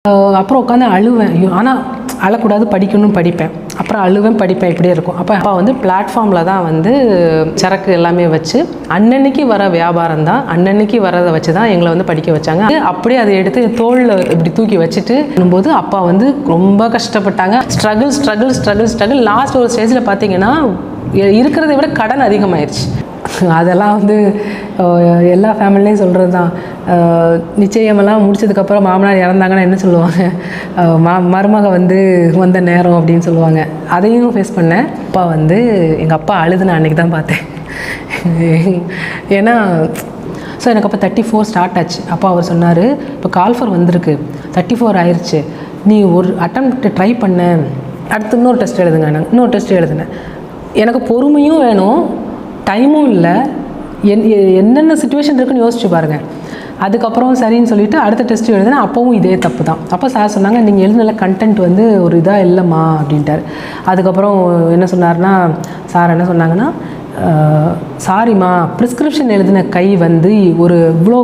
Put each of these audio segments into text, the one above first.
அப்புறம் உட்காந்து அழுவேன். ஐயோ, ஆனால் அழக்கூடாது, படிக்கணும்னு படிப்பேன். அப்புறம் அழுவேன், படிப்பேன், இப்படியே இருக்கும். அப்போ அப்பா வந்து பிளாட்ஃபார்மில் தான் வந்து சரக்கு எல்லாமே வச்சு அன்னன்னைக்கு வர வியாபாரம் தான், அன்னன்னைக்கு வரதை வச்சு தான் எங்களை வந்து படிக்க வச்சாங்க. அப்படியே அதை எடுத்து தோளில் இப்படி தூக்கி வச்சுட்டு போது அப்பா வந்து ரொம்ப கஷ்டப்பட்டாங்க. ஸ்ட்ரகிள் லாஸ்ட் ஒரு ஸ்டேஜில் பார்த்தீங்கன்னா இருக்கிறத விட கடன் அதிகமாகிடுச்சு. அதெல்லாம் வந்து எல்லா ஃபேமிலிலையும் சொல்கிறது தான். நிச்சயமெல்லாம் முடிச்சதுக்கப்புறம் மாமனார் இறந்தாங்கன்னா என்ன சொல்லுவாங்க, மருமக வந்து வந்த நேரம் அப்படின்னு சொல்லுவாங்க. அதையும் ஃபேஸ் பண்ணேன். அப்பா வந்து எங்கள் அப்பா அழுது நான் அன்றைக்கி தான் பார்த்தேன். ஏன்னா ஸோ எனக்கு அப்போ 34 ஸ்டார்ட் ஆச்சு. அப்பா அவர் சொன்னார், இப்போ கால்ஃபர் வந்திருக்கு, 34 ஆயிடுச்சு, நீ ஒரு அட்டெம்ப்ட் ட்ரை பண்ண, அடுத்து இன்னொரு டெஸ்ட் எழுதுங்க. நான் இன்னொரு டெஸ்ட் எழுதுனேன். எனக்கு பொறுமையும் வேணும், டைமும் இல்லை, என்னென்ன சுச்சுவேஷன் இருக்குன்னு யோசிச்சு பாருங்கள். அதுக்கப்புறம் சரின்னு சொல்லிவிட்டு அடுத்த டெஸ்ட் எழுதுனா அப்போவும் இதே தப்பு தான். அப்போ சார் சொன்னாங்க, நீங்கள் எழுதுன கண்டென்ட் வந்து ஒரு இதாக இல்லைம்மா அப்படின்ட்டார். அதுக்கப்புறம் என்ன சொன்னார்னா, சார் என்ன சொன்னாங்கன்னா, சாரிம்மா, ப்ரிஸ்கிரிப்ஷன் எழுதின கை வந்து ஒரு இவ்வளோ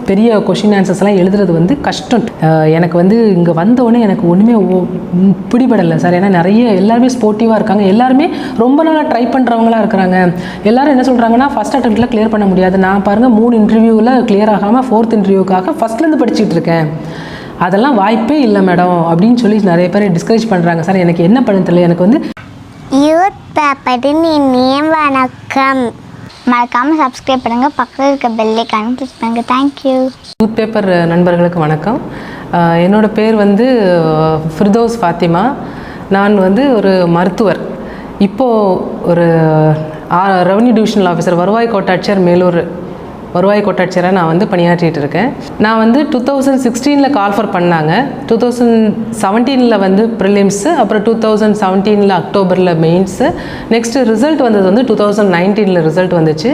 பெரிய கொஷின் ஆன்சர்ஸ்லாம் எழுதுறது வந்து கஷ்டம். எனக்கு வந்து இங்கே வந்தோடனே எனக்கு ஒன்றுமே பிடிபடலை சார். ஏன்னா எல்லாருமே ஸ்போர்ட்டிவாக இருக்காங்க, எல்லாருமே ரொம்ப நாளாக ட்ரை பண்ணுறவங்களாக இருக்கிறாங்க. எல்லோரும் என்ன சொல்கிறாங்கன்னா, ஃபஸ்ட் அட்டெம்ப்ட்டில் கிளியர் பண்ண முடியாது. நான் பாருங்கள் 3 இன்டர்வியூவில் கிளியர் ஆகாமல் 4th இன்டர்வியூக்காக ஃபஸ்ட்லேருந்து படிச்சுட்டு இருக்கேன். அதெல்லாம் வாய்ப்பே இல்லை மேடம் அப்படின்னு சொல்லி நிறைய பேர் டிஸ்கரேஜ் பண்ணுறாங்க. சார் எனக்கு என்ன பண்ண தெரியல. எனக்கு வந்து யூத் பேப்பரின் இனிய வணக்கம். மறக்காமல் சப்ஸ்கிரைப் பண்ணுங்கள், பக்கத்தில் இருக்க பெல் ஐகானை கிளிக் பண்ணுங்கள். தேங்க்யூ. யூத் பேப்பர் நண்பர்களுக்கு வணக்கம். என்னோட பேர் வந்து ஃபிர்தௌஸ் ஃபாத்திமா. நான் வந்து ஒரு மருத்துவர். இப்போது ஒரு ரெவன்யூ டிவிஷனல் ஆஃபீஸர், வருவாய் கோட்டாட்சியர், மேலூர் வருவாய் கோட்டாட்சியராக நான் வந்து பணியாற்றிட்டு இருக்கேன். நான் வந்து 2016 கால்ஃபர் பண்ணாங்க, 2017 வந்து ப்ரிலிம்ஸு, அப்புறம் 2017 அக்டோபரில் மெயின்ஸு. நெக்ஸ்ட்டு ரிசல்ட் வந்தது வந்து 2019 ரிசல்ட் வந்துச்சு.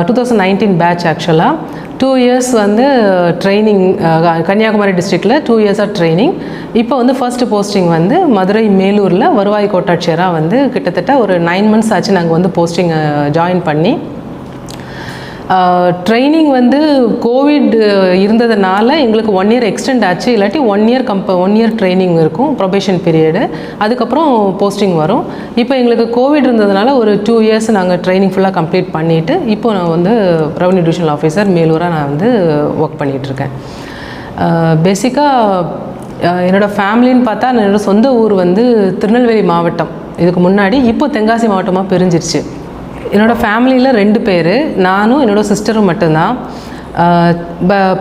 2019 பேட்ச் ஆக்சுவலாக 2 இயர்ஸ் வந்து ட்ரைனிங், கன்னியாகுமரி டிஸ்ட்ரிக்டில் 2 இயர்ஸாக ட்ரைனிங். இப்போ வந்து ஃபர்ஸ்ட் போஸ்டிங் வந்து மதுரை மேலூரில் வருவாய் கோட்டாட்சியராக வந்து கிட்டத்தட்ட ஒரு 9 months ஆச்சு நாங்கள் வந்து போஸ்டிங் ஜாயின் பண்ணி. ட்ரைனிங் வந்து கோவிட் இருந்ததுனால எங்களுக்கு 1 year எக்ஸ்டெண்ட் ஆச்சு. இல்லாட்டி 1 year ட்ரைனிங் இருக்கும், ப்ரொபேஷன் பீரியடு, அதுக்கப்புறம் போஸ்டிங் வரும். இப்போ எங்களுக்கு கோவிட் இருந்ததுனால ஒரு 2 years நாங்கள் ட்ரைனிங் ஃபுல்லாக கம்ப்ளீட் பண்ணிவிட்டு இப்போ நான் வந்து ரெவன்யூ டிவிஷனல் ஆஃபீஸர் மேலூராக நான் வந்து ஒர்க் பண்ணிகிட்ருக்கேன். பேசிக்காக என்னோடய ஃபேமிலின்னு பார்த்தா என்னோடய சொந்த ஊர் வந்து திருநெல்வேலி மாவட்டம் இதுக்கு முன்னாடி, இப்போ தென்காசி மாவட்டமாக பிரிஞ்சிருச்சு. என்னோடய ஃபேமிலியில் 2 பேர், நானும் என்னோடய சிஸ்டரும் மட்டும்தான்.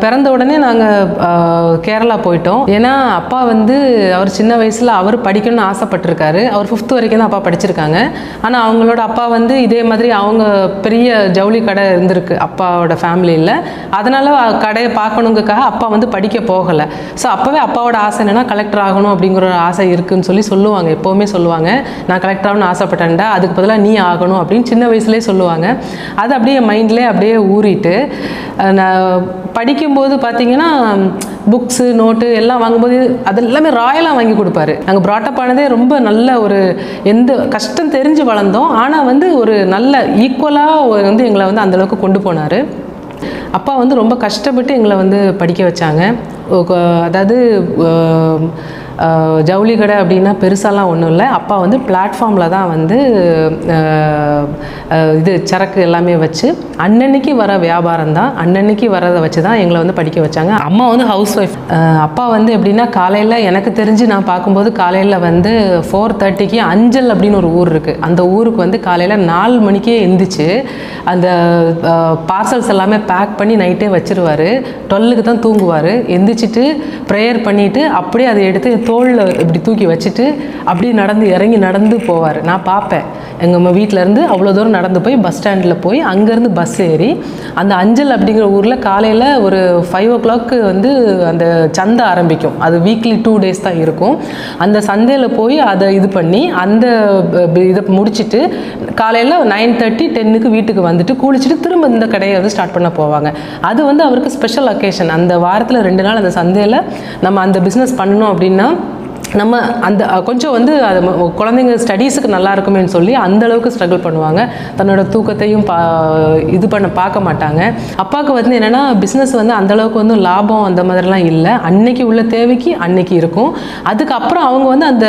பிறந்த உடனே நாங்கள் கேரளா போயிட்டோம். ஏன்னா அப்பா வந்து அவர் சின்ன வயசில் அவர் படிக்கணும்னு ஆசைப்பட்டிருக்காரு. அவர் 5th வரைக்கும் தான் அப்பா படிச்சிருக்காங்க. ஆனால் அவங்களோட அப்பா வந்து இதே மாதிரி அவங்க பெரிய ஜவுளி கடை இருந்திருக்கு அப்பாவோட ஃபேமிலியில். அதனால் கடையை பார்க்கணுங்கக்காக அப்பா வந்து படிக்க போகலை. ஸோ அப்போவே அப்பாவோட ஆசை என்னென்னா கலெக்டர் ஆகணும் அப்படிங்கிற ஒரு ஆசை இருக்குதுன்னு சொல்லுவாங்க. எப்போவுமே சொல்லுவாங்க, நான் கலெக்டர் ஆகணும்னு ஆசைப்பட்டேன்டா, அதுக்கு பதிலாக நீ ஆகணும் அப்படின்னு சின்ன வயசுலேயே சொல்லுவாங்க. அது அப்படியே மைண்ட்லேயே அப்படியே ஊறிட்டு படிக்கும்போது பார்த்தீங்கன்னா புக்ஸு நோட்டு எல்லாம் வாங்கும்போது அதெல்லாமே ராயலாக வாங்கி கொடுப்பாரு. நாங்கள் ப்ராட்டப் ஆனதே ரொம்ப நல்ல ஒரு எந்த கஷ்டம் தெரிஞ்சு வளர்ந்தோம். ஆனால் வந்து ஒரு நல்ல ஈக்குவலாக வந்து எங்களை வந்து அந்தளவுக்கு கொண்டு போனார். அப்பா வந்து ரொம்ப கஷ்டப்பட்டு எங்களை வந்து படிக்க வச்சாங்க. அதாவது ஜவுளி கடை அப்படின்னா பெருசாலாம் ஒன்றும் இல்லை. அப்பா வந்து பிளாட்ஃபார்மில் தான் வந்து இது சரக்கு எல்லாமே வச்சு அன்னன்னைக்கு வர வியாபாரம் தான், அன்னன்னைக்கு வரதை வச்சு தான் எங்களை வந்து படிக்க வச்சாங்க. அம்மா வந்து ஹவுஸ் ஒய்ஃப். அப்பா வந்து எப்படின்னா காலையில் எனக்கு தெரிஞ்சு நான் பார்க்கும்போது காலையில் வந்து 4:30க்கு அஞ்சல் அப்படின்னு ஒரு ஊர் இருக்குது. அந்த ஊருக்கு வந்து காலையில் 4 மணிக்கே எழுந்திரிச்சு அந்த பார்சல்ஸ் எல்லாமே பேக் பண்ணி நைட்டே வச்சுருவார். 12க்கு தான் தூங்குவார். எந்திரிச்சிட்டு ப்ரேயர் பண்ணிவிட்டு அப்படியே அதை எடுத்து தோளில் இப்படி தூக்கி வச்சுட்டு அப்படியே இறங்கி நடந்து போவார். நான் பார்ப்பேன். எங்கள் வீட்டிலேருந்து அவ்வளோ தூரம் நடந்து போய் பஸ் ஸ்டாண்டில் போய் அங்கேருந்து பஸ் ஏறி அந்த அஞ்சல் அப்படிங்கிற ஊரில் காலையில் ஒரு 5 o'clock வந்து அந்த சந்தை ஆரம்பிக்கும். அது வீக்லி 2 days தான் இருக்கும். அந்த சந்தையில் போய் அதை இது பண்ணி அந்த இதை முடிச்சுட்டு காலையில் 9:30 10க்கு வீட்டுக்கு வந்துட்டு குளிச்சுட்டு திரும்ப இந்த கடையை வந்து ஸ்டார்ட் பண்ண போவாங்க. அது வந்து அவருக்கு ஸ்பெஷல் அக்கேஷன். அந்த வாரத்தில் 2 நாள் அந்த சந்தையில் நம்ம அந்த பிஸ்னஸ் பண்ணோம் அப்படின்னா நம்ம அந்த கொஞ்சம் வந்து அது குழந்தைங்க ஸ்டடீஸுக்கு நல்லா இருக்குமேன்னு சொல்லி அந்தளவுக்கு ஸ்ட்ரகிள் பண்ணுவாங்க. தன்னோட தூக்கத்தையும் இது பார்க்க மாட்டாங்க. அப்பாவுக்கு வந்து என்னென்னா பிஸ்னஸ் வந்து அந்தளவுக்கு வந்து லாபம் அந்த மாதிரிலாம் இல்லை. அன்னைக்கு உள்ள தேவைக்கு அன்னைக்கு இருக்கும். அதுக்கப்புறம் அவங்க வந்து அந்த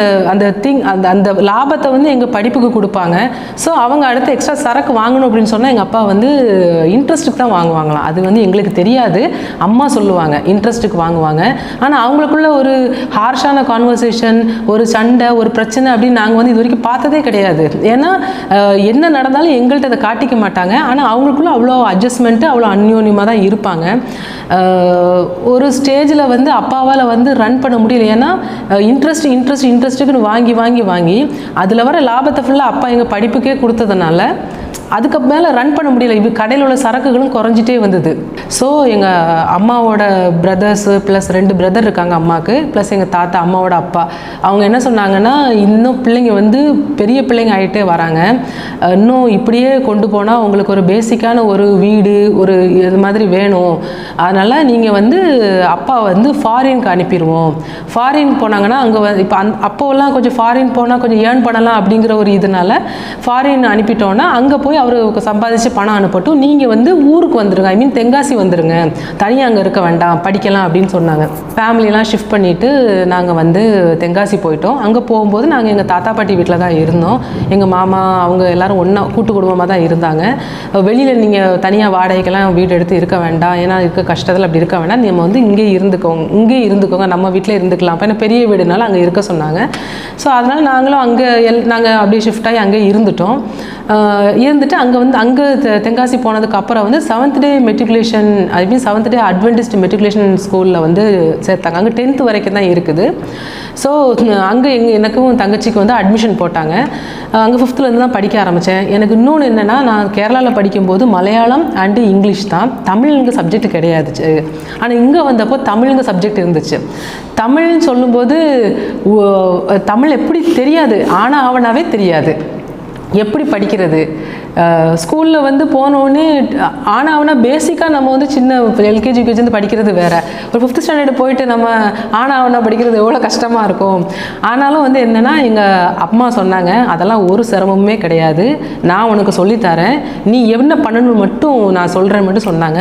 அந்த லாபத்தை வந்து எங்கள் படிப்புக்கு கொடுப்பாங்க. ஸோ அவங்க அடுத்து எக்ஸ்ட்ரா சரக்கு வாங்கணும் அப்படின்னு சொன்னால் எங்கள் அப்பா வந்து இன்ட்ரெஸ்ட்டுக்கு தான் வாங்குவாங்களாம். அது வந்து எங்களுக்கு தெரியாது, அம்மா சொல்லுவாங்க இன்ட்ரெஸ்ட்டுக்கு வாங்குவாங்க. ஆனால் அவங்களுக்குள்ள ஒரு ஹார்ஷான கான்வர்சேஷன், ஒரு சண்டை, ஒரு பிரச்சனை அப்படின்னு நாங்கள் வந்து இது வரைக்கும் பார்த்ததே கிடையாது. ஏன்னா என்ன நடந்தாலும் எங்கள்கிட்ட அதை காட்டிக்க மாட்டாங்க. ஆனால் அவங்களுக்குள்ள அவ்வளோ அட்ஜஸ்ட்மெண்ட்டு, அவ்வளோ அந்யோன்யமாக தான் இருப்பாங்க. ஒரு ஸ்டேஜில் வந்து அப்பாவால் வந்து ரன் பண்ண முடியல. ஏன்னா இன்ட்ரெஸ்ட்டுக்குன்னு வாங்கி அதில் வர லாபத்தை ஃபுல்லாக அப்பா எங்கள் படிப்புக்கே கொடுத்ததுனால அதுக்கு மேலே ரன் பண்ண முடியல. இது கடையில் உள்ள சரக்குகளும் குறைஞ்சிட்டே வந்தது. ஸோ எங்கள் அம்மாவோட பிரதர்ஸு ப்ளஸ் 2 பிரதர் இருக்காங்க அம்மாவுக்கு, ப்ளஸ் எங்கள் தாத்தா அம்மாவோட அப்பா. அவங்க என்ன சொன்னாங்கன்னா, இன்னும் பிள்ளைங்க வந்து பெரிய பிள்ளைங்க ஆகிட்டே வராங்க, இன்னும் இப்படியே கொண்டு போனால் உங்களுக்கு ஒரு பேசிக்கான ஒரு வீடு ஒரு இது மாதிரி வேணும். அதனால் நீங்கள் வந்து அப்பா வந்து ஃபாரினுக்கு அனுப்பிடுவோம். ஃபாரின் போனாங்கன்னா அங்கே இப்போ அப்போல்லாம் கொஞ்சம் ஃபாரின் போனால் கொஞ்சம் ஏர்ன் பண்ணலாம் அப்படிங்கிற ஒரு இதனால ஃபாரின் அனுப்பிட்டோன்னா அங்கே போய் அவருக்கு சம்பாதிச்சு பணம் அனுப்பட்டும், நீங்கள் வந்து ஊருக்கு வந்துடுங்க, ஐ மீன் தென்காசி வந்துடுங்க, தனியாக அங்கே இருக்க வேண்டாம், படிக்கலாம் அப்படின்னு சொன்னாங்க. ஃபேமிலியெலாம் ஷிஃப்ட் பண்ணிவிட்டு நாங்கள் வந்து தென்காசி போயிட்டோம். அங்கே போகும்போது நாங்கள் எங்கள் தாத்தா பாட்டி வீட்டில் தான் இருந்தோம். எங்கள் மாமா அவங்க எல்லோரும் ஒன்றா கூட்டு குடும்பமாக தான் இருந்தாங்க. வெளியில் நீங்கள் தனியாக வாடகைக்கெல்லாம் வீடு எடுத்து இருக்க வேண்டாம், ஏன்னா இருக்க கஷ்டத்தில் அப்படி இருக்க வேண்டாம், நம்ம வந்து இங்கே இருந்துக்கோங்க, நம்ம வீட்டில் இருந்துக்கலாம். அப்போ என்ன பெரிய வீடுனால அங்கே இருக்க சொன்னாங்க. ஸோ அதனால் நாங்களும் அங்கே நாங்கள் அப்படியே ஷிஃப்ட் ஆகி அங்கே இருந்துட்டோம். இருந்துட்டு அங்கே தென்காசி போனதுக்கு அப்புறம் வந்து 7th டே மெட்ரிகுலேஷன், ஐ மீன் 7th டே அட்வென்டிஸ்ட் மெட்ரிகுலேஷன் ஸ்கூலில் வந்து சேர்த்தாங்க. அங்கே 10th வரைக்கும் தான் இருக்குது. ஸோ அங்கே எனக்கும் தங்கச்சிக்கு வந்து அட்மிஷன் போட்டாங்க. அங்கே 5th தான் படிக்க ஆரம்பித்தேன். எனக்கு இன்னொன்று என்னென்னா, நான் கேரளாவில் படிக்கும்போது மலையாளம் அண்டு இங்கிலீஷ் தான், தமிழ்ங்க சப்ஜெக்ட் கிடையாது. ஆனால் இங்கே வந்தப்போ தமிழ்ங்க சப்ஜெக்ட் இருந்துச்சு. தமிழ்னு சொல்லும்போது தமிழ் எப்படி தெரியாது, ஆனால் ஆவனாவே தெரியாது, எப்படி படிக்கிறது. ஸ்கூலில் வந்து போனோடனே ஆனாவனா பேசிக்காக நம்ம வந்து சின்ன எல்கேஜி யூகேஜி படிக்கிறது வேறு, ஒரு 5th ஸ்டாண்டர்டு போயிட்டு நம்ம ஆனாவனா படிக்கிறது எவ்வளோ கஷ்டமாக இருக்கும். ஆனாலும் வந்து என்னென்னா எங்கள் அம்மா சொன்னாங்க, அதெல்லாம் ஒரு சிரமமே கிடையாது, நான் உனக்கு சொல்லித்தரேன், நீ என்ன பண்ணணும்னு மட்டும் நான் சொல்கிறேன்னு மட்டும் சொன்னாங்க.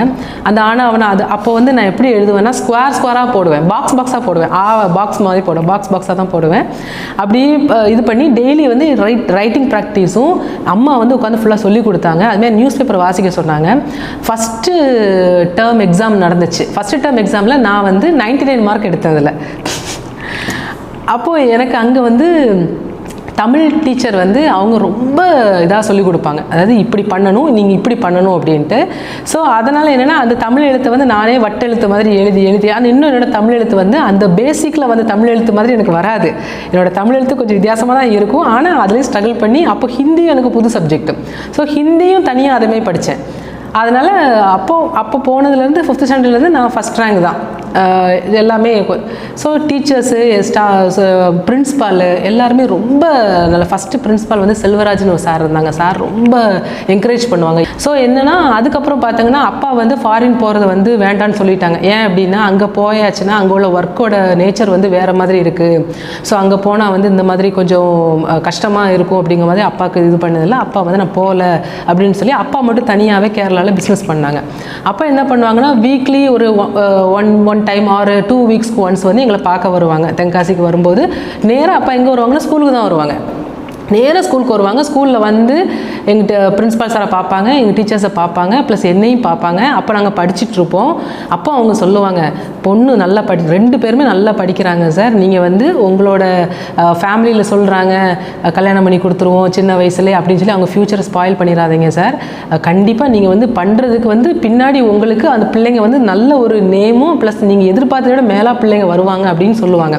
அந்த ஆனாவனா அது அப்போ வந்து நான் எப்படி எழுதுவேன்னா, ஸ்கொயராக போடுவேன், பாக்ஸாக போடுவேன், பாக்ஸ் மாதிரி போடுவேன், பாக்ஸாக தான் போடுவேன். அப்படி இது பண்ணி டெய்லி வந்து ரைட்டிங் ப்ராக்டிஸும் அம்மா வந்து உட்காந்து ஃபுல்லாக சொல்லி கொடுத்தாங்க. அதுமாதிரி நியூஸ் பேப்பர் வாசிக்க சொன்னாங்க. ஃபஸ்ட்டு டேர்ம் எக்ஸாம் நடந்துச்சு. ஃபஸ்ட்டு டேர்ம் எக்ஸாமில் நான் வந்து 99 மார்க் எடுத்ததில்ல. அப்போது எனக்கு அங்கே வந்து தமிழ் டீச்சர் வந்து அவங்க ரொம்ப இதாக சொல்லிக் கொடுப்பாங்க, அதாவது இப்படி பண்ணணும், நீங்கள் இப்படி பண்ணணும் அப்படின்ட்டு. ஸோ அதனால் என்னென்னா, அந்த தமிழ் எழுத்தை வந்து நானே வட்டெழுத்து மாதிரி எழுதி அந்த இன்னும் என்னோடய தமிழ் எழுத்து வந்து அந்த பேசிக்கில் வந்து தமிழ் எழுத்து மாதிரி எனக்கு வராது. என்னோடய தமிழ் எழுத்து கொஞ்சம் வித்தியாசமாக தான் இருக்கும். ஆனால் அதுலேயும் ஸ்ட்ரகிள் பண்ணி, அப்போ ஹிந்தியும் எனக்கு புது சப்ஜெக்ட். ஸோ ஹிந்தியும் தனியாக அதுமாதிரி படித்தேன். அதனால் அப்போ போனதுலேருந்து 5th ஸ்டாண்டர்ட்லேருந்து நான் ஃபஸ்ட் ரேங்க் தான் எல்லாமே. ஸோ டீச்சர்ஸு, பிரின்ஸ்பாலு எல்லாருமே ரொம்ப நல்ல. ஃபஸ்ட்டு பிரின்ஸ்பால் வந்து செல்வராஜ்னு ஒரு சார் இருந்தாங்க. சார் ரொம்ப என்கரேஜ் பண்ணுவாங்க. ஸோ என்னென்னா, அதுக்கப்புறம் பார்த்தீங்கன்னா அப்பா வந்து ஃபாரின் போகிறது வந்து வேண்டான்னு சொல்லிட்டாங்க. ஏன் அப்படின்னா, அங்கே போயாச்சுன்னா அங்கே உள்ள ஒர்க்கோட நேச்சர் வந்து வேறு மாதிரி இருக்குது. ஸோ அங்கே போனால் வந்து இந்த மாதிரி கொஞ்சம் கஷ்டமாக இருக்கும் அப்படிங்கிற மாதிரி அப்பாவுக்கு இது பண்ணதில்லை. அப்பா வந்து நான் போகல அப்படின்னு சொல்லி அப்பா மட்டும் தனியாகவே கேரளாவில் பிஸ்னஸ் பண்ணாங்க. அப்போ என்ன பண்ணுவாங்கன்னா, வீக்லி ஒரு ஒன் டைம் ஆர் 2 வீக்ஸ்க்கு ஒன்ஸ் வந்து எங்களை பார்க்க வருவாங்க. தென்காசிக்கு வரும்போது நேராக அப்பா எங்கே வருவாங்கன்னா, ஸ்கூலுக்கு தான் வருவாங்க. நேராக ஸ்கூலுக்கு வருவாங்க. ஸ்கூலில் வந்து எங்கிட்ட பிரின்ஸிபால் சாரை பார்ப்பாங்க, எங்கள் டீச்சர்ஸை பார்ப்பாங்க, ப்ளஸ் என்னையும் பார்ப்பாங்க. அப்போ நாங்கள் படிச்சுட்ருப்போம். அப்போ அவங்க சொல்லுவாங்க, பொண்ணு நல்லா 2 பேருமே நல்லா படிக்கிறாங்க சார், நீங்கள் வந்து உங்களோட ஃபேமிலியில் சொல்கிறாங்க கல்யாணம் பண்ணி கொடுத்துருவோம் சின்ன வயசுலேயே அப்படின்னு சொல்லி அவங்க ஃப்யூச்சரை ஸ்பாயில் பண்ணிடாதீங்க சார். கண்டிப்பாக நீங்கள் வந்து பண்ணுறதுக்கு வந்து பின்னாடி உங்களுக்கு அந்த பிள்ளைங்க வந்து நல்ல ஒரு நேமும் ப்ளஸ் நீங்கள் எதிர்பார்த்ததை விட மேலே பிள்ளைங்க வருவாங்க அப்படின்னு சொல்லுவாங்க.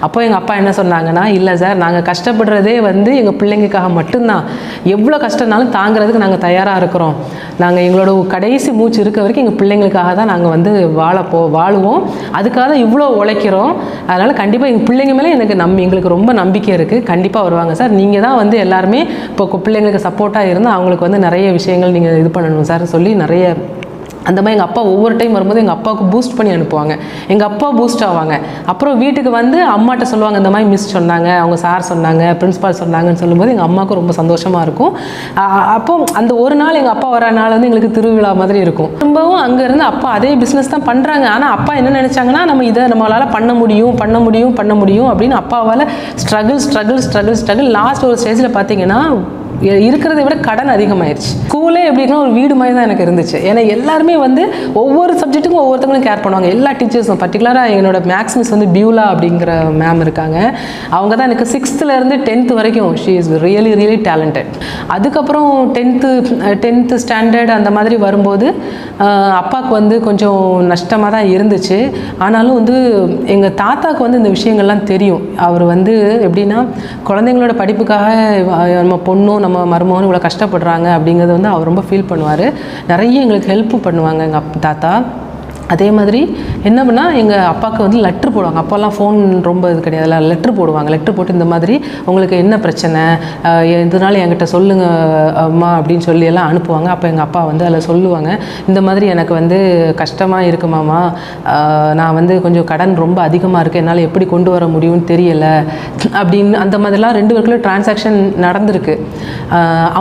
அப்போ எங்கள் அப்பா என்ன சொன்னாங்கன்னா, இல்லை சார், நாங்கள் கஷ்டப்படுறதே வந்து எங்கள் பிள்ளைங்களுக்காக மட்டும்தான், எவ்வளோ கஷ்டம்னாலும் தாங்கிறதுக்கு நாங்கள் தயாராக இருக்கிறோம். நாங்கள் எங்களோட கடைசி மூச்சு இருக்க வரைக்கும் எங்கள் பிள்ளைங்களுக்காக தான் நாங்கள் வந்து வாழுவோம், அதுக்காக தான் இவ்வளோ உழைக்கிறோம். அதனால் கண்டிப்பாக எங்கள் பிள்ளைங்க மேலே எங்களுக்கு ரொம்ப நம்பிக்கை இருக்குது. கண்டிப்பாக வருவாங்க சார். நீங்கள் தான் வந்து எல்லாருமே இப்போ பிள்ளைங்களுக்கு சப்போர்ட்டாக இருந்து அவங்களுக்கு வந்து நிறைய விஷயங்கள் நீங்கள் இது பண்ணணும் சார் சொல்லி நிறைய அந்த மாதிரி எங்கள் அப்பா ஒவ்வொரு டைம் வரும்போது எங்கள் அப்பாவுக்கு பூஸ்ட் பண்ணி அனுப்புவாங்க. எங்கள் அப்பா பூஸ்ட் ஆவாங்க. அப்புறம் வீட்டுக்கு வந்து அம்மாட்ட சொல்லுவாங்க, இந்த மாதிரி மிஸ் சொன்னாங்க, அவங்க சார் சொன்னாங்க, பிரின்ஸிபால் சொன்னாங்கன்னு சொல்லும்போது எங்கள் அம்மாவுக்கு ரொம்ப சந்தோஷமாக இருக்கும். அப்போ அந்த ஒரு நாள் எங்கள் அப்பா வர நாள் வந்து எங்களுக்கு திருவிழா மாதிரி இருக்கும். திரும்பவும் அங்கேருந்து அப்பா அதே பிஸ்னஸ் தான் பண்ணுறாங்க. ஆனால் அப்பா என்ன நினச்சாங்கன்னா, நம்ம இதை நம்மளால் பண்ண முடியும் அப்படின்னு அப்பாவால் ஸ்ட்ரகிள் லாஸ்ட் ஒரு ஸ்டேஜில் பார்த்தீங்கன்னா இருக்கிறத விட கடன் அதிகமாயிருச்சு. ஸ்கூலே எப்படின்னா ஒரு வீடு மாதிரி தான் எனக்கு இருந்துச்சு. ஏன்னா எல்லாருமே வந்து ஒவ்வொரு சப்ஜெக்ட்டுக்கும் ஒவ்வொருத்தவங்களும் கேர் பண்ணுவாங்க. எல்லா டீச்சர்ஸும் பர்டிகுலராக என்னோட மேக்ஸ் மிஸ் வந்து பியூலா அப்படிங்கிற மேம் இருக்காங்க. அவங்க தான் எனக்கு 6th-லேருந்து 10th வரைக்கும் ஷீ இஸ் ரியலி டேலண்டட். அதுக்கப்புறம் 10th ஸ்டாண்டர்ட் அந்த மாதிரி வரும்போது அப்பாவுக்கு வந்து கொஞ்சம் நஷ்டமாக தான் இருந்துச்சு. ஆனாலும் வந்து எங்கள் தாத்தாவுக்கு வந்து இந்த விஷயங்கள்லாம் தெரியும். அவர் வந்து எப்படின்னா குழந்தைங்களோட படிப்புக்காக நம்ம பொண்ணும் நம்ம மருமகனும் இவ்வளோ கஷ்டப்படுறாங்க அப்படிங்கிறது வந்து அவர் ரொம்ப ஃபீல் பண்ணுவார். நிறைய எங்களுக்கு ஹெல்ப் பண்ணுவாங்க எங்கள் தாத்தா. அதே மாதிரி என்ன பண்ணால் எங்கள் அப்பாவுக்கு வந்து லெட்ரு போடுவாங்க. அப்போல்லாம் ஃபோன் ரொம்ப இது கிடையாது, லெட்ரு போடுவாங்க. லெட்ரு போட்டு இந்த மாதிரி உங்களுக்கு என்ன பிரச்சனை, இதனால என்கிட்ட சொல்லுங்கள் அம்மா அப்படின்னு சொல்லி எல்லாம் அனுப்புவாங்க. அப்போ எங்கள் அப்பா வந்து அதில் சொல்லுவாங்க, இந்த மாதிரி எனக்கு வந்து கஷ்டமாக இருக்குமாம்மா, நான் வந்து கொஞ்சம் கடன் ரொம்ப அதிகமாக இருக்குது, என்னால் எப்படி கொண்டு வர முடியும்னு தெரியலை அப்படின்னு அந்த மாதிரிலாம் 2 பேருக்குள்ள டிரான்சாக்ஷன் நடந்திருக்கு.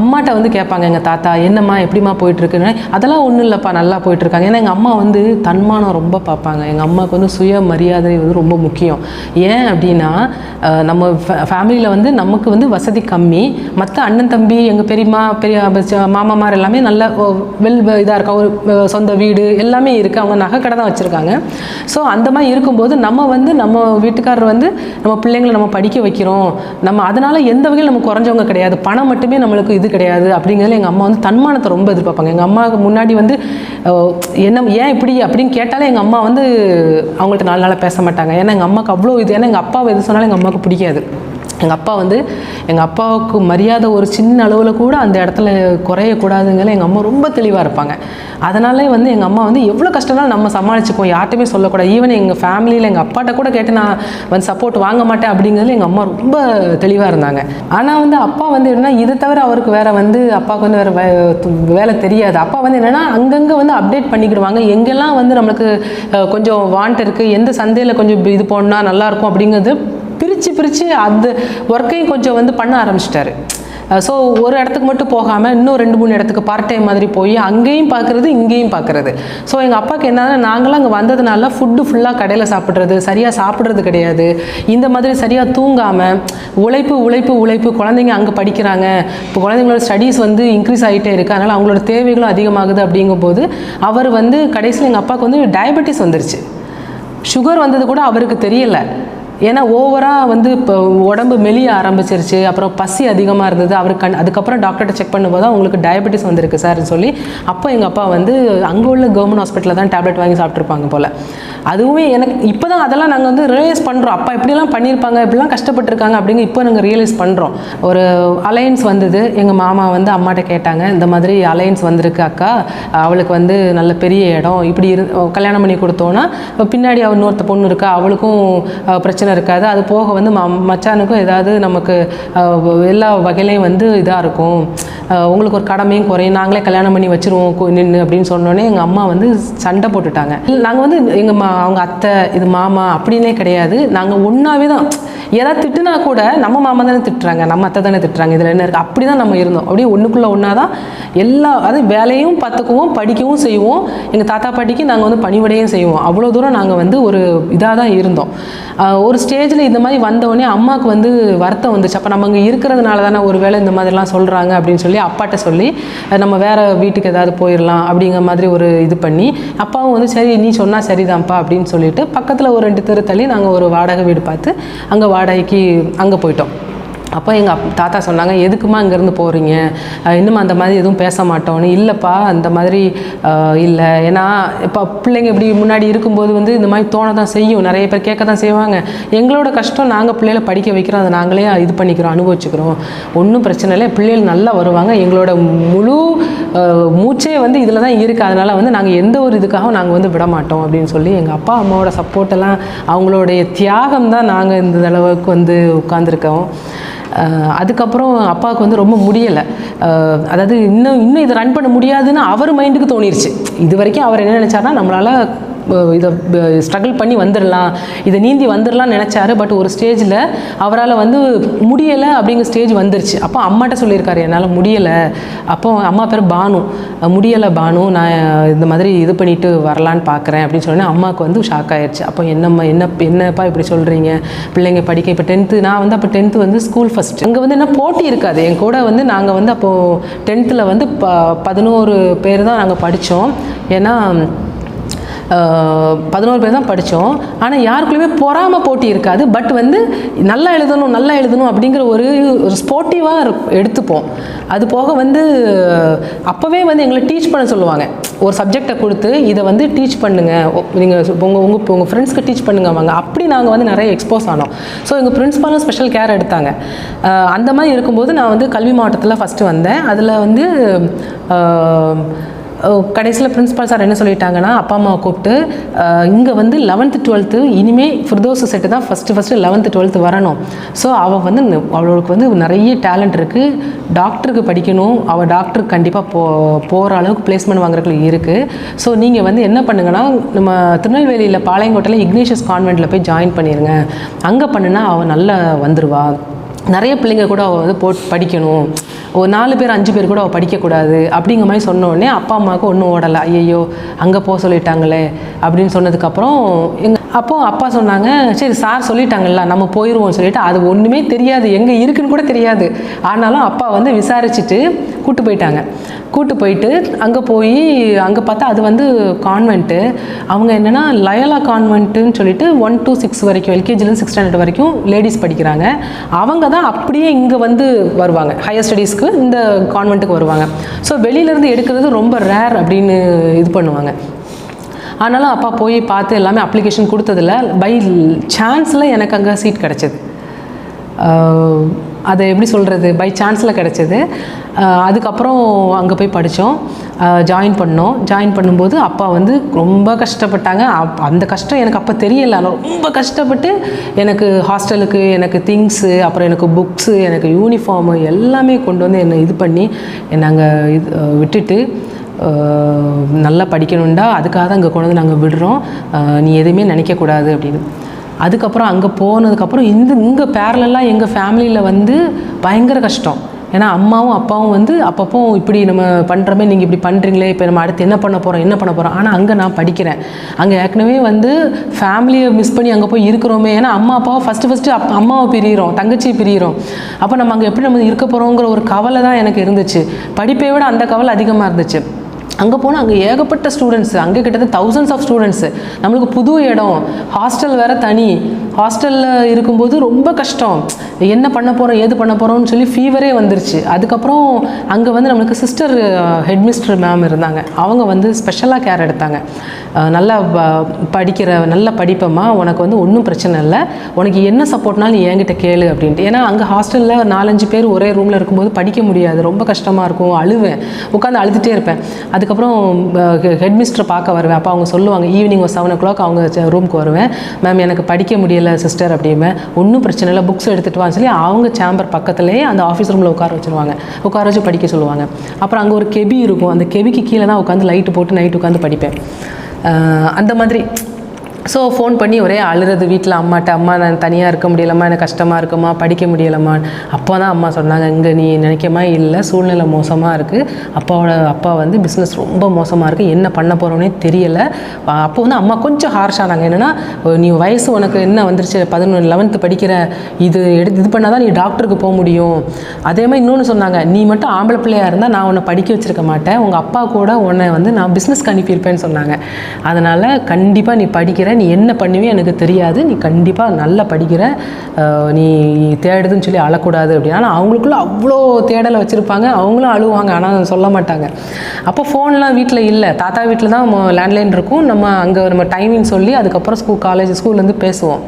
அம்மாட்ட வந்து கேட்பாங்க எங்கள் தாத்தா, என்னம்மா எப்படிம்மா போயிட்டுருக்குன்னு. அதெல்லாம் ஒன்றும் இல்லைப்பா, நல்லா போயிட்டுருக்காங்க. ஏன்னா எங்கள் அம்மா வந்து தன்மானம் ரொம்ப பார்ப்பாங்க. எங்கள் அம்மாவுக்கு வந்து சுய மரியாதை வந்து ரொம்ப முக்கியம். ஏன் அப்படின்னா நம்ம ஃபேமிலியில் வந்து நமக்கு வந்து வசதி கம்மி. மற்ற அண்ணன் தம்பி எங்கள் பெரியம்மா மாமாமார் எல்லாமே நல்ல இதாக இருக்கா, ஒரு சொந்த வீடு எல்லாமே இருக்குது. அவங்க நகை கடை தான் வச்சுருக்காங்க. ஸோ அந்த மாதிரி இருக்கும்போது நம்ம வந்து நம்ம வீட்டுக்காரர் வந்து நம்ம பிள்ளைங்களை நம்ம படிக்க வைக்கிறோம், நம்ம அதனால் எந்த வகையில் நம்ம குறைஞ்சவங்க கிடையாது, பணம் மட்டுமே நம்மளுக்கு இது கிடையாது அப்படிங்கிறதுல எங்கள் அம்மா வந்து தன்மானத்தை ரொம்ப எதிர்பார்ப்பாங்க. எங்கள் அம்மாவுக்கு முன்னாடி வந்து என்ன ஏன் இப்படி அப்படின்னு கேட்டாலே எங்கள் அம்மா வந்து அவங்கள்ட்ட 4 நாளாக பேச மாட்டாங்க. ஏன்னா எங்கள் அம்மாவுக்கு அவ்வளோ இது. ஏன்னா எங்கள் அப்பாவை எது சொன்னாலும் எங்கள் அம்மாவுக்கு பிடிக்காது. எங்கள் அப்பா வந்து எங்கள் அப்பாவுக்கு மரியாதை ஒரு சின்ன அளவில் கூட அந்த இடத்துல குறையக்கூடாதுங்கிற எங்கள் அம்மா ரொம்ப தெளிவாக இருப்பாங்க. அதனாலே வந்து எங்கள் அம்மா வந்து எவ்வளோ கஷ்டம்னாலும் நம்ம சமாளிச்சுப்போம், யார்ட்டுமே சொல்லக்கூடாது. ஈவன் எங்கள் ஃபேமிலியில் எங்கள் அப்பாட்ட கூட கேட்டு நான் வந்து சப்போர்ட் வாங்க மாட்டேன் அப்படிங்கிறதுல எங்கள் அம்மா ரொம்ப தெளிவாக இருந்தாங்க. ஆனால் வந்து அப்பா வந்து என்னென்னா இதை தவிர அவருக்கு வேறு வந்து அப்பாவுக்கு வந்து வேறு வேலை தெரியாது. அப்பா வந்து என்னென்னா அங்கங்கே வந்து அப்டேட் பண்ணிக்கிடுவாங்க. எங்கெல்லாம் வந்து நம்மளுக்கு கொஞ்சம் வாண்ட் இருக்குது, எந்த சந்தையில் கொஞ்சம் இது போனால் நல்லாயிருக்கும் அப்படிங்கிறது பிரித்து அந்த ஒர்க்கையும் கொஞ்சம் வந்து பண்ண ஆரம்பிச்சிட்டாரு. ஸோ ஒரு இடத்துக்கு மட்டும் போகாமல் இன்னும் 2-3 இடத்துக்கு பார்ட் டைம் மாதிரி போய் அங்கேயும் பார்க்குறது இங்கேயும் பார்க்குறது. ஸோ எங்கள் அப்பாவுக்கு என்னன்னா நாங்களாம் அங்கே வந்ததுனால ஃபுட்டு ஃபுல்லாக கடையில் சாப்பிட்றது, சரியாக சாப்பிட்றது கிடையாது. இந்த மாதிரி சரியாக தூங்காமல் உழைப்பு குழந்தைங்க அங்கே படிக்கிறாங்க, இப்போ குழந்தைங்களோட ஸ்டடீஸ் வந்து இன்க்ரீஸ் ஆகிட்டே இருக்குது, அதனால் அவங்களோட தேவைகளும் அதிகமாகுது. அப்படிங்கும்போது அவர் வந்து கடைசியில் எங்கள் அப்பாவுக்கு வந்து டயபெட்டிஸ் வந்துருச்சு. சுகர் வந்தது கூட அவருக்கு தெரியலை. ஏன்னா ஓவராக வந்து இப்போ உடம்பு மெலிய ஆரம்பிச்சிருச்சு. அப்புறம் பசி அதிகமாக இருந்தது அவருக்கு. அதுக்கப்புறம் டாக்டர்கிட்ட செக் பண்ணும்போது தான் உங்களுக்கு டயபெட்டிஸ் வந்திருக்கு சார்னு சொல்லி அப்போ எங்கள் அப்பா வந்து அங்கே உள்ள கவர்மெண்ட் ஹாஸ்பிட்டலில் தான் டேப்லெட் வாங்கி சாப்பிட்ருப்பாங்க போல். அதுவுமே எனக்கு இப்போ தான் அதெல்லாம் நாங்கள் வந்து ரியலைஸ் பண்ணுறோம். அப்பா இப்படிலாம் பண்ணியிருப்பாங்க, இப்படிலாம் கஷ்டப்பட்டுருக்காங்க அப்படிங்க இப்போ நாங்கள் ரியலைஸ் பண்ணுறோம். ஒரு அலையன்ஸ் வந்தது. எங்கள் மாமா வந்து அம்மாட்ட கேட்டாங்க, இந்த மாதிரி அலையன்ஸ் வந்திருக்கு அக்கா, அவளுக்கு வந்து நல்ல பெரிய இடம், இப்படி கல்யாணம் பண்ணி கொடுத்தோன்னா பின்னாடி அவள் இன்னொருத்த பொண்ணு இருக்கா, அவளுக்கும் பிரச்சனை இருக்காது, அது போக வந்து மச்சானுக்கும் ஏதாவது நமக்கு எல்லா வகையிலையும் வந்து இதாக இருக்கும், உங்களுக்கு ஒரு கடமையும் குறையும், நாங்களே கல்யாணம் பண்ணி வச்சுருவோம் நின்று அப்படின்னு சொன்னோன்னே எங்கள் அம்மா வந்து சண்டை போட்டுட்டாங்க. நாங்கள் வந்து அவங்க அத்தை இது மாமா அப்படின்னே கிடையாது, நாங்கள் ஒன்றாவே தான். ஏதாவது திட்டுனா கூட நம்ம மாமா தானே திட்டுறாங்க, நம்ம அத்தை தானே திட்டுறாங்க, இதில் என்ன இருக்குது, அப்படி தான் நம்ம இருந்தோம். அப்படியே ஒன்றுக்குள்ளே ஒன்றா தான் அது வேலையும் பார்த்துக்குவோம், படிக்கவும் செய்வோம். எங்கள் தாத்தா பாட்டிக்கு நாங்கள் வந்து பணிவிடையும் செய்வோம். அவ்வளோ தூரம் நாங்கள் வந்து ஒரு இதாக தான் இருந்தோம். ஒரு ஸ்டேஜில் இந்த மாதிரி வந்தோடனே அம்மாவுக்கு வந்து வருத்தம் வந்துச்சு. அப்போ நம்ம அங்கே இருக்கிறதுனால தானே ஒரு வேளை இந்த மாதிரிலாம் சொல்கிறாங்க அப்படின்னு சொல்லி அப்பாட்ட சொல்லி நம்ம வேறு வீட்டுக்கு ஏதாவது போயிடலாம் அப்படிங்கிற மாதிரி ஒரு இது பண்ணி அப்பாவும் வந்து சரி நீ சொன்னால் சரிதான்ப்பா அப்படின்னு சொல்லிட்டு பக்கத்தில் ஒரு 2 தெரு தள்ளி நாங்கள் ஒரு வாடகை வீடு பார்த்து அங்கே வாடகைக்கு அங்கே போயிட்டோம். அப்போ எங்கள் தாத்தா சொன்னாங்க, எதுக்குமா இங்கேருந்து போகிறீங்க, இன்னும் அந்த மாதிரி எதுவும் பேச மாட்டோன்னு. இல்லைப்பா அந்த மாதிரி இல்லை, ஏன்னா இப்போ பிள்ளைங்க இப்படி முன்னாடி இருக்கும்போது வந்து இந்த மாதிரி தோண தான் செய்யும், நிறைய பேர் கேட்க தான் செய்வாங்க. எங்களோட கஷ்டம் நாங்கள் பிள்ளைகளை படிக்க வைக்கிறோம், அதை நாங்களே இது பண்ணிக்கிறோம், அனுபவிச்சுக்கிறோம், ஒன்றும் பிரச்சனை இல்லை, பிள்ளைகள் நல்லா வருவாங்க, எங்களோட முழு மூச்சே வந்து இதில் தான் இருக்குது, அதனால் வந்து நாங்கள் எந்த ஒரு இதுக்காகவும் நாங்கள் வந்து விட மாட்டோம் அப்படின்னு சொல்லி எங்கள் அப்பா அம்மாவோட சப்போர்ட்டெல்லாம் அவங்களுடைய தியாகம் தான் நாங்கள் இந்த அளவுக்கு வந்து உட்காந்துருக்கோம். அதுக்கப்புறம் அப்பாவுக்கு வந்து ரொம்ப முடியலை. அதாவது இன்னும் இதை ரன் பண்ண முடியாதுன்னு அவர் மைண்டுக்கு தோணிருச்சு. இது வரைக்கும் அவர் என்ன நினச்சாருன்னா, நம்மளால் இதை ஸ்ட்ரகிள் பண்ணி வந்துடலாம், இதை நீந்தி வந்துடலாம்னு நினச்சாரு. பட் ஒரு ஸ்டேஜில் அவரால் வந்து முடியலை அப்படிங்கிற ஸ்டேஜ் வந்துருச்சு. அப்போ அம்மாட்ட சொல்லியிருக்காரு, என்னால் முடியலை. அப்போ அம்மா பேர் பானு, முடியலை பானு, நான் இந்த மாதிரி இது பண்ணிட்டு வரலான்னு பார்க்குறேன் அப்படின்னு சொன்னேன். அம்மாவுக்கு வந்து ஷாக் ஆயிடுச்சு. அப்போ என்னப்பா இப்படி சொல்கிறீங்க, பிள்ளைங்க படிக்க இப்போ 10th, நான் வந்து அப்போ 10th வந்து ஸ்கூல் ஃபஸ்ட். அங்கே வந்து என்ன போட்டி இருக்காது. என் கூட வந்து நாங்கள் வந்து அப்போது 10th வந்து 11 பேர் தான் நாங்கள் படித்தோம். ஏன்னா 11 பேர் தான் படித்தோம். ஆனால் யாருக்குள்ளேயுமே பொறாம போட்டி இருக்காது. பட் வந்து நல்லா எழுதணும் அப்படிங்கிற ஒரு ஸ்போர்ட்டிவாக எடுத்துப்போம். அது போக வந்து அப்போவே வந்து எங்களை டீச் பண்ண சொல்லுவாங்க. ஒரு சப்ஜெக்டை கொடுத்து இதை வந்து டீச் பண்ணுங்கள், நீங்கள் உங்கள் ஃப்ரெண்ட்ஸ்க்கு டீச் பண்ணுங்க வாங்க. அப்படி நாங்கள் வந்து நிறைய எக்ஸ்போஸ் ஆனோம். ஸோ எங்கள் பிரின்ஸிபாலும் ஸ்பெஷல் கேர் எடுத்தாங்க. அந்த மாதிரி இருக்கும்போது நான் வந்து கல்வி மாவட்டத்தில் ஃபஸ்ட்டு வந்தேன். அதில் வந்து கடைசியில் பிரின்ஸிபால் சார் என்ன சொல்லிட்டாங்கன்னா, அப்பா அம்மாவை கூப்பிட்டு இங்கே வந்து 11th 12th இனிமேல் ஃபிர்தோஸ் செட்டு தான் ஃபஸ்ட்டு 11th 12th வரணும். ஸோ அவள் வந்து அவளுக்கு வந்து நிறைய டேலண்ட் இருக்குது, டாக்டருக்கு படிக்கணும், அவள் டாக்டருக்கு கண்டிப்பாக போகிற அளவுக்கு பிளேஸ்மெண்ட் வாங்குறதுக்கு இருக்குது. ஸோ நீங்கள் வந்து என்ன பண்ணுங்கன்னா, நம்ம திருநெல்வேலியில் பாளையங்கோட்டையில் இக்னேஷியஸ் கான்வெண்ட்டில் போய் ஜாயின் பண்ணிடுங்க. அங்கே பண்ணுனா அவள் நல்லா வந்துடுவா. நிறைய பிள்ளைங்க கூட அவள் வந்து படிக்கணும், ஒரு 4 பேர் 5 பேர் கூட அவள் படிக்கக்கூடாது அப்படிங்கிற மாதிரி சொன்னோடனே அப்பா அம்மாவுக்கு ஒன்றும் ஓடலை. ஐயோ அங்கே போக சொல்லிட்டாங்களே அப்படின்னு சொன்னதுக்கப்புறம் அப்போது அப்பா சொன்னாங்க, சரி சார் சொல்லிட்டாங்கல்ல நம்ம போயிடுவோம்னு சொல்லிட்டு, அது ஒன்றுமே தெரியாது, எங்கே இருக்குன்னு கூட தெரியாது. ஆனாலும் அப்பா வந்து விசாரிச்சுட்டு கூட்டு போயிட்டு அங்கே பார்த்தா அது வந்து கான்வென்ட்டு. அவங்க என்னென்னா லயோலா கான்வென்ட்டுன்னு சொல்லிட்டு 1 to 6 வரைக்கும், எல்கேஜிலேருந்து 6th standard வரைக்கும் லேடிஸ் படிக்கிறாங்க. அவங்க தான் அப்படியே இங்கே வந்து வருவாங்க, ஹையர் ஸ்டடீஸ்க்கு இந்த கான்வென்ட்டுக்கு வருவாங்க. ஸோ வெளியிலேருந்து எடுக்கிறது ரொம்ப ரேர் அப்படின்னு இது பண்ணுவாங்க. ஆனாலும் அப்பா போய் பார்த்து எல்லாமே அப்ளிகேஷன் கொடுத்ததில்ல. பை சான்ஸில் எனக்கு அங்கே சீட் கிடச்சிது. அதை எப்படி சொல்கிறது, பை சான்ஸில் கிடச்சிது. அதுக்கப்புறம் அங்கே போய் படித்தோம், ஜாயின் பண்ணும்போது அப்பா வந்து ரொம்ப கஷ்டப்பட்டாங்க. அந்த கஷ்டம் எனக்கு அப்போ தெரியலை. ரொம்ப கஷ்டப்பட்டு எனக்கு ஹாஸ்டலுக்கு எனக்கு திங்ஸு, அப்புறம் எனக்கு புக்ஸு, எனக்கு யூனிஃபார்மு எல்லாமே கொண்டு வந்து என்னை இது பண்ணி என்னை அங்கே விட்டுட்டு நல்லா படிக்கணுண்டா, அதுக்காக தான் இங்கே கொண்டு வந்து நாங்கள் விடுறோம், நீ எதுவுமே நினைக்கக்கூடாது அப்படின்னு. அதுக்கப்புறம் அங்கே போனதுக்கப்புறம் இங்கே பேரலெல்லாம் எங்கள் ஃபேமிலியில் வந்து பயங்கர கஷ்டம். ஏன்னா அம்மாவும் அப்பாவும் வந்து அப்பப்போ இப்படி நம்ம பண்ணுறமே, நீங்கள் இப்படி பண்ணுறீங்களே, இப்போ நம்ம அடுத்து என்ன பண்ண போகிறோம். ஆனால் அங்கே நான் படிக்கிறேன். அங்கே ஏற்கனவே வந்து ஃபேமிலியை மிஸ் பண்ணி அங்கே போய் இருக்கிறோமே. ஏன்னா அம்மா அப்பாவை ஃபஸ்ட்டு அம்மாவை பிரிகிறோம், தங்கச்சியை பிரிகிறோம். அப்போ நம்ம அங்கே எப்படி நம்ம இருக்க போகிறோங்கிற ஒரு கவலை தான் எனக்கு இருந்துச்சு. படிப்பை விட அந்த கவலை அதிகமாக இருந்துச்சு. அங்கே போனால் அங்கே ஏகப்பட்ட ஸ்டூடெண்ட்ஸு, அங்கே கிட்டத்தட்ட thousands of ஸ்டூடெண்ட்ஸு. நம்மளுக்கு புது இடம், ஹாஸ்டல் வேறு தனி. ஹாஸ்டலில் இருக்கும்போது ரொம்ப கஷ்டம், என்ன பண்ண போகிறோம் ஏது பண்ண போகிறோம்னு சொல்லி ஃபீவரே வந்துருச்சு. அதுக்கப்புறம் அங்கே வந்து நம்மளுக்கு சிஸ்டர் ஹெட்மிஸ்டர் மேம் இருந்தாங்க. அவங்க வந்து ஸ்பெஷலாக கேர் எடுத்தாங்க. நல்லா நல்ல படிப்பம்மா, உனக்கு வந்து ஒன்றும் பிரச்சனை இல்லை, உனக்கு என்ன சப்போர்ட்னாலும் நீ என்கிட்ட கேளு அப்படின்ட்டு. ஏன்னா அங்கே ஹாஸ்டலில் 4-5 பேர் ஒரே ரூமில் இருக்கும்போது படிக்க முடியாது, ரொம்ப கஷ்டமாக இருக்கும், அழுவேன், உட்காந்து அழுதுகிட்டே இருப்பேன். அதுக்கப்புறம் ஹெட்மிஸ்டரை பார்க்க வருவேன். அப்போ அவங்க சொல்லுவாங்க, ஈவினிங் ஒரு 7 o'clock அவங்க ரூமுக்கு வருவேன். மேம் எனக்கு படிக்க முடியலை சிஸ்டர் அப்படிம்பேன். ஒன்றும் பிரச்சனை இல்லை, புக்ஸ் எடுத்துகிட்டு வான்னு சொல்லி அவங்க சேம்பர் பக்கத்துலேயே அந்த ஆஃபீஸ் ரூமில் உட்கார வச்சு படிக்க சொல்லுவாங்க. அப்புறம் அங்கே ஒரு கெபி இருக்கும், அந்த கெபிக்கு கீழே தான் உட்காந்து லைட்டு போட்டு நைட்டு உட்காந்து படிப்பேன். அந்த மாதிரி. ஸோ ஃபோன் பண்ணி ஒரே அழுறது வீட்டில் அம்மாட்ட, அம்மா நான் தனியாக இருக்க முடியலம்மா, எனக்கு கஷ்டமாக இருக்குமா, படிக்க முடியலம்மா. அப்போ தான் அம்மா சொன்னாங்க, இங்கே நீ நினைக்கமா இல்லை, சூழ்நிலை மோசமாக இருக்குது, அப்பா வந்து பிஸ்னஸ் ரொம்ப மோசமாக இருக்குது, என்ன பண்ண போகிறோன்னே தெரியலை. அப்போ வந்து அம்மா கொஞ்சம் ஹார்ஷானாங்க. என்னென்னா, நீ வயசு உனக்கு என்ன வந்துருச்சு, 11th படிக்கிற, இது பண்ணால் தான் நீ டாக்டருக்கு போக முடியும். அதே மாதிரி இன்னொன்று சொன்னாங்க, நீ மட்டும் ஆம்பளை பிள்ளையாக இருந்தால் நான் உன்னை படிக்க வச்சுருக்க மாட்டேன், உங்கள் அப்பா கூட உன்னை வந்து நான் பிஸ்னஸ்க்கு அனுப்பியிருப்பேன்னு சொன்னாங்க. அதனால் கண்டிப்பாக நீ படிக்கிற, நீ என்ன பண்ணுவே எனக்கு தெரியாது, நீ கண்டிப்பாக நல்லா படிக்கிற, நீ தேடுதுன்னு சொல்லி அழக்கூடாது அப்படின்னு. ஆனால் அவங்களுக்குள்ள அவ்வளோ தேடலை வச்சுருப்பாங்க, அவங்களும் அழுவாங்க, ஆனால் சொல்ல மாட்டாங்க. அப்போ ஃபோன்லாம் வீட்டில் இல்லை, தாத்தா வீட்டில் தான் லேண்ட்லைன் இருக்கும், நம்ம அங்கே நம்ம டைமிங் சொல்லி அதுக்கப்புறம் ஸ்கூல்லேருந்து பேசுவோம்.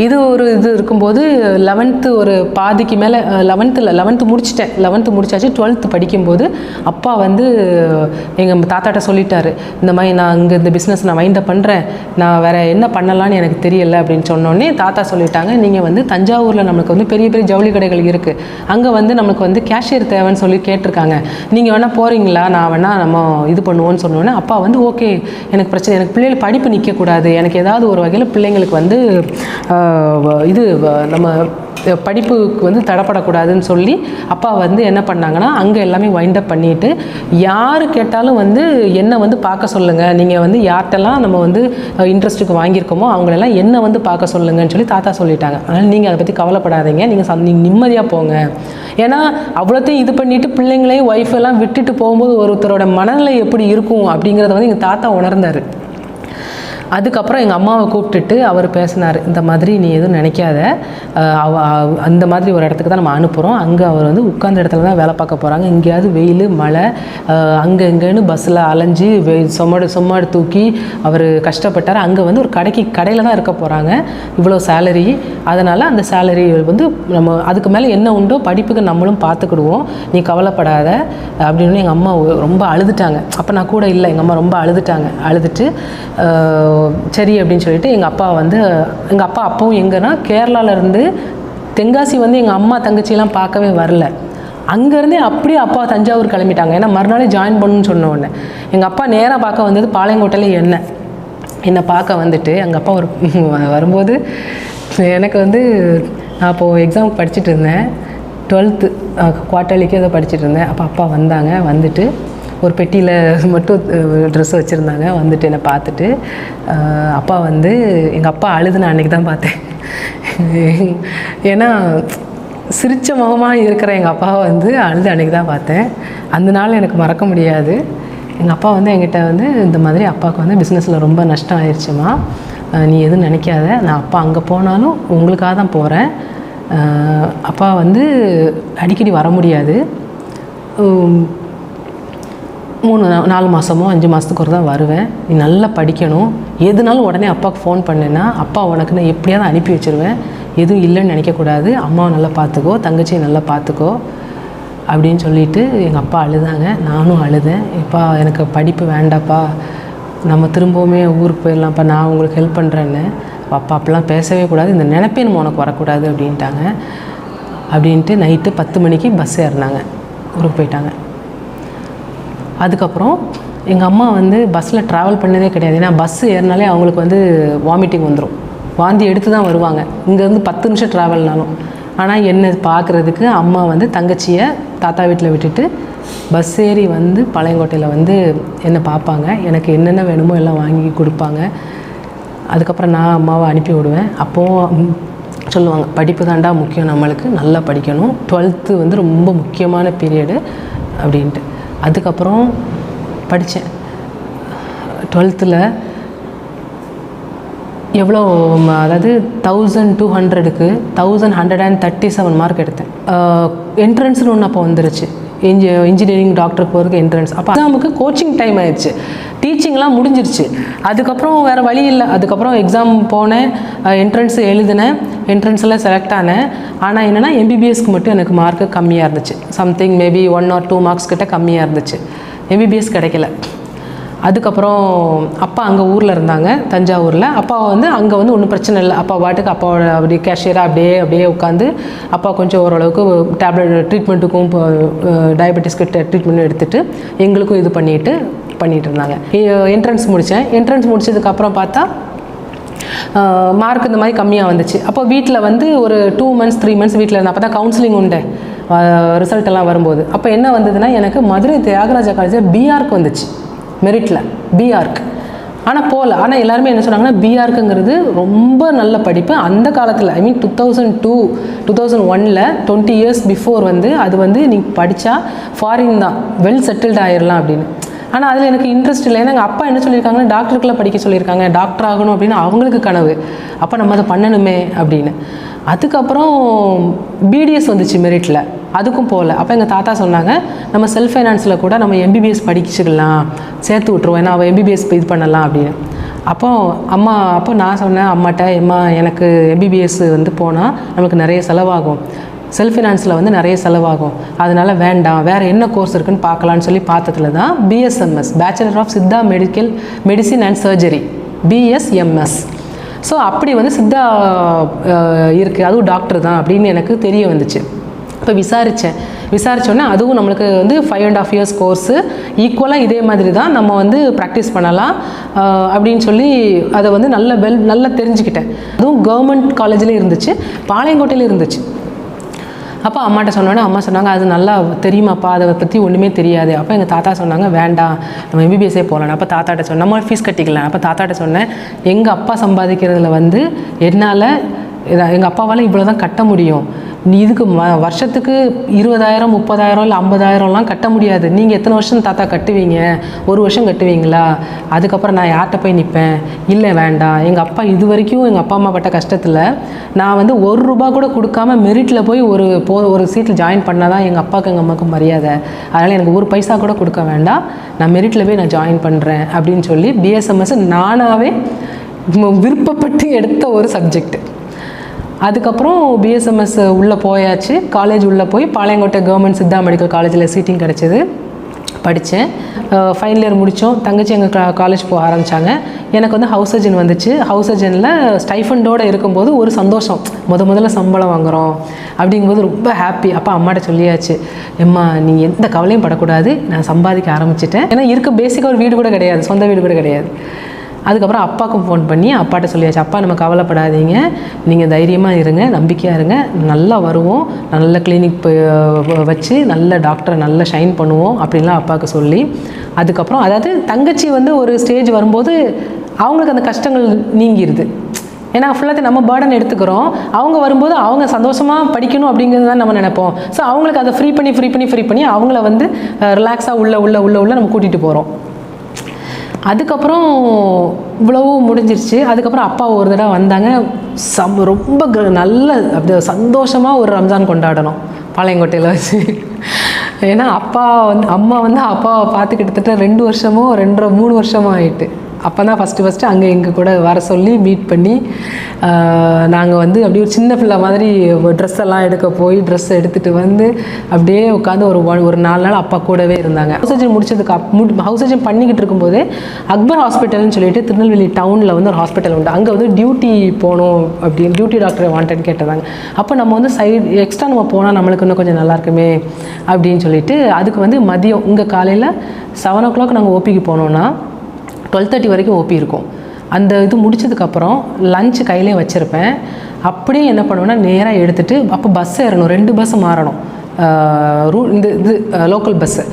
இது ஒரு இது இருக்கும்போது 11th ஒரு பாதிக்கு மேலே 11th முடிச்சிட்டேன். 11th முடிச்சாச்சு. 12th படிக்கும்போது அப்பா வந்து எங்கள் தாத்தாட்ட சொல்லிட்டாரு, இந்த மாதிரி நான் இங்கே இந்த பிஸ்னஸ் நான் வைண்ட் அப் பண்ணுறேன், நான் வேறு என்ன பண்ணலான்னு எனக்கு தெரியலை அப்படின்னு சொன்னோடனே தாத்தா சொல்லிட்டாங்க, நீங்கள் வந்து தஞ்சாவூரில் நம்மளுக்கு வந்து பெரிய பெரிய ஜவுளி கடைகள் இருக்குது, அங்கே வந்து நமக்கு வந்து கேஷியர் தேவைன்னு சொல்லி கேட்டிருக்காங்க, நீங்கள் வேணால் போகிறீங்களா, நான் வேணால் நம்ம இது பண்ணுவோன்னு சொன்னோன்னே அப்பா வந்து ஓகே, எனக்கு பிரச்சனை, எனக்கு பிள்ளைகள் படிப்பு நிற்கக்கூடாது, எனக்கு ஏதாவது ஒரு வகையில் பிள்ளைங்களுக்கு வந்து இது நம்ம படிப்புக்கு வந்து தடப்படக்கூடாதுன்னு சொல்லி அப்பா வந்து என்ன பண்ணாங்கன்னா அங்கே எல்லாமே வைண்ட் அப் பண்ணிவிட்டு, யார் கேட்டாலும் வந்து என்னை வந்து பார்க்க சொல்லுங்கள், நீங்கள் வந்து யார்கிட்டலாம் நம்ம வந்து இன்ட்ரெஸ்ட்டுக்கு வாங்கியிருக்கோமோ அவங்களெல்லாம் என்னை வந்து பார்க்க சொல்லுங்கன்னு சொல்லி தாத்தா சொல்லிட்டாங்க. அதனால் நீங்கள் அதை பற்றி கவலைப்படாதீங்க, நீங்கள் நிம்மதியாக போங்க. ஏன்னா அவ்வளோத்தையும் இது பண்ணிவிட்டு பிள்ளைங்களையும் ஒய்ஃபெல்லாம் விட்டுட்டு போகும்போது ஒருத்தரோட மனநிலை எப்படி இருக்கும் அப்படிங்கிறத வந்து எங்கள் தாத்தா உணர்ந்தார். அதுக்கப்புறம் எங்கள் அம்மாவை கூப்பிட்டுட்டு அவர் பேசினார், இந்த மாதிரி நீ எதுவும் நினைக்காத, அந்த மாதிரி ஒரு இடத்துக்கு தான் நம்ம அனுப்புகிறோம், அங்கே அவர் வந்து உட்கார்ந்த இடத்துல தான் வேலை பார்க்க போகிறாங்க, எங்கேயாவது வெயில் மழை அங்கே இங்கேன்னு பஸ்ஸில் அலைஞ்சி சொம்மாடு தூக்கி அவர் கஷ்டப்பட்டார். அங்கே வந்து ஒரு கடையில் தான் இருக்க போகிறாங்க, இவ்வளோ சேலரி, அதனால் அந்த சேலரி வந்து நம்ம அதுக்கு மேலே என்ன உண்டோ படிப்புக்கு நம்மளும் பார்த்துக்கிடுவோம், நீ கவலைப்படாத அப்படின்னு எங்கள் அம்மா ரொம்ப அழுதுட்டாங்க. அப்போ நான் கூட இல்லை, எங்கள் அம்மா ரொம்ப அழுதுட்டு சரி அப்படின்னு சொல்லிட்டு எங்கள் அப்பா அப்பவும் எங்கன்னா கேரளாவிலேருந்து தென்காசி வந்து எங்கள் அம்மா தங்கச்சியெல்லாம் பார்க்கவே வரல, அங்கேருந்தே அப்படியே அப்பா தஞ்சாவூர் கிளம்பிட்டாங்க. ஏன்னா மறுநாளே ஜாயின் பண்ணணும்னு சொன்ன உடனே எங்கள் அப்பா நேராக பார்க்க வந்தது பாளையங்கோட்டையில் என்னை பார்க்க வந்துட்டு எங்கள் அப்பா வரும்போது எனக்கு வந்து நான் அப்போது எக்ஸாம் படிச்சுட்டு இருந்தேன், 12th குவார்ட்டர்லிக்கு ஏதோ படிச்சுட்டு இருந்தேன். அப்பா வந்தாங்க, வந்துட்டு ஒரு பெட்டியில் மட்டும் ட்ரெஸ் வச்சுருந்தாங்க, வந்துட்டு என்னை பார்த்துட்டு அப்பா வந்து எங்கள் அப்பா அழுதுன அன்றைக்கி தான் பார்த்தேன். ஏன்னா சிரித்த முகமாக இருக்கிற எங்கள் அப்பாவை வந்து அழுது அன்றைக்கி தான் பார்த்தேன். அந்த நாள் எனக்கு மறக்க முடியாது. எங்கள் அப்பா வந்து என்கிட்ட வந்து இந்த மாதிரி அப்பாவுக்கு வந்து பிஸ்னஸில் ரொம்ப நஷ்டம் ஆயிடுச்சுமா, நீ எதுவும் நினைக்காத, நான் அப்பா அங்கே போனாலும் உங்களுக்காக தான் போகிறேன், அப்பா வந்து அடிக்கடி வர முடியாது, 3-4 மாதமோ 5 மாதத்துக்கு ஒரு தான் வருவேன், நீ நல்லா படிக்கணும், எதுனாலும் உடனே அப்பாவுக்கு ஃபோன் பண்ணேன்னா அப்பா உனக்கு நான் எப்படியாவது அனுப்பி வச்சுருவேன், எதுவும் இல்லைன்னு நினைக்கக்கூடாது, அம்மாவை நல்லா பார்த்துக்கோ, தங்கச்சியை நல்லா பார்த்துக்கோ அப்படின்னு சொல்லிவிட்டு எங்கள் அப்பா அழுதாங்க. நானும் அழுதேன், எப்பா எனக்கு படிப்பு வேண்டாப்பா, நம்ம திரும்பவுமே ஊருக்கு போயிடலாம்ப்பா, நான் உங்களுக்கு ஹெல்ப் பண்ணுறேன்னு. அப்பா அப்பெல்லாம் பேசவே கூடாது, இந்த நினைப்பே நம்ம உனக்கு வரக்கூடாது அப்படின்ட்டாங்க. அப்படின்ட்டு நைட்டு 10 மணிக்கு பஸ் ஏறினாங்க, ஊருக்கு போயிட்டாங்க. அதுக்கப்புறம் எங்கள் அம்மா வந்து பஸ்ஸில் ட்ராவல் பண்ணதே கிடையாது. ஏன்னா பஸ்ஸு ஏறினாலே அவங்களுக்கு வந்து வாமிட்டிங் வந்துடும், வாந்தி எடுத்து தான் வருவாங்க, இங்கேருந்து 10 நிமிஷம் ட்ராவல்னாலும். ஆனால் என்னை பார்க்குறதுக்கு அம்மா வந்து தங்கச்சியை தாத்தா வீட்டில் விட்டுட்டு பஸ் ஏறி வந்து பாளையங்கோட்டையில் வந்து என்னை பார்ப்பாங்க, எனக்கு என்னென்ன வேணுமோ எல்லாம் வாங்கி கொடுப்பாங்க. அதுக்கப்புறம் நான் அம்மாவை அனுப்பி விடுவேன். அப்போது சொல்லுவாங்க, படிப்பு தாண்டா முக்கியம், நம்மளுக்கு நல்லா படிக்கணும், 12th வந்து ரொம்ப முக்கியமான பீரியடு அப்படின்ட்டு. அதுக்கப்புறம் படித்தேன். 12th எவ்வளோ, அதாவது 1200க்கு 1137 மார்க் எடுத்தேன். என்ட்ரன்ஸ்னு ஒன்று அப்போ வந்துருச்சு, இன்ஜினியரிங் டாக்டருக்கு போகிறதுக்கு என்ட்ரன்ஸ். அப்போ எக்ஸாமுக்கு கோச்சிங் டைம் ஆயிடுச்சு, டீச்சிங்லாம் முடிஞ்சிருச்சு. அதுக்கப்புறம் வேறு வழி இல்லை, அதுக்கப்புறம் எக்ஸாம் போனேன், என்ட்ரன்ஸ் எழுதினேன், என்ட்ரன்ஸில் செலக்ட் ஆனேன். ஆனால் என்னென்னா எம்பிபிஎஸ்க்கு மட்டும் எனக்கு மார்க்கு கம்மியாக இருந்துச்சு, சம்திங் மேபி 1 or 2 மார்க்ஸ் கிட்ட கம்மியாக இருந்துச்சு, எம்பிபிஎஸ் கிடைக்கல. அதுக்கப்புறம் அப்பா அங்கே ஊரில் இருந்தாங்க, தஞ்சாவூரில். அப்பா வந்து அங்கே வந்து ஒன்றும் பிரச்சனை இல்லை, அப்பா பாட்டுக்கு அப்பாவோட அப்படி கேஷியராக அப்படியே உட்காந்து அப்பா கொஞ்சம் ஓரளவுக்கு டேப்லெட் ட்ரீட்மெண்ட்டுக்கும் டயபெட்டிஸ்க்கு ட்ரீட்மெண்ட் எடுத்துகிட்டு எங்களுக்கும் இது பண்ணிட்டு இருந்தாங்க. என்ட்ரன்ஸ் முடித்தேன். என்ட்ரன்ஸ் முடிச்சதுக்கப்புறம் பார்த்தா மார்க் இந்த மாதிரி கம்மியாக வந்துச்சு. அப்போ வீட்டில் வந்து ஒரு 2 months 3 months வீட்டில் இருந்தேன். அப்போ தான் கவுன்சிலிங் உண்டு, ரிசல்ட் எல்லாம் வரும்போது. அப்போ என்ன வந்ததுன்னா, எனக்கு மதுரை தியாகராஜா காலேஜில் பிஆர்க்கு வந்துச்சு, மெரிட்டில் பிஆர்க்கு. ஆனால் போகல. ஆனால் எல்லாருமே என்ன சொன்னாங்கன்னா, பிஆர்க்குங்கிறது ரொம்ப நல்ல படிப்பு அந்த காலத்தில், ஐ மீன் 2002 2001 20 years பிஃபோர் வந்து அது வந்து நீ படித்தா ஃபாரின் தான், வெல் செட்டில்டு ஆயிடலாம் அப்படின்னு. ஆனால் அதில் எனக்கு இன்ட்ரெஸ்ட் இல்லை. ஏன்னா எங்கள் அப்பா என்ன சொல்லியிருக்காங்கன்னா, டாக்டருக்குள்ளே படிக்க சொல்லியிருக்காங்க, டாக்டர் ஆகணும் அப்படின்னு அவங்களுக்கு கனவு. அப்போ நம்ம அதை பண்ணணுமே அப்படின்னு. அதுக்கப்புறம் பிடிஎஸ் வந்துச்சு மெரிட்டில், அதுக்கும் போகல. அப்போ எங்கள் தாத்தா சொன்னாங்க, நம்ம செல்ஃப் ஃபைனான்ஸில் கூட நம்ம எம்பிபிஎஸ் படிச்சுக்கலாம், சேர்த்து விட்ருவோம், ஏன்னா அவள் எம்பிபிஎஸ் இது பண்ணலாம் அப்படின்னு. அப்போ நான் சொன்னேன் அம்மாட்ட, அம்மா எனக்கு எம்பிபிஎஸ் வந்து போனால் நமக்கு நிறைய செலவாகும், செல்ஃப் ஃபினான்ஸில் வந்து நிறைய செலவாகும், அதனால் வேண்டாம், வேறு என்ன கோர்ஸ் இருக்குன்னு பார்க்கலான்னு சொல்லி பார்த்ததுல தான் BSMS, bachelor of Siddha medicine and surgery, BSMS. So அப்படி வந்து சித்தா இருக்குது, அதுவும் டாக்டர் தான் அப்படின்னு எனக்கு தெரிய வந்துச்சு. இப்போ விசாரித்தோன்னே அதுவும் நம்மளுக்கு வந்து 5.5 years கோர்ஸு, ஈக்குவலாக இதே மாதிரி தான் நம்ம வந்து ப்ராக்டிஸ் பண்ணலாம் அப்படின்னு சொல்லி அதை வந்து நல்லா தெரிஞ்சுக்கிட்டேன். அதுவும் கவர்மெண்ட் காலேஜில் இருந்துச்சு, பாளையங்கோட்டையில் இருந்துச்சு. அப்போ அம்மாட்ட சொன்னோன்னே அம்மா சொன்னாங்க, அது நல்லா தெரியுமாப்பா, அதை பற்றி ஒன்றுமே தெரியாது. அப்போ எங்கள் தாத்தா சொன்னாங்க, வேண்டாம் நம்ம எம்பிபிஎஸ்ஸே போகலாம். அப்போ தாத்தாட்ட சொன்னேன், நம்ம ஃபீஸ் கட்டிக்கலாம். அப்போ தாத்தாட்ட சொன்னேன், எங்கள் அப்பா சம்பாதிக்கிறதுல வந்து என்னால் எங்கள் அப்பாவால் இவ்வளோ தான் கட்ட முடியும், நீ இதுக்கு வருஷத்துக்கு 20,000 30,000 இல்லை 50,000லாம் கட்ட முடியாது, நீங்கள் எத்தனை வருஷம் தாத்தா கட்டுவீங்க, 1 வருஷம் கட்டுவீங்களா, அதுக்கப்புறம் நான் யார்கிட்ட போய் நிற்பேன், இல்லை வேண்டாம். எங்கள் அப்பா இது வரைக்கும் எங்கள் அப்பா அம்மா பட்ட கஷ்டத்தில் நான் வந்து 1 ரூபா கூட கொடுக்காம மெரிட்டில் போய் ஒரு சீட்டில் ஜாயின் பண்ணால் தான் எங்கள் அப்பாவுக்கு எங்கள் அம்மாவுக்கு மரியாதை, அதனால் எனக்கு 1 பைசா கூட கொடுக்க வேண்டாம், நான் மெரிட்டில் போய் நான் ஜாயின் பண்ணுறேன் அப்படின்னு சொல்லி பிஎஸ்எம்எஸ் நானாகவே விருப்பப்பட்டு எடுத்த ஒரு சப்ஜெக்ட். அதுக்கப்புறம் பிஎஸ்எம்எஸ் உள்ளே போயாச்சு, காலேஜ் உள்ளே போய் பாளையங்கோட்டை கவர்மெண்ட் சித்தா மெடிக்கல் காலேஜில் சீட்டிங் கிடச்சிது, படித்தேன். ஃபைனல் இயர் முடித்தோம். தங்கச்சி எங்கள் காலேஜ் போக ஆரம்பித்தாங்க. எனக்கு வந்து ஹவுஸ் சர்ஜன் வந்துச்சு. ஹவுஸ் சர்ஜனில் ஸ்டைஃபண்டோடு இருக்கும்போது ஒரு சந்தோஷம், முதல்ல சம்பளம் வாங்குகிறோம் அப்படிங்கும்போது ரொம்ப ஹாப்பி. அப்போ அம்மாட்ட சொல்லியாச்சு, எம்மா நீங்கள் எந்த கவலையும் படக்கூடாது, நான் சம்பாதிக்க ஆரம்பிச்சிட்டேன். ஏன்னா பேசிக்காக ஒரு வீடு கூட கிடையாது, சொந்த வீடு கூட கிடையாது. அதுக்கப்புறம் அப்பாவுக்கும் ஃபோன் பண்ணி அப்பாட்ட சொல்லியாச்சு, அப்பா நம்ம கவலைப்படாதீங்க, நீங்கள் தைரியமாக இருங்க, நம்பிக்கையாக இருங்க, நல்லா வருவோம், நல்ல கிளினிக் வச்சு நல்ல டாக்டரை நல்லா ஷைன் பண்ணுவோம் அப்படின்லாம் அப்பாவுக்கு சொல்லி, அதுக்கப்புறம் அதாவது தங்கச்சி வந்து ஒரு ஸ்டேஜ் வரும்போது அவங்களுக்கு அந்த கஷ்டங்கள் நீங்கிடுது. ஏன்னா ஃபுல்லாக நம்ம பேர்டன் எடுத்துக்கிறோம், அவங்க வரும்போது அவங்க சந்தோஷமாக படிக்கணும் அப்படிங்கிறது தான் நம்ம நினைப்போம். ஸோ அவங்களுக்கு அதை ஃப்ரீ பண்ணி அவங்கள வந்து ரிலாக்ஸாக உள்ள நம்ம கூட்டிகிட்டு போகிறோம். அதுக்கப்புறம் இவ்வளவும் முடிஞ்சிருச்சு. அதுக்கப்புறம் அப்பா ஒரு தடவை வந்தாங்க, ரொம்ப நல்ல அப்படி சந்தோஷமாக ஒரு ரம்ஜான் கொண்டாடணும் பாளையங்கோட்டையில் வச்சு. ஏன்னா அம்மா வந்து அப்பாவை பார்த்து கிட்டத்தட்ட 2 வருஷமோ 2.5 3 வருஷமோ ஆகிட்டு. அப்போ தான் ஃபஸ்ட்டு அங்கே எங்கள் கூட வர சொல்லி மீட் பண்ணி நாங்கள் வந்து அப்படியே ஒரு சின்ன பிள்ளை மாதிரி ட்ரெஸ் எல்லாம் எடுக்க போய் ட்ரெஸ் எடுத்துகிட்டு வந்து அப்படியே உட்காந்து ஒரு 4 நாள் அப்பா கூடவே இருந்தாங்க. ஹவுஸ் சர்ஜன் முடிச்சதுக்கு ஹவுஸ் சர்ஜன் பண்ணிக்கிட்டு இருக்கும்போதே அக்பர் ஹாஸ்பிட்டல்னு சொல்லிட்டு திருநெல்வேலி டவுனில் வந்து ஒரு ஹாஸ்பிட்டல் உண்டு, அங்கே வந்து டியூட்டி போகணும் அப்படின்னு டியூட்டி டாக்டரை வாண்டன்னு கேட்டதாங்க. அப்போ நம்ம வந்து எக்ஸ்ட்ரா நம்ம போனால் நம்மளுக்கு இன்னும் கொஞ்சம் நல்லா இருக்குமே அப்படின்னு சொல்லிட்டு அதுக்கு வந்து மதியம் இங்கே காலையில் 7 o'clock நாங்கள் ஓபிக்கு போனோன்னா 12:30 வரைக்கும் ஓபி இருக்கும். அந்த இது முடிச்சதுக்கப்புறம் லஞ்சு கையிலே வச்சுருப்பேன். அப்படியே என்ன பண்ணுவேன்னா நேராக எடுத்துகிட்டு அப்போ பஸ் ஏறணும், 2 பஸ் மாறணும், இது லோக்கல் பஸ்ஸு.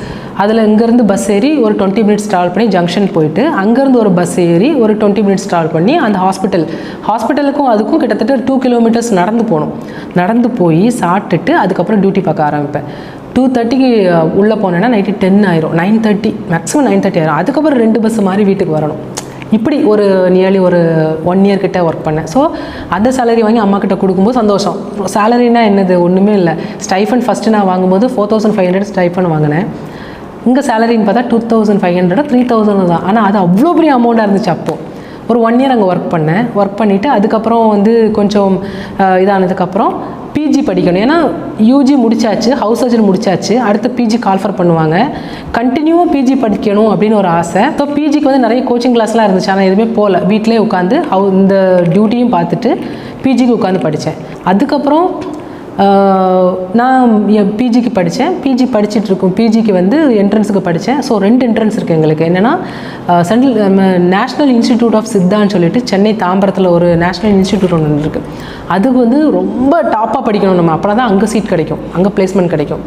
அதில் இங்கேருந்து பஸ் ஏறி ஒரு 20 minutes ட்ராவல் பண்ணி ஜங்ஷன் போயிட்டு அங்கேருந்து ஒரு பஸ் ஏறி ஒரு 20 minutes ட்ராவல் பண்ணி அந்த ஹாஸ்பிட்டலுக்கும் அதுக்கும் கிட்டத்தட்ட 2 kilometers நடந்து போகணும். நடந்து போய் சாப்பிட்டுட்டு அதுக்கப்புறம் டியூட்டி பார்க்க ஆரம்பிப்பேன். 2:30க்கு உள்ளே போனேன்னா நைட்டு 10 ஆயிரும், 9:30 மேக்ஸிமம் 9:30 ஆயிரும். அதுக்கப்புறம் 2 பஸ் மாதிரி வீட்டுக்கு வரணும். இப்படி ஒரு நியர்லி ஒரு 1 year கிட்ட ஒர்க் பண்ணேன். ஸோ அந்த சேலரி வாங்கி அம்மா கிட்ட கொடுக்கும்போது சந்தோஷம். சேலரினா என்னது, ஒன்றுமே இல்லை. ஸ்டைஃபண்ட் ஃபஸ்ட்டு நான் வாங்கும்போது 4,500 ஸ்டைஃபண்ட் வாங்கினேன். இங்கே சேலரின்னு பார்த்தா 2,500 3,000 தான். ஆனால் அது அவ்வளோ பெரிய அமௌண்ட்டாக இருந்துச்சு. அப்போது ஒரு 1 year அங்கே ஒர்க் பண்ணிவிட்டு அதுக்கப்புறம் வந்து கொஞ்சம் இதானதுக்கப்புறம் பிஜி படிக்கணும். ஏன்னா யூஜி முடிச்சாச்சு, ஹவுஸ் சர்ஜன் முடிச்சாச்சு, அடுத்து பிஜி கால்ஃபர் பண்ணுவாங்க. கண்டினியூவாக பிஜி படிக்கணும் அப்படின்னு ஒரு ஆசை. ஸோ பிஜிக்கு வந்து நிறைய கோச்சிங் கிளாஸ்லாம் இருந்துச்சு, ஆனால் எதுவுமே போகல, வீட்டிலே உட்காந்து இந்த டியூட்டியும் பார்த்துட்டு பிஜிக்கு உட்காந்து படித்தேன். அதுக்கப்புறம் நான் பிஜிக்கு படித்தேன். பிஜி படிச்சுட்ருக்கோம். பிஜிக்கு வந்து என்ட்ரன்ஸுக்கு படித்தேன். ஸோ 2 என்ட்ரன்ஸ் இருக்குது எங்களுக்கு. என்னென்னா நேஷ்னல் இன்ஸ்டிடியூட் ஆஃப் சித்தான்னு சொல்லிட்டு சென்னை தாம்பரத்தில் ஒரு நேஷ்னல் இன்ஸ்டிடியூட் ஒன்று இருக்குது. அதுக்கு வந்து ரொம்ப டாப்பாக படிக்கணும் நம்ம, அப்போ தான் அங்கே சீட் கிடைக்கும், அங்கே பிளேஸ்மெண்ட் கிடைக்கும்.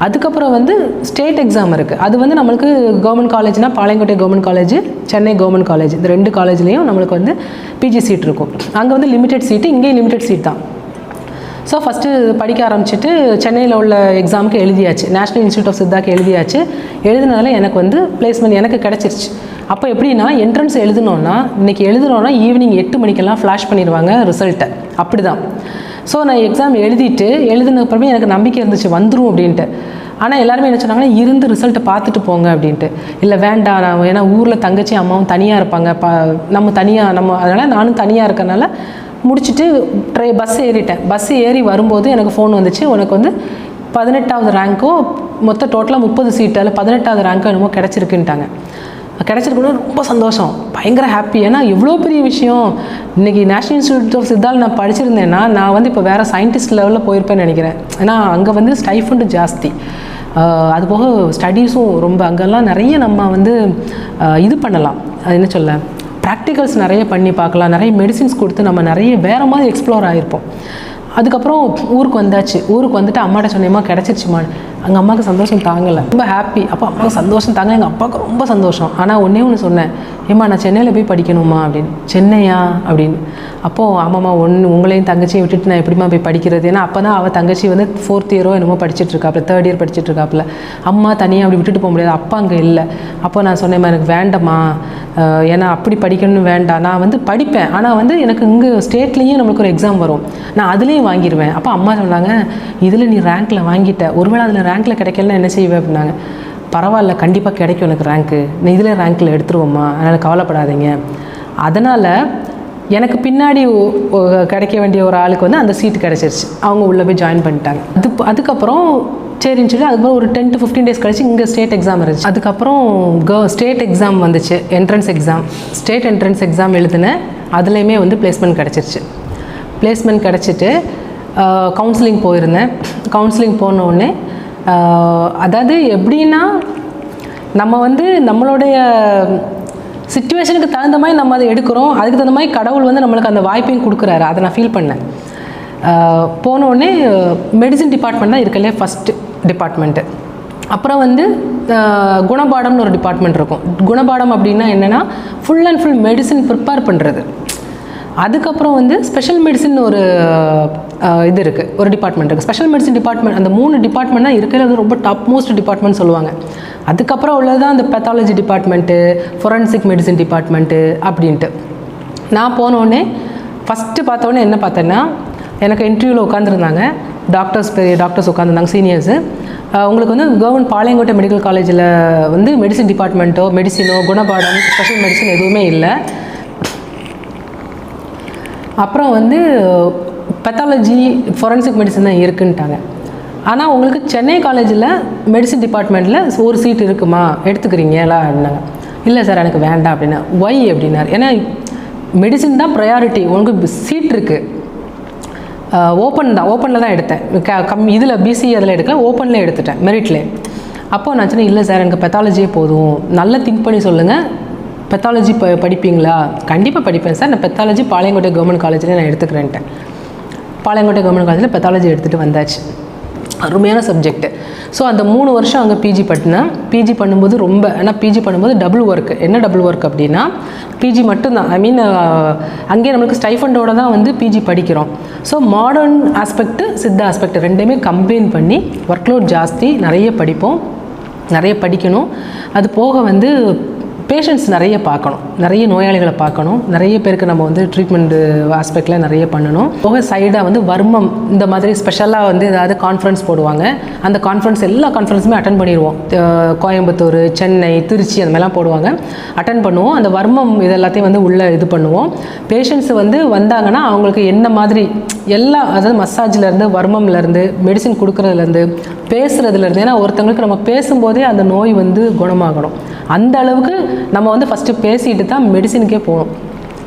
அதுக்கப்புறம் வந்து ஸ்டேட் எக்ஸாம் இருக்குது. அது வந்து நம்மளுக்கு கவர்மெண்ட் காலேஜ்னால் Palayamkottai government college, Chennai government college, இந்த 2 காலேஜ்லேயும் நம்மளுக்கு வந்து பிஜி சீட் இருக்கும். அங்கே வந்து லிமிடெட் சீட்டு, இங்கேயும் லிமிடெட் சீட் தான். ஸோ ஃபஸ்ட்டு படிக்க ஆரம்பிச்சுட்டு சென்னையில் உள்ள எக்ஸாமுக்கு எழுதியாச்சு, நேஷ்னல் இன்ஸ்டியூட் ஆஃப் சித்தாக்கு எழுதியாச்சு. எழுதினதால எனக்கு வந்து பிளேஸ்மெண்ட் எனக்கு கிடச்சிருச்சு. அப்போ எப்படின்னா என்ட்ரன்ஸ் எழுதினோன்னா ஈவினிங் 8 மணிக்கெல்லாம் ஃப்ளாஷ் பண்ணிடுவாங்க ரிசல்ட்டை, அப்படி தான். ஸோ நான் எக்ஸாம் எழுதினப்புறமே எனக்கு நம்பிக்கை இருந்துச்சு வந்துடும் அப்படின்ட்டு. ஆனால் எல்லாருமே என்ன சொன்னாங்கன்னா இருந்து ரிசல்ட்டை பார்த்துட்டு போங்க அப்படின்ட்டு. இல்லை வேண்டாம், நான் ஏன்னா ஊரில் தங்கச்சி அம்மாவும் தனியாக இருப்பாங்க, நம்ம தனியாக நம்ம அதனால் நானும் தனியாக இருக்கறனால முடிச்சுட்டு பஸ் ஏறிட்டேன். பஸ் ஏறி வரும்போது எனக்கு ஃபோன் வந்துச்சு, உனக்கு வந்து 18வது ரேங்க்கோ மொத்தம் டோட்டலாக 30 சீட்டு அதில் 18வது ரேங்க்கோ என்னமோ கிடச்சிருக்குன்ட்டாங்க. கிடச்சிருக்கணும், ரொம்ப சந்தோஷம், பயங்கர ஹாப்பி. ஏன்னா எவ்வளோ பெரிய விஷயம். இன்றைக்கி நேஷ்னல் இன்ஸ்டியூட் ஆஃப் சித்தால் நான் படிச்சிருந்தேன்னா நான் வந்து இப்போ வேறு சயின்டிஸ்ட் லெவலில் போயிருப்பேன்னு நினைக்கிறேன். ஏன்னா அங்கே வந்து ஸ்டைஃபண்டு ஜாஸ்தி, அதுபோக ஸ்டடீஸும் ரொம்ப, அங்கெல்லாம் நிறைய நம்ம வந்து இது பண்ணலாம், அது என்ன சொல்ல, ப்ராக்டிகல்ஸ் நிறைய பண்ணி பார்க்கலாம், நிறைய மெடிசின்ஸ் கொடுத்து நம்ம நிறைய வேறு மாதிரி எக்ஸ்ப்ளோர் ஆகிருப்போம். அதுக்கப்புறம் ஊருக்கு வந்தாச்சு. ஊருக்கு வந்துட்டு அம்மாட்ட சொன்னேம்மா கிடச்சிருச்சுமா. எங்கள் அம்மாவுக்கு சந்தோஷம் தாங்கலை, ரொம்ப ஹாப்பி. அப்போ அம்மாவுக்கு சந்தோஷம் தாங்க, எங்கள் அப்பாவுக்கு ரொம்ப சந்தோஷம். ஆனால் ஒன்றே ஒன்று சொன்னேன், ஏம்மா நான் சென்னையில் போய் படிக்கணுமா அப்படின்னு. சென்னையா அப்படின்னு. அப்போது ஆமாம்மா, உங்களையும் தங்கச்சியை விட்டுட்டு நான் எப்படிமா போய் படிக்கிறது? ஏன்னா அப்போ தான் அவள் தங்கச்சி வந்து 4th இயரோ என்னமோ படிச்சுட்ருக்காப்புல, 3rd இயர் படிச்சுட்ருக்காப்புல. அம்மா தனியாக அப்படி விட்டுட்டு போக முடியாது, அப்பா அங்கே இல்லை. அப்போ நான் சொன்னேம்மா எனக்கு வேண்டாம்மா, ஏன்னா அப்படி படிக்கணும்னு வேண்டாம், நான் வந்து படிப்பேன், ஆனால் வந்து எனக்கு இங்கே ஸ்டேட்லேயும் நம்மளுக்கு ஒரு எக்ஸாம் வரும், நான் அதுலேயும் வாங்கிடுவேன். அப்போ அம்மா சொன்னாங்க, இதில் நீ ரேங்க்கில் வாங்கிட்ட, ஒருவேளை அதில் ரேங்க்கில் கிடைக்கலன்னா என்ன செய்வேன் அப்படின்னாங்க. பரவாயில்ல, கண்டிப்பாக கிடைக்கும் எனக்கு ரேங்க்கு, நீ இதில் ரேங்க்கில் எடுத்துருவோம்மா, அதனால் கவலைப்படாதீங்க. அதனால் எனக்கு பின்னாடி கிடைக்க வேண்டிய ஒரு ஆளுக்கு வந்து அந்த சீட்டு கிடச்சிருச்சு, அவங்க உள்ளே போய் ஜாயின் பண்ணிட்டாங்க. அதுக்கப்புறம் சரின்னு சொல்லி அதுக்கப்புறம் ஒரு 10 to 15 days கழிச்சு இங்கே ஸ்டேட் எக்ஸாம் இருந்துச்சு. அதுக்கப்புறம் ஸ்டேட் எக்ஸாம் வந்துச்சு, entrance exam. State entrance exam எழுதினேன், அதுலேயுமே வந்து பிளேஸ்மெண்ட் கிடச்சிருச்சு. பிளேஸ்மெண்ட் கிடச்சிட்டு கவுன்சிலிங் போயிருந்தேன். கவுன்சிலிங் போனோடனே அதாவது எப்படின்னா நம்ம வந்து நம்மளுடைய சிச்சுவேஷனுக்கு தகுந்த மாதிரி நம்ம அதை எடுக்கிறோம், அதுக்கு தகுந்த மாதிரி கடவுள் வந்து நம்மளுக்கு அந்த வாய்ப்பையும் கொடுக்குறாரு, அதை நான் ஃபீல் பண்ணேன். போனோடனே மெடிசின் டிபார்ட்மெண்ட் தான் இருக்கலே ஃபஸ்ட்டு டிபார்ட்மெண்ட்டு. அப்புறம் வந்து குணபாடம்னு ஒரு டிபார்ட்மெண்ட் இருக்கும். குணபாடம் அப்படின்னா என்னென்னா full and full medicine prepare பண்ணுறது. அதுக்கப்புறம் வந்து ஸ்பெஷல் மெடிசின் ஒரு இது இருக்குது, ஒரு டிபார்ட்மெண்ட் இருக்குது, ஸ்பெஷல் மெடிசின் டிபார்ட்மெண்ட். அந்த 3 டிபார்ட்மெண்ட் தான் இருக்கிறது ரொம்ப டாப் மோஸ்ட் டிபார்ட்மெண்ட் சொல்லுவாங்க. அதுக்கப்புறம் உள்ளது தான் அந்த pathology department, forensic medicine department அப்படின்ட்டு. நான் போனோடனே ஃபஸ்ட்டு பார்த்தோன்னே என்ன பார்த்தேன்னா, எனக்கு இன்டர்வியூவில் உட்காந்துருந்தாங்க டாக்டர்ஸ், பெரிய டாக்டர்ஸ் உட்காந்துருந்தாங்க, சீனியர்ஸு. உங்களுக்கு வந்து கவர்மெண்ட் பாளையங்கோட்டை மெடிக்கல் காலேஜில் வந்து மெடிசின் டிபார்ட்மெண்ட்டோ மெடிசினோ குணபாடம் ஸ்பெஷல் மெடிசின் எதுவுமே இல்லை. அப்புறம் வந்து பெத்தாலஜி ஃபொரன்சிக் மெடிசன் தான் இருக்குன்ட்டாங்க. ஆனால் உங்களுக்கு சென்னை காலேஜில் மெடிசின் டிபார்ட்மெண்ட்டில் ஒரு சீட் இருக்குமா, எடுத்துக்கிறீங்களா அப்படின்னாங்க. இல்லை சார் எனக்கு வேண்டாம் அப்படின்னா. ஒய் அப்படின்னார். ஏன்னா மெடிசின் தான் ப்ரையாரிட்டி, உங்களுக்கு சீட் இருக்குது, ஓப்பனில் தான் எடுத்தேன். இதில் பிசி அதில் எடுக்கல, ஓப்பனில் எடுத்துட்டேன், மெரிட்லேயே. அப்போது நான் சொன்னேன், இல்லை சார் எனக்கு பெத்தாலஜியே போதும், நல்லா திங்க் பண்ணி சொல்லுங்கள், பெத்தாலஜி படிப்பீங்களா? கண்டிப்பாக படிப்பேன் சார், நான் பெத்தாலஜி பாளையங்கோட்டை கவர்மெண்ட் காலேஜில் நான் எடுத்துக்கிறேன்ட்டேன். பாளையங்கோட்டை கவர்மெண்ட் காலேஜில் பெத்தாலஜி எடுத்துகிட்டு வந்தாச்சு. அருமையான சப்ஜெக்ட்டு. ஸோ அந்த 3 வருஷம் அங்கே பிஜி பண்ணினேன். பிஜி பண்ணும்போது ரொம்ப, ஏன்னா பிஜி பண்ணும்போது டபுள் ஒர்க்கு. என்ன டபுள் ஒர்க் அப்படின்னா, பிஜி மட்டும்தான், ஐ மீன் அங்கேயே நம்மளுக்கு ஸ்டைஃபண்டோடு தான் வந்து பிஜி படிக்கிறோம். So modern aspect Siddha aspect ரெண்டையுமே கம்பைன் பண்ணி ஒர்க்லோட் ஜாஸ்தி, நிறைய படிப்போம், நிறைய படிக்கணும். அது போக வந்து பேஷண்ட்ஸ் நிறைய பார்க்கணும், நிறைய நோயாளிகளை பார்க்கணும், நிறைய பேருக்கு நம்ம வந்து ட்ரீட்மெண்ட் ஆஸ்பெக்டில் நிறைய பண்ணணும். போக சைடாக வந்து வர்மம் இந்த மாதிரி ஸ்பெஷலாக வந்து ஏதாவது கான்ஃபரன்ஸ் போடுவாங்க, அந்த கான்ஃபரன்ஸ் எல்லா கான்ஃபரன்ஸுமே அட்டன் பண்ணிடுவோம். கோயம்புத்தூர், சென்னை, திருச்சி அந்த மாதிரிலாம் போடுவாங்க, அட்டன் பண்ணுவோம். அந்த வர்மம் இது எல்லாத்தையும் வந்து உள்ளே இது பண்ணுவோம். பேஷண்ட்ஸ் வந்து வந்தாங்கன்னா அவங்களுக்கு என்ன மாதிரி எல்லா, அதாவது மசாஜ்லேருந்து, வர்மம்லேருந்து, மெடிசின் கொடுக்குறதுலேருந்து, பேசுகிறதுலேருந்து, ஏன்னா ஒருத்தவங்களுக்கு நம்ம பேசும்போதே அந்த நோய் வந்து குணமாகணும். அந்த அளவுக்கு நம்ம வந்து ஃபஸ்ட்டு பேசிட்டு தான் மெடிசினுக்கே போகணும்.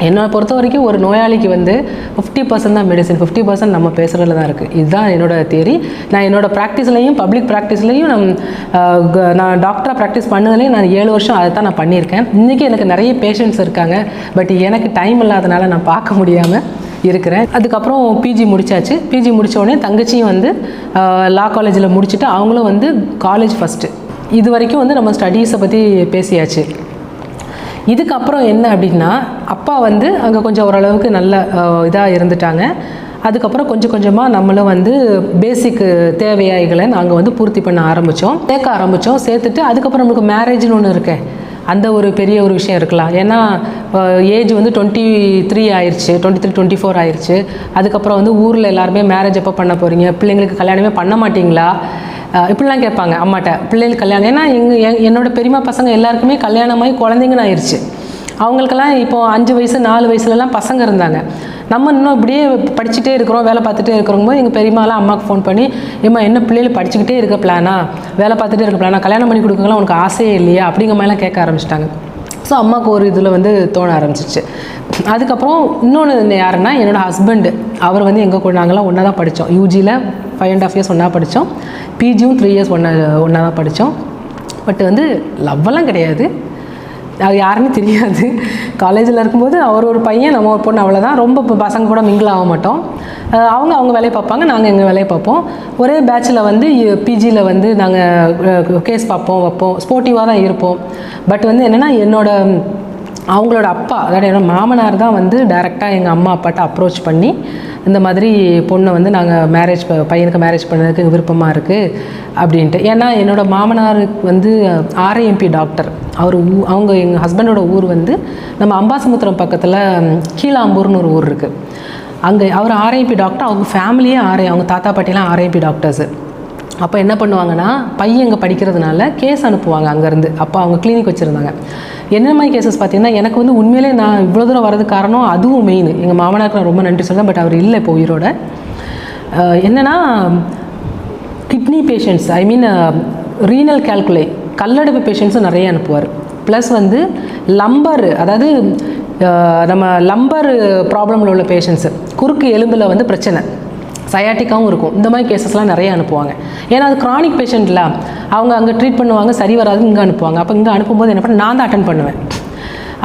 என்னை பொறுத்த வரைக்கும் ஒரு நோயாளிக்கு வந்து 50% தான் மெடிசின், 50% நம்ம பேசுகிறதுல தான் இருக்குது. இதுதான் என்னோடய தியரி. நான் என்னோடய ப்ராக்டிஸ்லையும், பப்ளிக் ப்ராக்டிஸ்லையும், நான் டாக்டராக ப்ராக்டிஸ் பண்ணதுலேயும் நான் 7 வருஷம் அதை தான் நான் பண்ணியிருக்கேன். இன்றைக்கி எனக்கு நிறைய பேஷண்ட்ஸ் இருக்காங்க, பட் எனக்கு டைம் இல்லாதனால நான் பார்க்க முடியாமல் இருக்கிறேன். அதுக்கப்புறம் பிஜி முடித்தாச்சு. பிஜி முடித்தோடனே தங்கச்சியும் வந்து லா காலேஜில் முடிச்சுட்டு அவங்களும் வந்து காலேஜ் ஃபஸ்ட்டு. இது வரைக்கும் வந்து நம்ம ஸ்டடீஸை பற்றி பேசியாச்சு. இதுக்கப்புறம் என்ன அப்படின்னா, அப்பா வந்து அங்கே கொஞ்சம் ஓரளவுக்கு நல்ல இதாக இருந்துட்டாங்க. அதுக்கப்புறம் கொஞ்சம் கொஞ்சமாக நம்மளும் வந்து பேசிக் தேவையாய்களை நாங்கள் வந்து பூர்த்தி பண்ண ஆரம்பித்தோம், சேர்க்க ஆரம்பித்தோம். சேர்த்துட்டு அதுக்கப்புறம் நம்மளுக்கு மேரேஜ்னு ஒன்று இருக்கேன், அந்த ஒரு பெரிய ஒரு விஷயம் இருக்கலாம். ஏன்னா ஏஜ் வந்து 23 ஆயிடுச்சு, 23, 24 ஆயிடுச்சு. அதுக்கப்புறம் வந்து ஊரில் எல்லாருமே மேரேஜ் எப்போ பண்ண போகிறீங்க, பிள்ளைங்களுக்கு கல்யாணமே பண்ண மாட்டிங்களா, இப்படிலாம் கேட்பாங்க அம்மாட்ட, பிள்ளைகள் கல்யாணம். ஏன்னா என்னோட பெரியம்மா பசங்க எல்லாருக்குமே கல்யாணமாகி குழந்தைங்கன்னு ஆயிடுச்சு. அவங்களுக்கெல்லாம் இப்போ 5 வயசு 4 வயசுலலாம் பசங்க இருந்தாங்க. நம்ம இன்னும் இப்படியே படிச்சுட்டே இருக்கிறோம், வேலை பார்த்துட்டே இருக்கிறோம்போது எங்கள் பெரியம்மாலாம் அம்மாவுக்கு ஃபோன் பண்ணி, ஏம்மா என்ன பிள்ளைகள் படிச்சுக்கிட்டே இருக்க பிளானா, வேலை பார்த்துட்டே இருக்க பிளானா, கல்யாணம் பண்ணி கொடுக்கலாம் உனக்கு ஆசையே இல்லையா அப்படிங்கிற மாதிரிலாம் கேட்க ஆரம்பிச்சிட்டாங்க. ஸோ அம்மாவுக்கு ஒரு இதில் வந்து தோண ஆரம்பிச்சிச்சு. அதுக்கப்புறம் இன்னொன்று யாருன்னா என்னோடய ஹஸ்பண்டு. அவர் வந்து எங்கள் கூட நாங்களாம் ஒன்றா தான் படித்தோம். யூஜியில் 5.5 இயர்ஸ் ஒன்றா படித்தோம், பிஜியும் 3 இயர்ஸ் ஒன்றா தான் படித்தோம். பட் வந்து லவ்வெல்லாம் கிடையாது, அது யாருன்னு தெரியாது. காலேஜில் இருக்கும்போது அவர் ஒரு பையன், நம்ம ஒரு பொண்ணு, அவ்வளோதான். ரொம்ப பசங்க கூட மிங்கிள் ஆக மாட்டோம். அவங்க வேலையை பார்ப்பாங்க, நாங்கள் எங்கள் வேலையை பார்ப்போம். ஒரே பேட்சில் வந்து பிஜியில் வந்து நாங்கள் கேஸ் வைப்போம், ஸ்போர்ட்டிவாக தான் இருப்போம். பட் வந்து என்னென்னா அவங்களோட அப்பா, அதாவது என்னோட மாமனார் தான் வந்து டைரெக்டாக எங்கள் அம்மா அப்பாட்ட அப்ரோச் பண்ணி இந்த மாதிரி பொண்ணை வந்து நாங்கள் பையனுக்கு மேரேஜ் பண்ணதுக்கு விருப்பமாக இருக்குது அப்படின்ட்டு. ஏன்னா என்னோடய மாமனாருக்கு வந்து ஆர்ஐஎம்பி டாக்டர். அவங்க எங்கள் ஹஸ்பண்டோட ஊர் வந்து நம்ம அம்பாசமுத்திரம் பக்கத்தில் கீழாம்பூர்னு ஒரு ஊர் இருக்குது. அங்கே அவர் ஆர்ஐஎம்பி டாக்டர், அவங்க ஃபேமிலியே அவங்க தாத்தா பாட்டிலாம் ஆர்ஐஎம்பி டாக்டர்ஸு. அப்போ என்ன பண்ணுவாங்கன்னா, பையன் இங்கே படிக்கிறதுனால கேஸ் அனுப்புவாங்க அங்கேருந்து. அப்போ அவங்க கிளினிக் வச்சுருந்தாங்க. என்ன மாதிரி கேசஸ் பார்த்தீங்கன்னா, எனக்கு வந்து உண்மையிலே நான் இவ்வளோ தூரம் வரதுக்கு காரணம் அதுவும் மெயின். எங்கள் மாமனாருக்கு நான் ரொம்ப நன்றி சொல்கிறேன். பட் அவர் இல்லை இப்போ உயிரோட. என்னென்னா கிட்னி பேஷண்ட்ஸ், ஐ மீன் ரீனல் கேல்குலை, கல்லடைப்பு பேஷண்ட்ஸும் நிறைய அனுப்புவார். ப்ளஸ் வந்து லம்பர், அதாவது நம்ம லம்பர் ப்ராப்ளமில் உள்ள பேஷண்ட்ஸு, குறுக்கு எலும்பில் வந்து பிரச்சனை, சயாட்டிக்காவும் இருக்கும். இந்த மாதிரி கேசஸ்லாம் நிறைய அனுப்புவாங்க. ஏன்னா அது க்ரானிக் பேஷண்ட்டில் அவங்க அங்கே ட்ரீட் பண்ணுவாங்க, சரி வராது, இங்கே அனுப்புவாங்க. அப்போ இங்கே அனுப்பும்போது என்ன பண்ண, நான் தான் அட்டன் பண்ணுவேன்.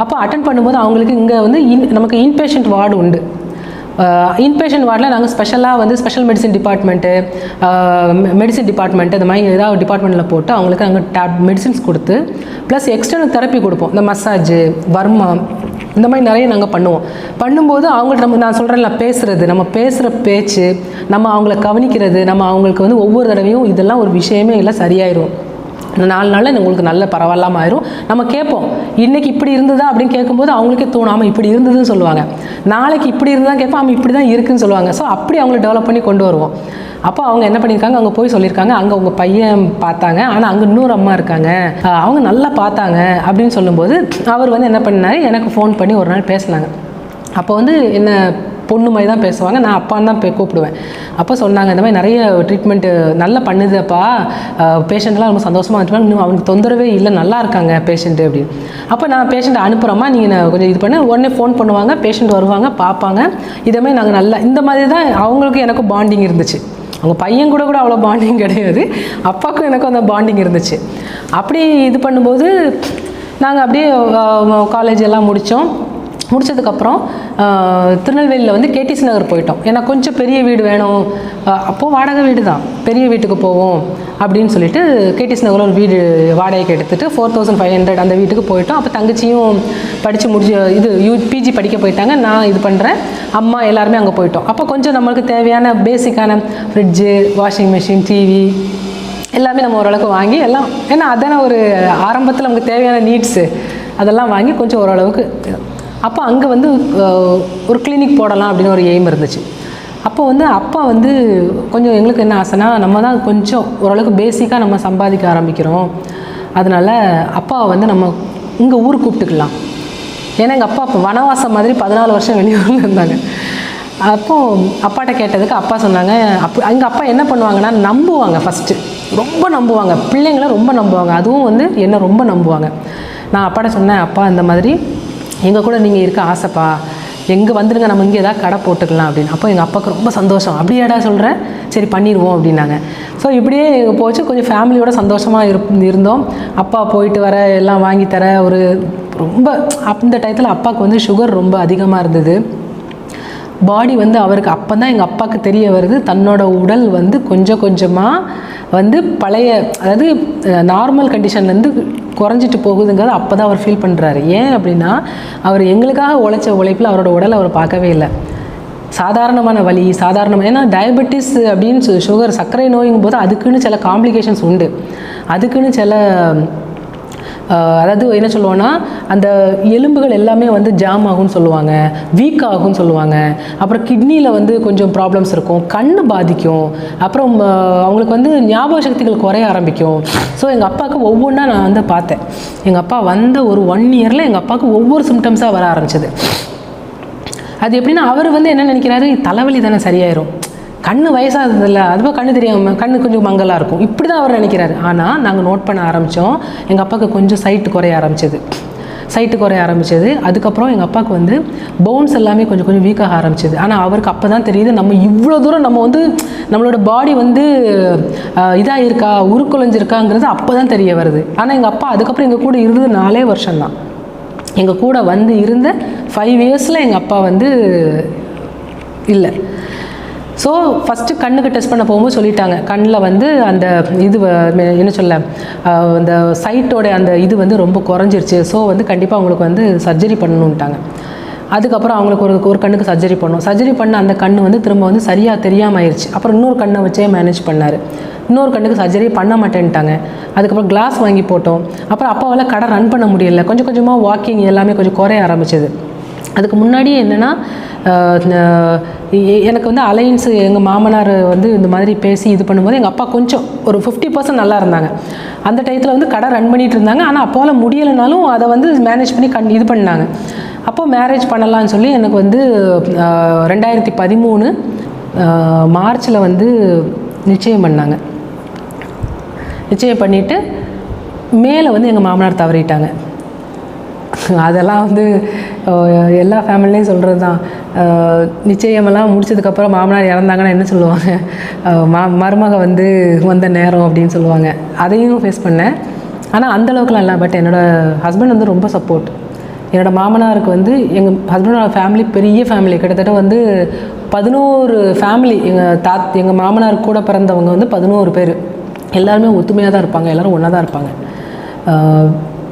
அப்போ அட்டன் பண்ணும்போது அவங்களுக்கு இங்கே வந்து நமக்கு இன்பேஷண்ட் வார்டு உண்டு. இன்பேஷண்ட் வார்டில் நாங்கள் ஸ்பெஷலாக வந்து special medicine department, medicine department, இந்த மாதிரி ஏதாவது டிபார்ட்மெண்ட்டில் போட்டு அவங்களுக்கு அங்கே மெடிசின்ஸ் கொடுத்து ப்ளஸ் எக்ஸ்டர்னல் தெரப்பி கொடுப்போம். இந்த மசாஜு, வர்மா, இந்த மாதிரி நிறைய நாங்கள் பண்ணும்போது அவங்கள்ட்ட நான் சொல்கிறேன்ல, நம்ம பேசுகிற பேச்சு, நம்ம அவங்கள கவனிக்கிறது, நம்ம அவங்களுக்கு வந்து ஒவ்வொரு தடவையும் இதெல்லாம் ஒரு விஷயமே இல்லை, சரியாயிடும், 4 நாளில் உங்களுக்கு நல்ல பரவாயில்லாமல் ஆயிரும். நம்ம கேட்போம், இன்றைக்கி இப்படி இருந்ததா அப்படின்னு கேட்கும்போது அவங்களுக்கே தோணாமல் இப்படி இருந்ததுன்னு சொல்லுவாங்க. நாளைக்கு இப்படி இருந்தால் கேட்போம், ஆமாம் இப்படி தான் இருக்குதுன்னு சொல்லுவாங்க. ஸோ அப்படி அவங்கள டெவலப் பண்ணி கொண்டு வருவோம். அப்போ அவங்க என்ன பண்ணியிருக்காங்க, அங்கே போய் சொல்லியிருக்காங்க, அங்கே உங்கள் பையன் பார்த்தாங்க, ஆனால் அங்கே இன்னொரு அம்மா இருக்காங்க, அவங்க நல்லா பார்த்தாங்க அப்படின்னு சொல்லும்போது அவர் வந்து என்ன பண்ணார், எனக்கு ஃபோன் பண்ணி ஒரு நாள் பேசினாங்க. அப்போ வந்து என்ன பொண்ணு மாதிரி தான் பேசுவாங்க, நான் அப்பான்னு தான் கூப்பிடுவேன். அப்போ சொன்னாங்க, இந்த மாதிரி நிறைய ட்ரீட்மெண்ட்டு நல்லா பண்ணுதுப்பா, பேஷண்ட்லாம் ரொம்ப சந்தோஷமாக இருந்துச்சு, இன்னும் அவனுக்கு தொந்தரவே இல்லை, நல்லா இருக்காங்க பேஷண்ட்டு அப்படின்னு. அப்போ நான் பேஷண்ட்டை அனுப்புகிறோமா, நீங்கள் கொஞ்சம் இது பண்ண, உடனே ஃபோன் பண்ணுவாங்க, பேஷண்ட் வருவாங்க, பார்ப்பாங்க. இதேமாதிரி நாங்கள் நல்லா இந்த மாதிரி தான் அவங்களுக்கு எனக்கும் பாண்டிங் இருந்துச்சு. அவங்க பையன் கூட அவ்வளோ பாண்டிங் கிடையாது, அப்பாவுக்கும் எனக்கும் அந்த பாண்டிங் இருந்துச்சு. அப்படி இது பண்ணும்போது நாங்கள் அப்படியே காலேஜ் எல்லாம் முடித்ததுக்கப்புறம் திருநெல்வேலியில் வந்து கேடிசி நகர் போயிட்டோம். ஏன்னா கொஞ்சம் பெரிய வீடு வேணும், அப்போது வாடகை வீடு தான், பெரிய வீட்டுக்கு போவோம் அப்படின்னு சொல்லிட்டு கேடிசி நகரில் ஒரு வீடு வாடகைக்கு எடுத்துகிட்டு 4500 அந்த வீட்டுக்கு போயிட்டோம். அப்போ தங்கச்சியும் படித்து பிஜி படிக்க போயிட்டாங்க, நான் இது பண்ணுறேன், அம்மா எல்லாருமே அங்கே போயிட்டோம். அப்போ கொஞ்சம் நம்மளுக்கு தேவையான பேசிக்கான ஃப்ரிட்ஜு, வாஷிங் மிஷின், டிவி எல்லாமே நம்ம ஓரளவுக்கு வாங்கி எல்லாம், ஏன்னா அதான ஒரு ஆரம்பத்தில் நமக்கு தேவையான நீட்ஸு, அதெல்லாம் வாங்கி கொஞ்சம் ஓரளவுக்கு. அப்போ அங்கே வந்து ஒரு கிளினிக் போடலாம் அப்படின்னு ஒரு எய்ம் இருந்துச்சு. அப்போ வந்து அப்பா வந்து கொஞ்சம் எங்களுக்கு என்ன ஆசைனா, நம்ம தான் கொஞ்சம் ஓரளவுக்கு பேசிக்காக நம்ம சம்பாதிக்க ஆரம்பிக்கிறோம், அதனால் அப்பாவை வந்து நம்ம இங்கே ஊருக்கு கூப்பிட்டுக்கலாம். ஏன்னா எங்கள் அப்பா இப்போ வனவாசம் மாதிரி 14 வருஷம் வெளியூரில் இருந்தாங்க. அப்போது அப்பாட்ட கேட்டதுக்கு அப்பா சொன்னாங்க, எங்கள் அப்பா என்ன பண்ணுவாங்கன்னா, நம்புவாங்க, ஃபஸ்ட்டு ரொம்ப நம்புவாங்க, பிள்ளைங்கள ரொம்ப நம்புவாங்க, அதுவும் வந்து என்ன ரொம்ப நம்புவாங்க. நான் அப்பாட்ட சொன்னேன், அப்பா இந்த மாதிரி எங்கள் கூட நீங்கள் இருக்க ஆசைப்பா, எங்கே வந்துடுங்க, நம்ம இங்கே ஏதாவது கடை போட்டுக்கலாம் அப்படின்னு. அப்போ எங்கள் அப்பாவுக்கு ரொம்ப சந்தோஷம், அப்படியாடா சொல்கிறேன், சரி பண்ணிடுவோம் அப்படின்னாங்க. ஸோ இப்படியே போச்சு, கொஞ்சம் ஃபேமிலியோட சந்தோஷமாக இருந்தோம். அப்பா போயிட்டு வர எல்லாம் வாங்கி தர ஒரு ரொம்ப அந்த டயத்தில் அப்பாவுக்கு வந்து சுகர் ரொம்ப அதிகமாக இருந்தது. பாடி வந்து அவருக்கு அப்போ தான் எங்கள் அப்பாவுக்கு தெரிய வருது, தன்னோட உடல் வந்து கொஞ்சம் கொஞ்சமாக வந்து பழைய, அதாவது நார்மல் கண்டிஷன்லேருந்து குறைஞ்சிட்டு போகுதுங்கிறது அப்போ தான் அவர் ஃபீல் பண்ணுறாரு. ஏன் அப்படின்னா, அவர் எங்களுக்காக உழைச்ச உழைப்பில் அவரோட உடலை அவர் பார்க்கவே இல்லை. சாதாரணமான வலி, ஏன்னா டயபெட்டிஸ் அப்படின்னு சுகர், சர்க்கரை நோய்ங்கும் போது அதுக்குன்னு சில காம்ப்ளிகேஷன்ஸ் உண்டு, அதுக்குன்னு சில அதாவது என்ன சொல்லுவோன்னா அந்த எலும்புகள் எல்லாமே வந்து ஜாம் ஆகும்னு சொல்லுவாங்க, வீக் ஆகும்னு சொல்லுவாங்க. அப்புறம் கிட்னியில் வந்து கொஞ்சம் ப்ராப்ளம்ஸ் இருக்கும், கண் பாதிக்கும், அப்புறம் அவங்களுக்கு வந்து ஞாபக சக்திகள் குறைய ஆரம்பிக்கும். ஸோ எங்கள் அப்பாவுக்கு ஒவ்வொன்றா நான் வந்து பார்த்தேன். எங்கள் அப்பா வந்த ஒரு 1 இயரில் எங்கள் அப்பாவுக்கு ஒவ்வொரு சிம்டம்ஸாக வர ஆரம்பிச்சது. அது எப்படின்னா அவர் வந்து என்ன நினைக்கிறாரு, தலைவலி தானே சரியாயிரும், கண்ணு வயசாகுதில்ல, அதுவும் கண்ணு தெரியாமல் கண்ணு கொஞ்சம் மங்கலாக இருக்கும், இப்படி தான் அவர் நினைக்கிறாரு. ஆனால் நாங்கள் நோட் பண்ண ஆரம்பித்தோம், எங்கள் அப்பாவுக்கு கொஞ்சம் சைட்டு குறைய ஆரம்பிச்சது. அதுக்கப்புறம் எங்கள் அப்பாவுக்கு வந்து போன்ஸ் எல்லாமே கொஞ்சம் கொஞ்சம் வீக்காக ஆரம்பிச்சது. ஆனால் அவருக்கு அப்போ தான் தெரியுது, நம்ம இவ்வளோ தூரம் நம்ம வந்து நம்மளோட பாடி வந்து இதாக இருக்கா, உருக்குலைஞ்சிருக்காங்கிறது அப்போ தான் தெரிய வருது. ஆனால் எங்கள் அப்பா அதுக்கப்புறம் எங்கள் கூட இருந்தது 4 வருஷம்தான். எங்கள் கூட வந்து இருந்த 5 இயர்ஸில் எங்கள் அப்பா வந்து இல்லை. ஸோ ஃபஸ்ட்டு கண்ணுக்கு டெஸ்ட் பண்ண போகும்போது சொல்லிட்டாங்க, கண்ணில் வந்து அந்த இது என்ன சொல்ல அந்த சைட்டோட அந்த இது வந்து ரொம்ப குறைஞ்சிருச்சு. ஸோ வந்து கண்டிப்பாக அவங்களுக்கு வந்து சர்ஜரி பண்ணணுன்ட்டாங்க. அதுக்கப்புறம் அவங்களுக்கு ஒரு கண்ணுக்கு சர்ஜரி பண்ண அந்த கண் வந்து திரும்ப வந்து சரியாக தெரியாமல் ஆயிடுச்சு. அப்புறம் இன்னொரு கண்ணை வச்சே மேனேஜ் பண்ணார். இன்னொரு கண்ணுக்கு சர்ஜரி பண்ண மாட்டேன்ட்டாங்க. அதுக்கப்புறம் கிளாஸ் வாங்கி போட்டோம். அப்புறம் அப்பாவால் கடை ரன் பண்ண முடியல, கொஞ்சம் கொஞ்சமாக வாக்கிங் எல்லாமே கொஞ்சம் குறைய ஆரம்பிச்சது. அதுக்கு முன்னாடியே என்னென்னா எனக்கு வந்து அலையன்ஸு எங்கள் மாமனார் வந்து இந்த மாதிரி பேசி இது பண்ணும்போது எங்கள் அப்பா கொஞ்சம் ஒரு 50% நல்லா இருந்தாங்க. அந்த டயத்தில் வந்து கடை ரன் பண்ணிகிட்டு இருந்தாங்க. ஆனால் அப்போலாம் முடியலைனாலும் அதை வந்து மேனேஜ் பண்ணி இது பண்ணாங்க. அப்போது மேரேஜ் பண்ணலான்னு சொல்லி எனக்கு வந்து 2013 மார்ச்சில் வந்து நிச்சயம் பண்ணாங்க. நிச்சயம் பண்ணிவிட்டு மேலே வந்து எங்கள் மாமனார் தவறிட்டாங்க. அதெல்லாம் வந்து எல்லா ஃபேமிலிலையும் சொல்கிறது தான். நிச்சயமெல்லாம் முடிச்சதுக்கப்புறம் மாமனார் இறந்தாங்கன்னா என்ன சொல்லுவாங்க, மருமக வந்து வந்த நேரம் அப்படின்னு சொல்லுவாங்க. அதையும் ஃபேஸ் பண்ணேன். ஆனால் அந்தளவுக்குலாம் இல்லை. பட் என்னோடய ஹஸ்பண்ட் வந்து ரொம்ப சப்போர்ட். என்னோடய மாமனாருக்கு வந்து எங்கள் ஹஸ்பண்டோட ஃபேமிலி பெரிய ஃபேமிலி, கிட்டத்தட்ட வந்து 11 ஃபேமிலி. எங்கள் மாமனார் கூட பிறந்தவங்க வந்து 11 பேர். எல்லாருமே ஒத்துமையாக தான் இருப்பாங்க, எல்லோரும் ஒன்றா தான் இருப்பாங்க.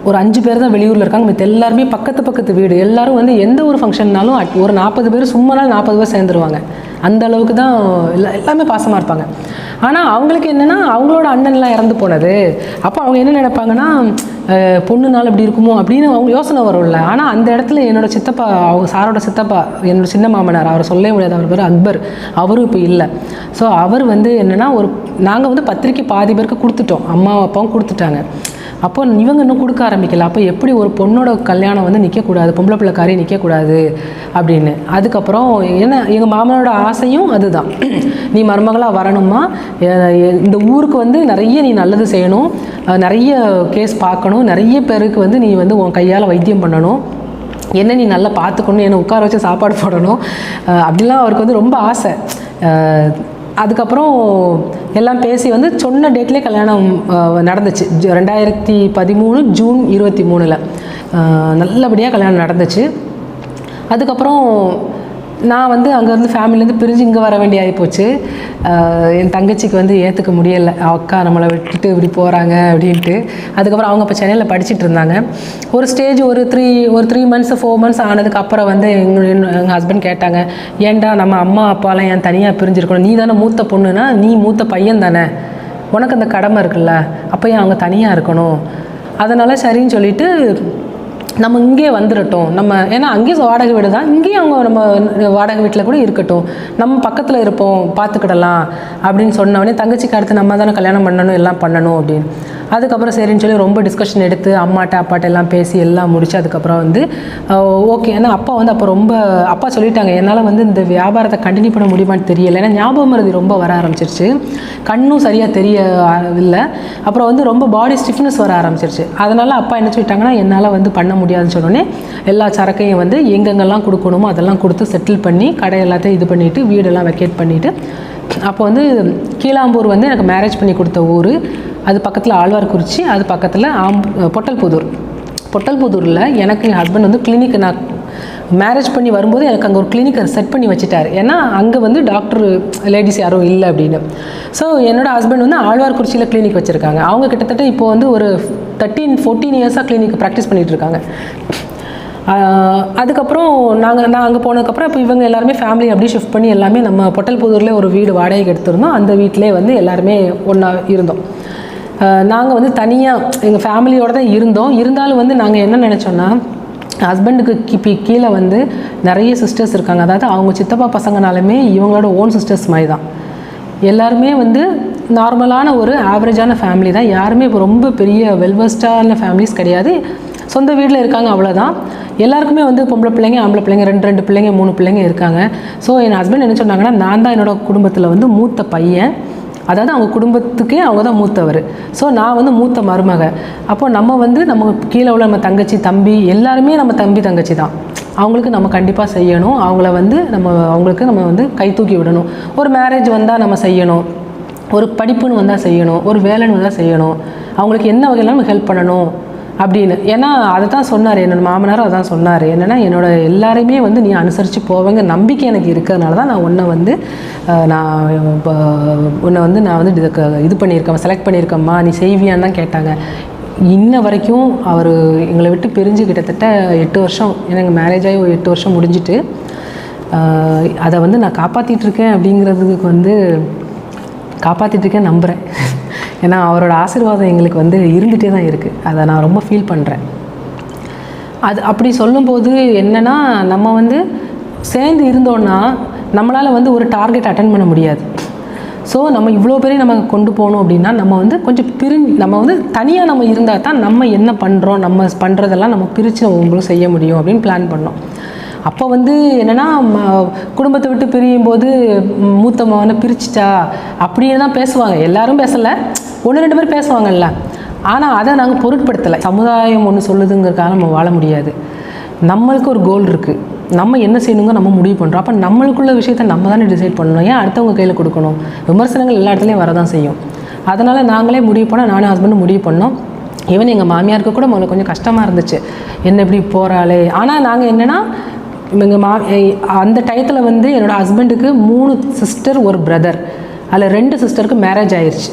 ஒரு 5 பேர் தான் வெளியூரில் இருக்காங்க, மற்ற எல்லாருமே பக்கத்து வீடு. எல்லோரும் வந்து எந்த ஒரு ஃபங்க்ஷன்னாலும் ஒரு 40 பேர் சும்மானாலும் 40 பேர் சேர்ந்துருவாங்க. அந்த அளவுக்கு தான் எல்லாமே பாசமாக இருப்பாங்க. ஆனால் அவங்களுக்கு என்னென்னா அவங்களோட அண்ணன்லாம் இறந்து போனது. அப்போ அவங்க என்ன நினைப்பாங்கன்னா, பொண்ணுனால இப்படி இருக்குமோ அப்படின்னு அவங்க யோசனை வரும்ல. ஆனால் அந்த இடத்துல என்னோடய சித்தப்பா, அவங்க சாரோட சித்தப்பா, என்னோடய சின்ன மாமனார், அவரை சொல்லவே முடியாது, அவர் பேர் அக்பர், அவரும் இப்போ இல்லை. ஸோ அவர் வந்து என்னென்னா நாங்கள் வந்து பத்திரிக்கை பாதி பேருக்கு கொடுத்துட்டோம், அம்மா அப்பாவும் கொடுத்துட்டாங்க. அப்போ இவங்க இன்னும் கொடுக்க ஆரம்பிக்கல. அப்போ எப்படி ஒரு பொண்ணோட கல்யாணம் வந்து நிற்கக்கூடாது, பொம்பளை பிள்ளை காரியம் நிற்கக்கூடாது அப்படின்னு. அதுக்கப்புறம் என்ன எங்கள் மாமனோட ஆசையும் அதுதான், நீ மருமகளாக வரணுமா, இந்த ஊருக்கு வந்து நிறைய நீ நல்லது செய்யணும், நிறைய கேஸ் பார்க்கணும், நிறைய பேருக்கு வந்து நீ வந்து உன் கையால் வைத்தியம் பண்ணணும், என்ன நீ நல்லா பார்த்துக்கணும், என்னை உட்கார வச்சு சாப்பாடு போடணும், அப்படிலாம் அவருக்கு வந்து ரொம்ப ஆசை. அதுக்கப்புறம் எல்லாம் பேசி வந்து சொன்ன டேட்லேயே கல்யாணம் நடந்துச்சு. 2013 ஜூன் 23 நல்லபடியாக கல்யாணம் நடந்துச்சு. அதுக்கப்புறம் நான் வந்து அங்கேருந்து ஃபேமிலிலேருந்து பிரிஞ்சு இங்கே வர வேண்டிய ஆகிப்போச்சு. என் தங்கச்சிக்கு வந்து ஏற்றுக்க முடியலை, அக்கா நம்மளை விட்டுட்டு இப்படி போகிறாங்க அப்படின்ட்டு. அதுக்கப்புறம் அவங்க இப்போ சென்னையில் படிச்சுட்டு இருந்தாங்க. ஒரு ஸ்டேஜ் ஒரு 3 months 4 months ஆனதுக்கப்புறம் வந்து எங்கள் ஹஸ்பண்ட் கேட்டாங்க, ஏன்டா நம்ம அம்மா அப்பாலாம் ஏன் தனியாக பிரிஞ்சிருக்கணும், நீ தானே மூத்த பொண்ணுன்னா, நீ மூத்த பையன் தானே, உனக்கு அந்த கடமை இருக்குல்ல, அப்போ ஏன் அவங்க தனியாக இருக்கணும். அதனால் சரின்னு சொல்லிவிட்டு நம்ம இங்கே வந்துடட்டும், நம்ம ஏன்னா அங்கேயும் வாடகை வீடு தான், இங்கேயும் அவங்க நம்ம வாடகை வீட்டில் கூட இருக்கட்டும், நம்ம பக்கத்தில் இருப்போம், பார்த்துக்கிடலாம் அப்படின்னு சொன்னோடனே தங்கச்சிக்கு அடுத்து நம்ம தானே கல்யாணம் பண்ணணும், எல்லாம் பண்ணணும் அப்படின்னு. அதுக்கப்புறம் சரின்னு சொல்லி ரொம்ப டிஸ்கஷன் எடுத்து அப்பாட்ட எல்லாம் பேசி எல்லாம் முடிச்சு அதுக்கப்புறம் வந்து ஓகே. ஏன்னா அப்பா வந்து அப்போ ரொம்ப அப்பா சொல்லிட்டாங்க, என்னால் வந்து இந்த வியாபாரத்தை கண்டினியூ பண்ண முடியுமான்னு தெரியலை. ஏன்னா ஞாபகம் மறதி ரொம்ப வர ஆரம்பிச்சிருச்சு, கண்ணும் சரியாக தெரிய இல்லை, அப்புறம் வந்து ரொம்ப பாடி ஸ்டிஃப்னஸ் வர ஆரம்பிச்சிருச்சு. அதனால் அப்பா என்ன சொல்லிட்டாங்கன்னா, என்னால் வந்து பண்ண முடியாதுன்னு சொன்னோடனே எல்லா சரக்கையும் வந்து எங்கெங்கெல்லாம் கொடுக்கணுமோ அதெல்லாம் கொடுத்து செட்டில் பண்ணி கடை எல்லாத்தையும் இது பண்ணிவிட்டு வீடெல்லாம் வெக்கேட் பண்ணிவிட்டு, அப்போ வந்து கீழாம்பூர் வந்து எனக்கு மேரேஜ் பண்ணி கொடுத்த ஊர், அது பக்கத்தில் ஆழ்வார்குறிச்சி, அது பக்கத்தில் பொட்டல்புதூரில் எனக்கு என் ஹஸ்பண்ட் வந்து கிளினிக்கு நான் மேரேஜ் பண்ணி வரும்போது எனக்கு அங்கே ஒரு கிளினிக்கை செட் பண்ணி வச்சுட்டார். ஏன்னா அங்கே வந்து டாக்டர் லேடிஸ் யாரும் இல்லை அப்படின்னு. ஸோ என்னோடய ஹஸ்பண்ட் வந்து ஆழ்வார்குறிச்சியில் கிளினிக் வச்சுருக்காங்க. அவங்க கிட்டத்தட்ட இப்போ வந்து ஒரு 13-14 இயர்ஸாக கிளினிக் ப்ராக்டிஸ் பண்ணிகிட்டு இருக்காங்க. அதுக்கப்புறம் நான் அங்கே போனதுக்கப்புறம் இப்போ இவங்க எல்லாருமே ஃபேமிலி அப்படியே ஷிஃப்ட் பண்ணி எல்லாமே நம்ம பொட்டல்புதூரில் ஒரு வீடு வாடகைக்கு எடுத்திருந்தோம். அந்த வீட்டிலே வந்து எல்லாருமே ஒன்றா இருந்தோம். நாங்கள் வந்து தனியாக எங்கள் ஃபேமிலியோடு தான் இருந்தாலும் வந்து நாங்கள் என்ன நினச்சோன்னா ஹஸ்பண்டுக்கு கீழே வந்து நிறைய சிஸ்டர்ஸ் இருக்காங்க. அதாவது அவங்க சித்தப்பா பசங்கனாலுமே இவங்களோட ஓன் சிஸ்டர்ஸ் மாதிரி தான். எல்லாருமே வந்து நார்மலான ஒரு ஆவரேஜான ஃபேமிலி தான். யாருமே இப்போ ரொம்ப பெரிய வெல்வெஸ்டான ஃபேமிலிஸ் கிடையாது. சொந்த வீட்டில் இருக்காங்க, அவ்வளோதான். எல்லாருக்குமே வந்து பொம்பளை பிள்ளைங்க, ஆம்பளை பிள்ளைங்க, 2 பிள்ளைங்க 3 பிள்ளைங்க இருக்காங்க. ஸோ என் ஹஸ்பண்ட் என்ன சொன்னாங்கன்னா, நான் தான் என்னோடய குடும்பத்தில் வந்து மூத்த பையன். அதாவது அவங்க குடும்பத்துக்கே அவங்க தான் மூத்தவர். ஸோ நான் வந்து மூத்த மருமக. அப்போ நம்ம வந்து நம்ம கீழே உள்ள நம்ம தங்கச்சி தம்பி எல்லாருமே நம்ம தம்பி தங்கச்சி தான். அவங்களுக்கு நம்ம கண்டிப்பாக செய்யணும். அவங்கள வந்து அவங்களுக்கு நம்ம வந்து கை தூக்கி விடணும். ஒரு மேரேஜ் வந்தால் நம்ம செய்யணும், ஒரு படிப்புன்னு வந்தால் செய்யணும், ஒரு வேலைன்னு வந்தால் செய்யணும், அவங்களுக்கு என்ன வகையில் நம்ம ஹெல்ப் பண்ணணும் அப்படின்னு. ஏன்னா அதை தான் சொன்னார் என்னோடய மாமனாரும். அதான் சொன்னார், என்னென்னா என்னோடய எல்லாரையுமே வந்து நீ அனுசரித்து போவேங்க நம்பிக்கை எனக்கு இருக்கிறதுனால தான் நான் உன்னை வந்து நான் வந்து இது பண்ணியிருக்கேன், செலக்ட் பண்ணியிருக்கேம்மா, நீ செய்வியான்னு தான் கேட்டாங்க. இன்ன வரைக்கும் அவர் எங்களை விட்டு பிரிஞ்சு கிட்டத்தட்ட 8 வருஷம், எனக்கு மேரேஜ் ஆகி ஒரு 8 வருஷம் முடிஞ்சிட்டு அதை வந்து நான் காப்பாற்றிட்டுருக்கேன் அப்படிங்கிறதுக்கு வந்து காப்பாற்றிட்டுருக்கேன் நம்புகிறேன். ஏன்னா அவரோட ஆசீர்வாதம் எங்களுக்கு வந்து இருந்துகிட்டே தான் இருக்குது. அதை நான் ரொம்ப ஃபீல் பண்ணுறேன். அது அப்படி சொல்லும்போது என்னென்னா, நம்ம வந்து சேர்ந்து இருந்தோன்னா நம்மளால் வந்து ஒரு டார்கெட் அட்டன் பண்ண முடியாது. ஸோ நம்ம இவ்வளோ பேரையும் நம்ம கொண்டு போகணும் அப்படின்னா நம்ம வந்து கொஞ்சம் நம்ம வந்து தனியாக நம்ம இருந்தால் தான் நம்ம என்ன பண்ணுறோம், நம்ம பண்ணுறதெல்லாம் நம்ம பிரித்து உங்களுக்கு செய்ய முடியும் அப்படின்னு பிளான் பண்ணோம். அப்போ வந்து என்னென்னா, குடும்பத்தை விட்டு பிரியும் போது மூத்த மகனை பிரிச்சிட்டா அப்படின்னு தான் பேசுவாங்க. எல்லாரும் பேசலை, 1-2 பேர் பேசுவாங்கல்ல. ஆனால் அதை நாங்கள் பொருட்படுத்தலை. சமுதாயம் ஒன்று சொல்லுதுங்கிறதுக்காக நம்ம வாழ முடியாது. நம்மளுக்கு ஒரு கோல் இருக்குது, நம்ம என்ன செய்யணுங்க நம்ம முடிவு பண்ணுறோம். அப்போ நம்மளுக்குள்ள விஷயத்தை நம்ம தானே டிசைட் பண்ணணும். ஏன் அடுத்தவங்க கையில் கொடுக்கணும்? விமர்சனங்கள் எல்லா இடத்துலையும் வரதான் செய்யும். அதனால் நாங்களே முடிவு பண்ணோம், நானும் ஹஸ்பண்டும் முடிவு பண்ணோம். ஈவன் எங்கள் மாமியாருக்கு கூட முதல்ல கொஞ்சம் கஷ்டமாக இருந்துச்சு, என்ன இப்படி போகிறாளே. ஆனால் நாங்கள் என்னென்னா, அந்த டயத்தில் வந்து என்னோடய ஹஸ்பண்டுக்கு 3 சிஸ்டர், ஒரு பிரதர். அதில் 2 சிஸ்டருக்கு மேரேஜ் ஆயிடுச்சு.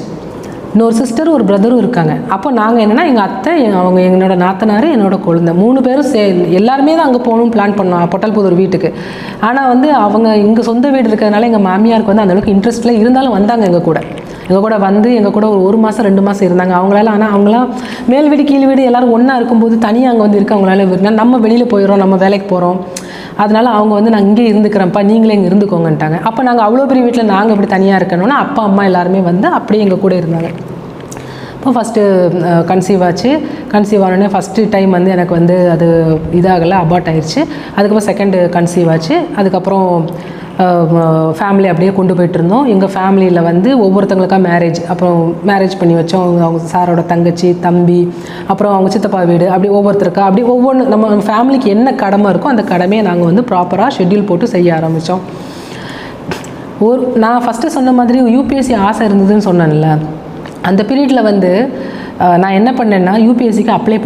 இன்னொரு சிஸ்டர், ஒரு பிரதரும் இருக்காங்க. அப்போ நாங்கள் என்னென்னா, எங்கள் அத்தை, அவங்க என்னோடய நாத்தனார், என்னோடய குழந்தை 3 பேரும் எல்லாருமே தான் அங்கே போகணும்னு பிளான் பண்ணோம், பொட்டல்புதூர் வீட்டுக்கு. ஆனால் வந்து அவங்க இங்கே சொந்த வீடு இருக்கிறதுனால எங்கள் மாமியாருக்கு வந்து அந்தளவுக்கு இன்ட்ரெஸ்ட்டில் இருந்தாலும் வந்தாங்க எங்கள் கூட வந்து எங்கள் கூட ஒரு 1 மாதம் 2 மாதம் இருந்தாங்க அவங்களால. ஆனால் அவங்களாம் மேல் வீடு கீழ் வீடு எல்லோரும் ஒன்றா இருக்கும்போது தனியாக அங்கே வந்து இருக்க அவங்களால நம்ம வெளியில் போயிடுறோம், நம்ம வேலைக்கு போகிறோம், அதனால் அவங்க வந்து நான் இங்கே இருந்துக்கிறேன்ப்பா, நீங்களே இங்கே இருந்துக்கோங்கன்ட்டாங்க. அப்போ நாங்கள் அவ்வளோ பெரிய வீட்டில் நாங்கள் இப்படி தனியாக இருக்கணும்னா அப்பா அம்மா எல்லாருமே வந்து அப்படியே எங்கள் கூட இருந்தாங்க. இப்போ ஃபஸ்ட்டு கன்சீவ் ஆச்சு. கன்சீவ் ஆனோடனே ஃபஸ்ட்டு டைம் வந்து எனக்கு வந்து அது இதாகலை, அபார்ட் ஆயிடுச்சு. அதுக்கப்புறம் செகண்டு கன்சீவ் ஆச்சு. அதுக்கப்புறம் ஃபேமிலி அப்படியே கொண்டு போயிட்டு இருந்தோம். எங்கள் ஃபேமிலியில் வந்து ஒவ்வொருத்தங்களுக்காக அப்புறம் மேரேஜ் பண்ணி வச்சோம். அவங்க சாரோட தங்கச்சி, தம்பி, அப்புறம் அவங்க சித்தப்பா வீடு, அப்படி ஒவ்வொருத்தருக்கா அப்படி ஒவ்வொன்று நம்ம ஃபேமிலிக்கு என்ன கடமை இருக்கோ அந்த கடமையை நாங்கள் வந்து ப்ராப்பராக ஷெட்யூல் போட்டு செய்ய ஆரம்பித்தோம். நான் ஃபஸ்ட்டு சொன்ன மாதிரி யூபிஎஸ்சி ஆசை இருந்ததுன்னு சொன்னேன்ல, அந்த பீரியடில் வந்து நான் என்ன பண்ணேன்னா யூபிஎஸ்சிக்கு அப்ளை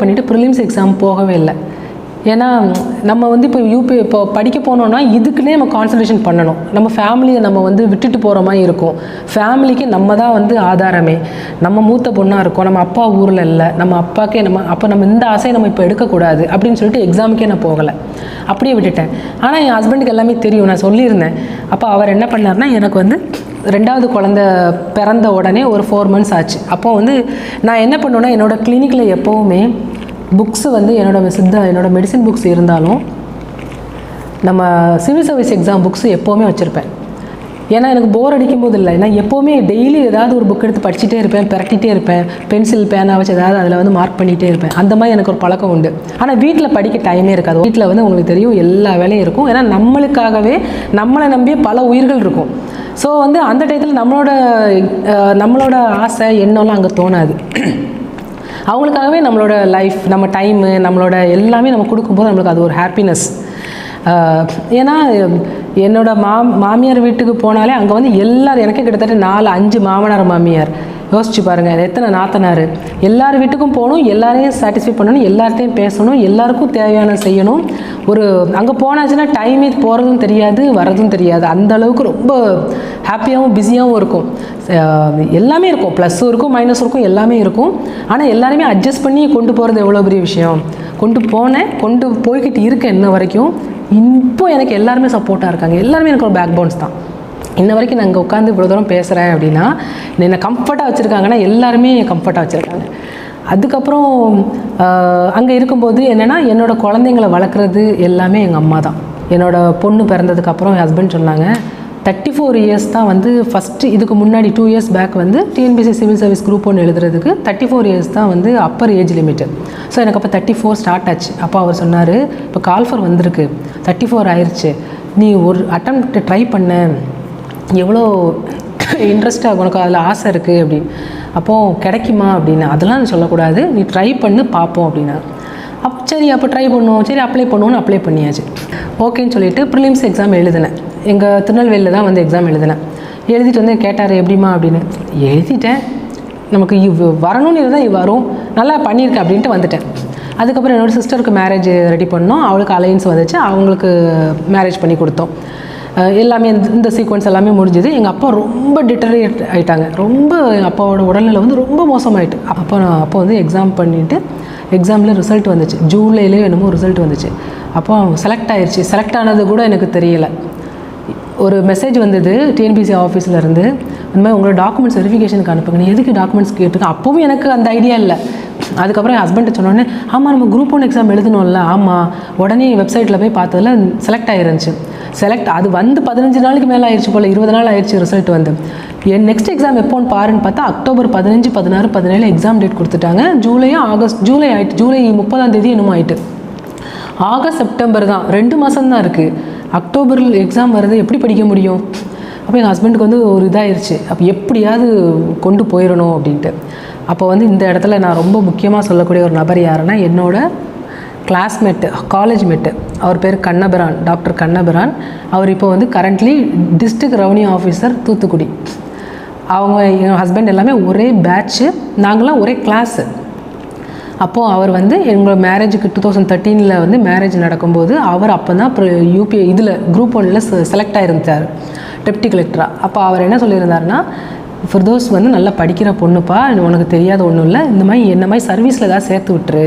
பண்ணிவிட்டு ப்ரிலிம்ஸ் எக்ஸாம் போகவே இல்லை. ஏன்னா நம்ம வந்து இப்போ படிக்க போனோன்னா இதுக்குன்னே நம்ம கான்சன்ட்ரேஷன் பண்ணணும். நம்ம ஃபேமிலியை நம்ம வந்து விட்டுட்டு போகிற மாதிரி இருக்கும். ஃபேமிலிக்கு நம்ம தான் வந்து ஆதாரமே. நம்ம மூத்த பொண்ணாக இருக்கோம், நம்ம அப்பா ஊரில் இல்லை, நம்ம அப்பாக்கே அப்போ நம்ம இந்த ஆசையை நம்ம இப்போ எடுக்கக்கூடாது அப்படின்னு சொல்லிட்டு எக்ஸாமுக்கே நான் போகலை, அப்படியே விட்டுட்டேன். ஆனால் என் ஹஸ்பண்டுக்கு எல்லாமே தெரியும், நான் சொல்லியிருந்தேன். அப்போ அவர் என்ன பண்ணார்னா, எனக்கு வந்து 2வது குழந்தை பிறந்த உடனே ஒரு 4 months ஆச்சு. அப்போ வந்து நான் என்ன பண்ணுவேன்னா, என்னோடய கிளினிக்கில் எப்போவுமே புக்ஸு வந்து என்னோடய மெடிசின் புக்ஸ் இருந்தாலும் நம்ம சிவில் சர்வீஸ் எக்ஸாம் புக்ஸு எப்போவுமே வச்சுருப்பேன். ஏன்னா எனக்கு போர் அடிக்கும் போது இல்லை, நான் எப்போவுமே டெய்லி ஏதாவது ஒரு புக் எடுத்து படிச்சுட்டே இருப்பேன், பிரட்டிகிட்டே இருப்பேன், பென்சில் பேனா வச்சு ஏதாவது அதில் வந்து மார்க் பண்ணிகிட்டே இருப்பேன். அந்த மாதிரி எனக்கு ஒரு பழக்கம் உண்டு. ஆனால் வீட்டில் படிக்க டைமே இருக்காது. வீட்டில் வந்து உங்களுக்கு தெரியும் எல்லா வேலையும் இருக்கும். ஏன்னா நம்மளுக்காகவே நம்மளை நம்பியே பல உயிர்கள் இருக்கும். ஸோ வந்து அந்த டயத்தில் நம்மளோட ஆசை எண்ணம்லாம் அங்கே தோணாது. அவங்களுக்காகவே நம்மளோட லைஃப், நம்ம டைமு, நம்மளோட எல்லாமே நம்ம கொடுக்கும்போது நம்மளுக்கு அது ஒரு ஹாப்பினஸ். ஏன்னா என்னோடய மாமியார் வீட்டுக்கு போனாலே அங்கே வந்து எல்லோரும், எனக்கே கிட்டத்தட்ட 4-5 மாமனார் மாமியார். யோசிச்சு பாருங்கள், எத்தனை நாத்தனார். எல்லார் வீட்டுக்கும் போகணும், எல்லாரையும் சாட்டிஸ்ஃபை பண்ணணும், எல்லார்ட்டையும் பேசணும், எல்லாருக்கும் தேவையான செய்யணும். அங்கே போனாச்சுன்னா டைமே போகிறதும் தெரியாது, வர்றதும் தெரியாது. அந்த அளவுக்கு ரொம்ப ஹாப்பியாகவும் பிஸியாகவும் இருக்கும். எல்லாமே இருக்கும், ப்ளஸ்ஸும் இருக்கும், மைனஸும் இருக்கும், எல்லாமே இருக்கும். ஆனால் எல்லாருமே அட்ஜஸ்ட் பண்ணி கொண்டு போகிறது எவ்வளோ பெரிய விஷயம். கொண்டு போய்கிட்டு இருக்கேன் இன்ன வரைக்கும். இப்போ எனக்கு எல்லாருமே சப்போர்ட்டாக இருக்காங்க. எல்லாருமே எனக்கு ஒரு பேக் போன்ஸ் தான். இன்ன வரைக்கும் நான் இங்கே உட்காந்து இவ்வளோ தூரம் பேசுகிறேன் அப்படின்னா என்னை கம்ஃபர்ட்டாக வச்சுருக்காங்கன்னா எல்லாருமே கம்ஃபர்ட்டாக வச்சுருக்காங்க. அதுக்கப்புறம் அங்கே இருக்கும்போது என்னென்னா என்னோடய குழந்தைங்களை வளர்க்குறது எல்லாமே எங்கள் அம்மா தான். என்னோடய பொண்ணு பிறந்ததுக்கப்புறம் என் ஹஸ்பண்ட் சொன்னாங்க 34 இயர்ஸ் தான் வந்து ஃபஸ்ட்டு, இதுக்கு முன்னாடி 2 இயர்ஸ் பேக் வந்து டிஎன்பிஎஸ்சி சிவில் சர்வீஸ் குரூப் 1 எழுதுறதுக்கு 34 இயர்ஸ் தான் வந்து அப்பர் ஏஜ் லிமிட்டு. ஸோ எனக்கு அப்போ 34 ஸ்டார்ட் ஆச்சு. அப்போ அவர் சொன்னார், இப்போ கால்ஃபர் வந்திருக்கு, 34 ஆயிடுச்சு, நீ ஒரு அட்டெம்ப்ட் ட்ரை பண்ண, எவ்வளோ இன்ட்ரெஸ்ட்டாக உனக்கு அதில் ஆசை இருக்குது அப்படின்னு. அப்போது கிடைக்குமா அப்படின்னு. அதெல்லாம் நான் சொல்லக்கூடாது, நீ ட்ரை பண்ணு பார்ப்போம் அப்படின்னா. சரி அப்போ ட்ரை பண்ணுவோம், சரி அப்ளை பண்ணுவோன்னு அப்ளை பண்ணியாச்சு. ஓகேன்னு சொல்லிவிட்டு ப்ரிலிம்ஸ் எக்ஸாம் எழுதினேன். எங்கள் திருநெல்வேலியில் தான் வந்து எக்ஸாம் எழுதினேன். எழுதிட்டு வந்து கேட்டார் எப்படிமா அப்படின்னு. எழுதிட்டேன், நமக்கு வரணும்னு இருந்தால் வரும், நல்லா பண்ணியிருக்கேன் அப்படின்ட்டு வந்துட்டேன். அதுக்கப்புறம் என்னோடய சிஸ்டருக்கு மேரேஜ் ரெடி பண்ணோம். அவளுக்கு அலையன்ஸ் வந்துச்சு, அவங்களுக்கு மேரேஜ் பண்ணி கொடுத்தோம். எல்லாமே இந்த சீக்வன்ஸ் எல்லாமே முடிஞ்சுது. எங்கள் அப்பா ரொம்ப டிட்டரேட் ஆகிட்டாங்க. ரொம்ப எங்கள் அப்பாவோட உடல்நிலை வந்து ரொம்ப மோசமாயிட்டு. அப்போ வந்து எக்ஸாம் பண்ணிவிட்டு எக்ஸாமில் ரிசல்ட் வந்துச்சு. ஜூலையிலே என்னமோ ரிசல்ட் வந்துச்சு. அப்போ செலக்ட் ஆயிடுச்சு. செலக்ட் ஆனது கூட எனக்கு தெரியலை. ஒரு மெசேஜ் வந்தது டிஎன்பிஎஸ்சி ஆஃபீஸ்லேருந்து, இந்த மாதிரி உங்களோட டாக்குமெண்ட்ஸ் வெரிஃபிகேஷனுக்கு அனுப்புங்க. நீ எதுக்கு டாக்குமெண்ட்ஸ் கேட்டுருக்கேன்? அப்போவும் எனக்கு அந்த ஐடியா இல்லை. அதுக்கப்புறம் என் ஹஸ்பண்ட்டை சொன்னோடனே, ஆமாம் நம்ம குரூப் 1 எக்ஸாம் எழுதணும்ல. ஆமாம், உடனே வெப்சைட்டில் போய் பார்த்ததில் செலக்ட் ஆகிருந்துச்சு. அது வந்து 15 நாளைக்கு மேலே ஆயிடுச்சு போல், 20 நாள் ஆயிடுச்சு ரிசல்ட் வந்து. என் நெக்ஸ்ட் எக்ஸாம் எப்போன்னு பாருன்னு பார்த்தா அக்டோபர் 15, 16, 17 எக்ஸாம் டேட் கொடுத்துட்டாங்க. ஜூலை ஆகிட்டு, ஜூலை 30ஆம் தேதி என்னமோ ஆகிட்டு. ஆகஸ்ட் செப்டம்பர் தான், 2 மாதம் தான் இருக்குது. அக்டோபரில் எக்ஸாம் வருது, எப்படி படிக்க முடியும்? அப்போ எங்கள் ஹஸ்பண்டுக்கு வந்து ஒரு இதாகிடுச்சு, அப்போ எப்படியாவது கொண்டு போயிடணும் அப்படின்ட்டு. அப்போ வந்து இந்த இடத்துல நான் ரொம்ப முக்கியமாக சொல்லக்கூடிய ஒரு நபர் யாருன்னா, என்னோடய கிளாஸ்மேட்டு, காலேஜ் மேட்டு. அவர் பேர் கண்ணபிரான், டாக்டர் கண்ணபிரான். அவர் இப்போ வந்து currently district revenue officer Thoothukudi. அவங்க எங்கள் ஹஸ்பண்ட் எல்லாமே ஒரே பேட்ச்சு, நாங்களாம் ஒரே கிளாஸு. அப்போது அவர் வந்து எங்களோட மேரேஜுக்கு 2013 வந்து மேரேஜ் நடக்கும்போது அவர் அப்போ தான் யூபிஐ இதில் குரூப் 1 செலக்ட் ஆகிருந்தார் டெப்டி கலெக்டராக. அப்போ அவர் என்ன சொல்லியிருந்தாருன்னா, ஃபிர்தோஸ் வந்து நல்லா படிக்கிற பொண்ணுப்பா, உனக்கு தெரியாத ஒன்றும் இல்லை, இந்த மாதிரி என்ன மாதிரி சர்வீஸில் ஏதாவது சேர்த்து விட்டுரு.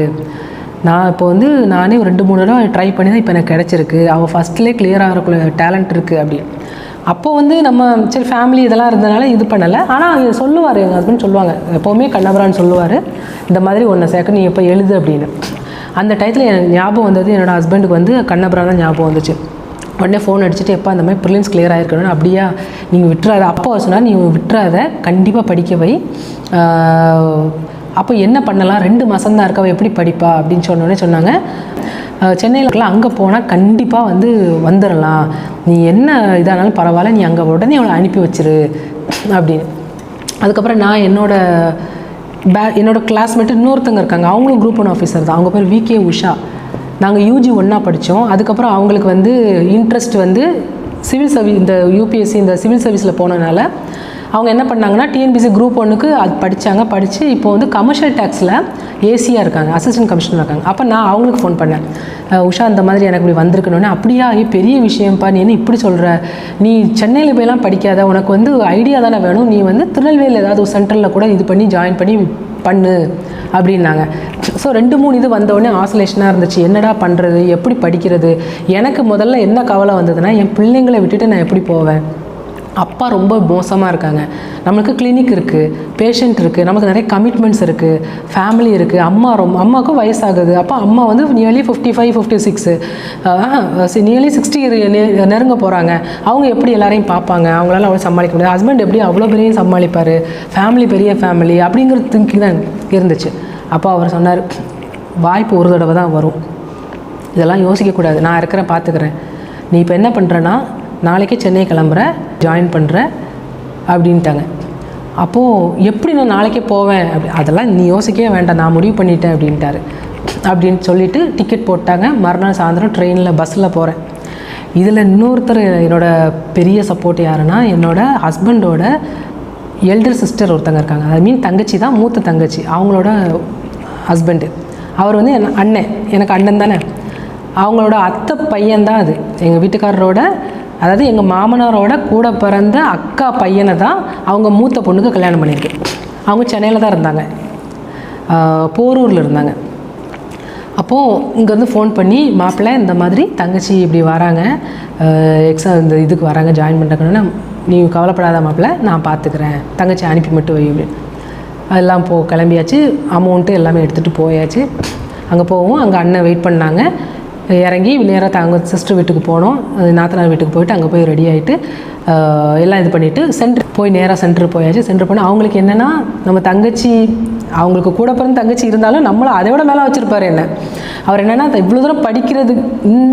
நான் இப்போ வந்து நானே ஒரு 2-3 தடவை ட்ரை பண்ணி தான் இப்போ எனக்கு கிடச்சிருக்கு, அவள் ஃபஸ்ட்லேயே கிளியர் ஆகிறக்குள்ள டேலண்ட் இருக்குது அப்படின்னு. அப்போது வந்து நம்ம சரி ஃபேமிலி இதெல்லாம் இருந்தனால இது பண்ணலை. ஆனால் சொல்லுவார், எங்கள் ஹஸ்பண்ட் சொல்லுவாங்க, எப்போவுமே கண்ணபிரான் சொல்லுவார், இந்த மாதிரி ஒன்று சேர்க்க நீ எப்போ எழுது அப்படின்னு. அந்த டயத்தில் எனக்கு ஞாபகம் வந்தது, என்னோடய ஹஸ்பண்டுக்கு வந்து கண்ணபிரான் தான் ஞாபகம் வந்துச்சு. உடனே ஃபோன் அடிச்சுட்டு, எப்போ அந்த மாதிரி ப்ரிலிம்ஸ் கிளியர் ஆகிருக்கணும், அப்படியா நீங்கள் விட்டுறாத. அப்போ சொன்னால் நீ விட்டுறாத, கண்டிப்பாக படிக்க வை. அப்போ என்ன பண்ணலாம், 2 மாதம் தான் இருக்கா, எப்படி படிப்பா அப்படின்னு சொன்னோடனே சொன்னாங்க, சென்னையில் அங்கே போனால் கண்டிப்பாக வந்து வந்துடலாம், நீ என்ன இதானாலும் பரவாயில்ல, நீ அங்கே உடனே அவளை அனுப்பி வச்சிரு அப்படின்னு. அதுக்கப்புறம் நான் என்னோட கிளாஸ்மேட்டு இன்னொருத்தங்க இருக்காங்க, அவங்களும் குரூப் 1 ஆஃபீஸர் தான். அவங்க பேர் விகே உஷா. நாங்கள் யூஜி ஒன்றா படித்தோம். அதுக்கப்புறம் அவங்களுக்கு வந்து இன்ட்ரெஸ்ட் வந்து சிவில் சர்வீஸ், இந்த யூபிஎஸ்சி இந்த சிவில் சர்வீஸில் போனதுனால அவங்க என்ன பண்ணாங்கன்னா, டிஎன்பிஎஸ்சி குரூப் 1க்கு அது படித்து இப்போ வந்து கமர்ஷியல் டேக்ஸில் ஏசியாக இருக்காங்க, அசிஸ்டன்ட் கமிஷனர் இருக்காங்க. அப்போ நான் அவங்களுக்கு ஃபோன் பண்ணேன், உஷா இந்த மாதிரி எனக்கு இப்படி வந்திருக்கணுன்னே. அப்படியா, பெரிய விஷயம்ப்பா, நீ என்ன இப்படி சொல்கிற, நீ சென்னையில் போயெல்லாம் படிக்காத, உனக்கு வந்து ஐடியா தானே வேணும், நீ வந்து திருநெல்வேலியில் ஏதாவது ஒரு சென்டரில் கூட இது பண்ணி ஜாயின் பண்ணி பண்ணு அப்படின்னாங்க. ஸோ 2-3 இது வந்தோடனே ஆசோலேஷனாக இருந்துச்சு, என்னடா பண்ணுறது, எப்படி படிக்கிறது. எனக்கு முதல்ல என்ன கவலை வந்ததுன்னா, என் பிள்ளைங்களை விட்டுட்டு நான் எப்படி போவேன், அப்பா ரொம்ப மோசமாக இருக்காங்க, நம்மளுக்கு கிளினிக் இருக்குது, பேஷண்ட் இருக்குது, நமக்கு நிறைய கமிட்மெண்ட்ஸ் இருக்குது, ஃபேமிலி இருக்குது, அம்மாவுக்கும் வயசாகுது. அப்போ அம்மா வந்து நியர்லி 55, 56, நியர்லி 60 நெருங்க போகிறாங்க. அவங்க எப்படி எல்லாரையும் பார்ப்பாங்க, அவங்களால அவ்வளோ சமாளிக்க முடியாது. ஹஸ்பண்ட் எப்படி அவ்வளோ பெரிய சமாளிப்பார், ஃபேமிலி பெரிய ஃபேமிலி அப்படிங்கிற திங்கிங் தான் இருந்துச்சு. அப்போ அவர் சொன்னார், வாய்ப்பு ஒரு தடவை தான் வரும், இதெல்லாம் யோசிக்கக்கூடாது, நான் இருக்கிறேன், பார்த்துக்கிறேன், நீ இப்போ என்ன பண்ணுறேன்னா நாளைக்கே சென்னை கிளம்புற, ஜாயின் பண்ணுற அப்படின்ட்டாங்க. அப்போது எப்படி நான் நாளைக்கே போவேன் அதெல்லாம் நீ யோசிக்கவே வேண்டாம், நான் முடிவு பண்ணிட்டேன் அப்படின்ட்டாரு. அப்படின்னு சொல்லிவிட்டு டிக்கெட் போட்டாங்க. மறுநாள் சாயந்தரம் ட்ரெயினில் பஸ்ஸில் போகிறேன். இதில் இன்னொருத்தர் என்னோடய பெரிய சப்போர்ட் யாருன்னா, என்னோடய ஹஸ்பண்டோட எல்டர் சிஸ்டர் ஒருத்தங்க இருக்காங்க, ஐ மீன் தங்கச்சி தான், மூத்த தங்கச்சி, அவங்களோட ஹஸ்பண்டு. அவர் வந்து அண்ணன், எனக்கு அண்ணன் தானே, அவங்களோட அத்தை பையன்தான் அது, எங்கள் வீட்டுக்காரரோட, அதாவது எங்கள் மாமனாரோட கூட பிறந்த அக்கா பையனை தான் அவங்க மூத்த பொண்ணுக்கு கல்யாணம் பண்ணியிருக்கு. அவங்க சென்னையில் தான் இருந்தாங்க, போரூரில் இருந்தாங்க. அப்போது இங்கேருந்து ஃபோன் பண்ணி, மாப்பிள்ளை இந்த மாதிரி தங்கச்சி இப்படி வராங்க, எக்ஸாம் இந்த இதுக்கு வராங்க, ஜாயின் பண்ணுறாங்கன்னா நீ கவலைப்படாத மாப்பிள்ள, நான் பார்த்துக்கிறேன், தங்கச்சி அனுப்பி மட்டும் வை அப்படின்னு. அதெல்லாம் கிளம்பியாச்சு. அமௌண்ட்டு எல்லாமே எடுத்துகிட்டு போயாச்சு. அங்கே போவோம். அங்கே அண்ணன் வெயிட் பண்ணாங்க. இறங்கி நேராக அவங்க சிஸ்டர் வீட்டுக்கு போனோம். நாத்தனார் வீட்டுக்கு போயிட்டு அங்கே போய் ரெடி ஆகிட்டு எல்லாம் இது பண்ணிவிட்டு நேராக சென்டர் போயாச்சு. சென்டர் போனால் அவங்களுக்கு என்னென்னா, நம்ம தங்கச்சி, அவங்களுக்கு கூட பிறந்த தங்கச்சி இருந்தாலும் நம்மளை அதை விட மேலே வச்சுருப்பார் என்ன. அவர் என்னென்னா, இவ்வளோ தூரம் படிக்கிறது,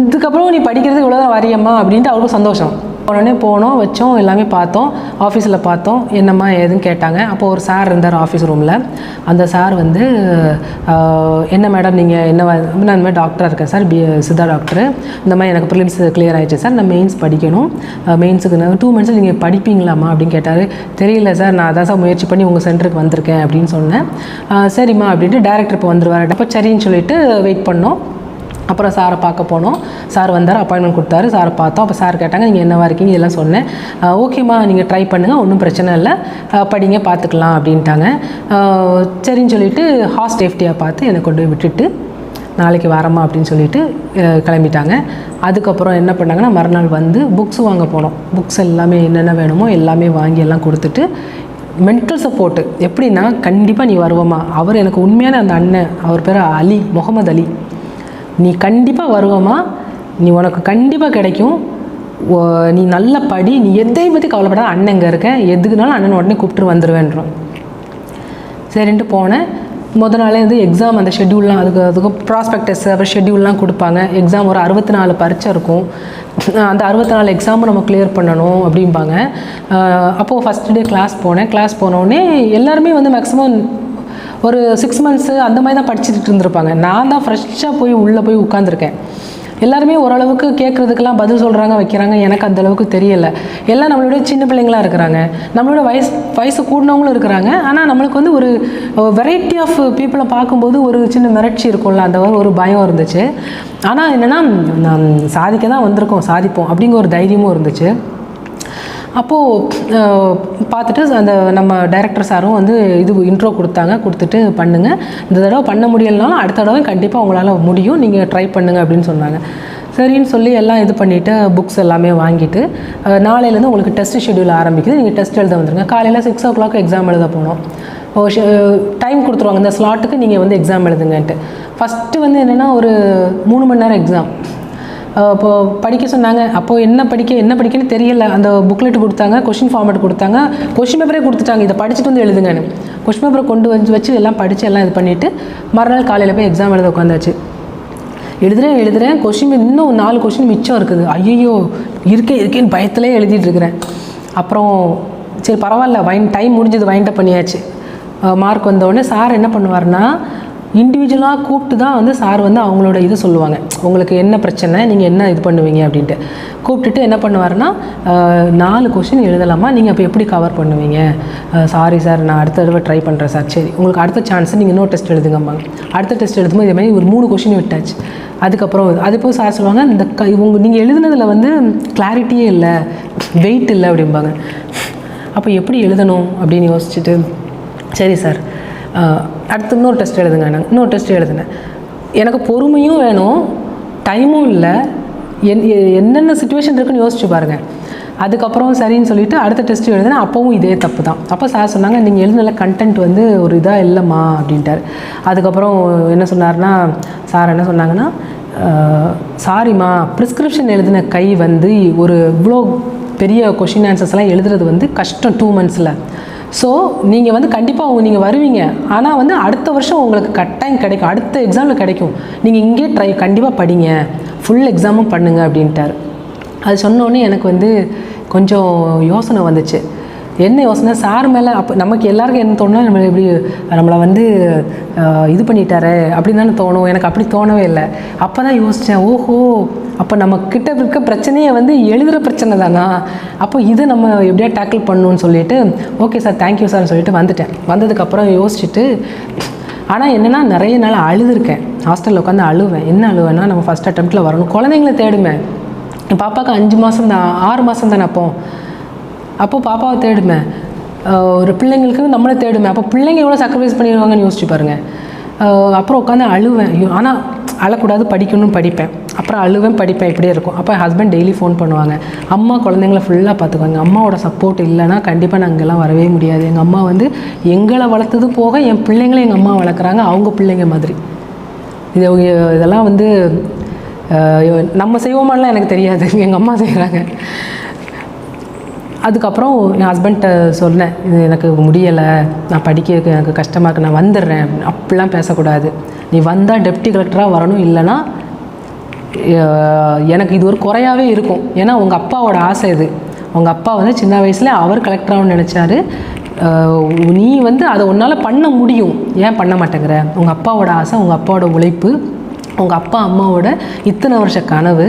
இதுக்கப்புறம் நீ படிக்கிறது இவ்வளோ தூரம் வரியம்மா அப்படின்ட்டு அவருக்கும் சந்தோஷம். உடனே போனோம், வச்சோம், எல்லாமே பார்த்தோம். ஆஃபீஸில் பார்த்தோம், என்னம்மா ஏதுன்னு கேட்டாங்க. அப்போது ஒரு சார் இருந்தார் ஆஃபீஸ் ரூமில். அந்த சார் வந்து, என்ன மேடம் நீங்கள் என்ன, நான் இந்த மாதிரி டாக்டராக இருக்கேன் சார், சித்தா டாக்டர். இந்த மாதிரி எனக்கு ப்ரிலிம்ஸ் கிளியர் ஆகிடுச்சு சார், நான் மெயின்ஸ் படிக்கணும், மெயின்ஸுக்கு 2 months நீங்கள் படிப்பீங்களாம்மா அப்படின்னு கேட்டார். தெரியல சார், நான் அதான் சார் முயற்சி பண்ணி உங்கள் சென்டருக்கு வந்திருக்கேன் அப்படின்னு சொன்னேன். சரிம்மா அப்படின்ட்டு டேரக்டர் இப்போ வந்துடுவார். அப்போ சரின்னு சொல்லிட்டு வெயிட் பண்ணோம். அப்புறம் சாரை பார்க்க போனோம். சார் வந்தார், அப்பாயின்மெண்ட் கொடுத்தாரு. சாரை பார்த்தோம். அப்போ சார் கேட்டாங்க, நீங்கள் என்னவா இருக்கீங்க, இதெல்லாம் சொன்னேன். ஓகேம்மா, நீங்கள் ட்ரை பண்ணுங்கள், ஒன்றும் பிரச்சனை இல்லை, படிங்க, பார்த்துக்கலாம் அப்படின்ட்டாங்க. சரின்னு சொல்லிவிட்டு சேஃப்டியாக பார்த்து என்னை கொண்டு போய் விட்டுட்டு நாளைக்கு வரமா அப்படின்னு சொல்லிட்டு கிளம்பிட்டாங்க. அதுக்கப்புறம் என்ன பண்ணாங்கன்னா, மறுநாள் வந்து புக்ஸ் வாங்க போனோம். புக்ஸ் எல்லாமே என்னென்ன வேணுமோ எல்லாமே வாங்கி எல்லாம் கொடுத்துட்டு, மென்டல் சப்போர்ட்டு எப்படின்னா, கண்டிப்பாக நீ வருவமா, அவர் எனக்கு உண்மையான அந்த அண்ணன், அவர் பேர் அலி, முகமது அலி, நீ கண்டிப்பாக வருவமா, நீ உனக்கு கண்டிப்பாக கிடைக்கும், நீ நல்ல படி, நீ எதையும் பற்றி கவலைப்படாத, அண்ணன் இங்கே இருக்கேன், எதுக்குனாலும் அண்ணன் உடனே கூப்பிட்டு வந்துடுவேன்றோம். சரின்ட்டு போனேன். நாளே வந்து எக்ஸாம், அந்த ஷெட்யூல்லாம் அதுக்கு ப்ராஸ்பெக்டஸ் அப்புறம் ஷெட்யூல்லாம் கொடுப்பாங்க. எக்ஸாம் ஒரு 64 பரீட்சை இருக்கும். அந்த 64 எக்ஸாமும் நம்ம கிளியர் பண்ணணும் அப்படிம்பாங்க. அப்போது ஃபஸ்ட் டே கிளாஸ் போனேன். கிளாஸ் போனோடனே எல்லாருமே வந்து மேக்ஸிமம் ஒரு 6 months அந்த மாதிரி தான் படிச்சுட்டு இருந்திருப்பாங்க. நான் தான் ஃப்ரெஷ்ஷாக போய் உள்ளே போய் உட்காந்துருக்கேன். எல்லாருமே ஓரளவுக்கு கேட்குறதுக்கெல்லாம் பதில் சொல்கிறாங்க, வைக்கிறாங்க. எனக்கு அந்தளவுக்கு தெரியலை. எல்லாம் நம்மளோட சின்ன பிள்ளைங்களாக இருக்கிறாங்க, நம்மளோட வயசு கூடினவங்களும் இருக்கிறாங்க. ஆனால் நம்மளுக்கு வந்து ஒரு வெரைட்டி ஆஃப் பீப்புளை பார்க்கும்போது ஒரு சின்ன மிரட்சி இருக்கும்ல, அந்த ஒரு பயம் இருந்துச்சு. ஆனால் என்னென்னா, நான் சாதிக்க தான் வந்திருக்கோம், சாதிப்போம் அப்படிங்கிற ஒரு தைரியமும் இருந்துச்சு. அப்போது பார்த்துட்டு அந்த நம்ம டைரக்டர் சாரும் வந்து இது இன்ட்ரோ கொடுத்துட்டு பண்ணுங்கள், இந்த தடவை பண்ண முடியலனாலும் அடுத்த தடவை கண்டிப்பாக உங்களால் முடியும், நீங்கள் ட்ரை பண்ணுங்கள் அப்படின்னு சொன்னாங்க. சரின்னு சொல்லி எல்லாம் இது பண்ணிவிட்டு புக்ஸ் எல்லாமே வாங்கிட்டு, நாளையிலேருந்து உங்களுக்கு டெஸ்ட் ஷெட்யூல் ஆரம்பிக்குது, நீங்கள் டெஸ்ட் எழுத வந்துடுங்க. காலையில் 6 o'clock எக்ஸாம் எழுத போனோம். டைம் கொடுத்துருவாங்க, இந்த ஸ்லாட்டுக்கு நீங்கள் வந்து எக்ஸாம் எழுதுங்கன்ட்டு. ஃபஸ்ட்டு வந்து என்னென்னா, ஒரு 3 மணி நேரம் எக்ஸாம். இப்போது படிக்க சொன்னாங்க. அப்போது என்ன படிக்கன்னு தெரியல. அந்த புக்லெட் கொடுத்தாங்க, கொஷின் ஃபார்மேட் கொடுத்தாங்க, கொஷின் பேப்பரே கொடுத்துட்டாங்க, இதை படிச்சுட்டு வந்து எழுதுங்கன்னு. கொஷின் பேப்பரை கொண்டு வச்சு எல்லாம் படித்து எல்லாம் இது பண்ணிவிட்டு மறுநாள் காலையில் போய் எக்ஸாம் எழுத உட்காந்தாச்சு. எழுதுகிறேன். கொஷின் இன்னும் 4 கொஷின் மிச்சம் இருக்குது. ஐயோ இருக்கேன்னு பயத்திலே எழுதிட்டுருக்கிறேன். அப்புறம் சரி பரவாயில்ல, டைம் முடிஞ்சது, வைண்ட் அப் பண்ணியாச்சு. மார்க் வந்தோடனே சார் என்ன பண்ணுவார்னா, இண்டிவிஜுவலாக கூப்பிட்டு தான் வந்து சார் வந்து அவங்களோட இது சொல்லுவாங்க, உங்களுக்கு என்ன பிரச்சனை, நீங்கள் என்ன இது பண்ணுவீங்க அப்படின்ட்டு கூப்பிட்டுட்டு என்ன பண்ணுவாருன்னா, 4 கொஷின் எழுதலாமா, நீங்கள் அப்போ எப்படி கவர் பண்ணுவீங்க, சாரி சார் நான் அடுத்த தடவை ட்ரை பண்ணுறேன் சார், சரி உங்களுக்கு அடுத்த சான்ஸ் நீங்கள் இன்னொரு டெஸ்ட் எழுதுங்கம்பாங்க. அடுத்த டெஸ்ட் எழுதும்போது இதே மாதிரி ஒரு 3 கொஷின் விட்டாச்சு. அதுக்கப்புறம் அதுப்போது சார் சொல்லுவாங்க, இந்த நீங்கள் எழுதுனதில் வந்து கிளாரிட்டியே இல்லை, வெயிட் இல்லை அப்படிம்பாங்க. அப்போ எப்படி எழுதணும் அப்படின்னு யோசிச்சுட்டு, சரி சார் அடுத்து இன்னொரு டெஸ்ட் எழுதுங்க. இன்னொரு டெஸ்ட் எழுதுனேன். எனக்கு பொறுமையும் வேணும், டைமும் இல்லை, என்னென்ன சுச்சுவேஷன் இருக்குன்னு யோசிச்சு பாருங்கள். அதுக்கப்புறம் சரின்னு சொல்லிவிட்டு அடுத்த டெஸ்ட் எழுதுனேன். அப்போவும் இதே தப்பு தான். அப்போ சார் சொன்னாங்க, நீங்கள் எழுதுன கண்டென்ட் வந்து ஒரு இதாக இல்லைம்மா அப்படின்ட்டார். அதுக்கப்புறம் என்ன சொன்னார்னா, சார் என்ன சொன்னாங்கன்னா, சாரிம்மா ப்ரிஸ்கிரிப்ஷன் எழுதின கை வந்து ஒரு இவ்வளோ பெரிய கொஷின் ஆன்சர்ஸ்லாம் எழுதுறது வந்து கஷ்டம் 2 months. ஸோ நீங்கள் வந்து கண்டிப்பாக நீங்கள் வருவீங்க, ஆனால் வந்து அடுத்த வருஷம் உங்களுக்கு கட்டாயம் கிடைக்கும், அடுத்த எக்ஸாமில் கிடைக்கும், நீங்கள் இங்கே கண்டிப்பாக படிங்க, ஃபுல் எக்ஸாமும் பண்ணுங்கள் அப்படின்ட்டார். அது சொன்னோடனே எனக்கு வந்து கொஞ்சம் யோசனை வந்துச்சு. என்ன யோசனை, சார் மேலே அப்போ நமக்கு எல்லாருக்கும் என்ன தோணுன்னா, நம்மளை வந்து இது பண்ணிட்டாரே அப்படின்னு தானே தோணும். எனக்கு அப்படி தோணவே இல்லை. அப்போ தான் யோசித்தேன், ஓஹோ அப்போ நம்ம கிட்ட இருக்க பிரச்சனையை வந்து எழுதுகிற பிரச்சனை தானா, அப்போ இதை நம்ம எப்படியா டேக்கிள் பண்ணணும்னு சொல்லிட்டு, ஓகே சார் தேங்க்யூ சார்னு சொல்லிட்டு வந்துட்டேன். வந்ததுக்கப்புறம் யோசிச்சுட்டு, ஆனால் என்னென்னா நிறைய நாள் அழுதுருக்கேன், ஹாஸ்டலில் உட்காந்து அழுவேன். என்ன அழுவேன்னா, நம்ம ஃபஸ்ட் அட்டெம்ப்ட்டில் வரணும், குழந்தைங்கள தேடுவேன். என் பாப்பாவுக்கு 5 மாதம் தான், 6 மாதம் தானே அப்போது பாப்பாவை தேடுமே, ஒரு பிள்ளைங்களுக்கு நம்மளை தேடுமே. அப்போ பிள்ளைங்க எவ்வளோ சாக்ரிஃபைஸ் பண்ணிடுவாங்கன்னு யோசிச்சு பாருங்கள். அப்புறம் உட்காந்து அழுவேன். ஆனால் அழக்கூடாது, படிக்கணும்னு படிப்பேன், அப்புறம் அழுவேன், படிப்பேன், இப்படியே இருக்கும். அப்போ ஹஸ்பண்ட் டெய்லி ஃபோன் பண்ணுவாங்க, அம்மா குழந்தைங்கள ஃபுல்லாக பார்த்துக்குவாங்க. அம்மாவோட சப்போர்ட் இல்லைன்னா கண்டிப்பாக நான் இங்கெல்லாம் வரவே முடியாது. எங்கள் அம்மா வந்து எங்களை வளர்த்தது போக என் பிள்ளைங்களே எங்கள் அம்மா வளர்க்குறாங்க, அவங்க பிள்ளைங்க மாதிரி. இதெல்லாம் வந்து நம்ம செய்வோமான்லாம் எனக்கு தெரியாது, எங்கள் அம்மா செய்கிறாங்க. அதுக்கப்புறம் என் ஹஸ்பண்ட்டை சொன்னேன், இது எனக்கு முடியலை, நான் படிக்க எனக்கு கஷ்டமாக இருக்குது, நான் வந்துடுறேன். அப்படிலாம் பேசக்கூடாது, நீ வந்தால் டெப்டி கலெக்டராக வரணும், இல்லைனா எனக்கு இது ஒரு குறையாகவே இருக்கும். ஏன்னா உங்கள் அப்பாவோட ஆசை இது. உங்கள் அப்பா வந்து சின்ன வயசில் அவர் கலெக்டராகனு நினச்சாரு. நீ வந்து அதை உன்னால் பண்ண முடியும், ஏன் பண்ண மாட்டேங்கிற? உங்கள் அப்பாவோட ஆசை, உங்கள் அப்பாவோட உழைப்பு, உங்கள் அப்பா அம்மாவோட இத்தனை வருஷ கனவு,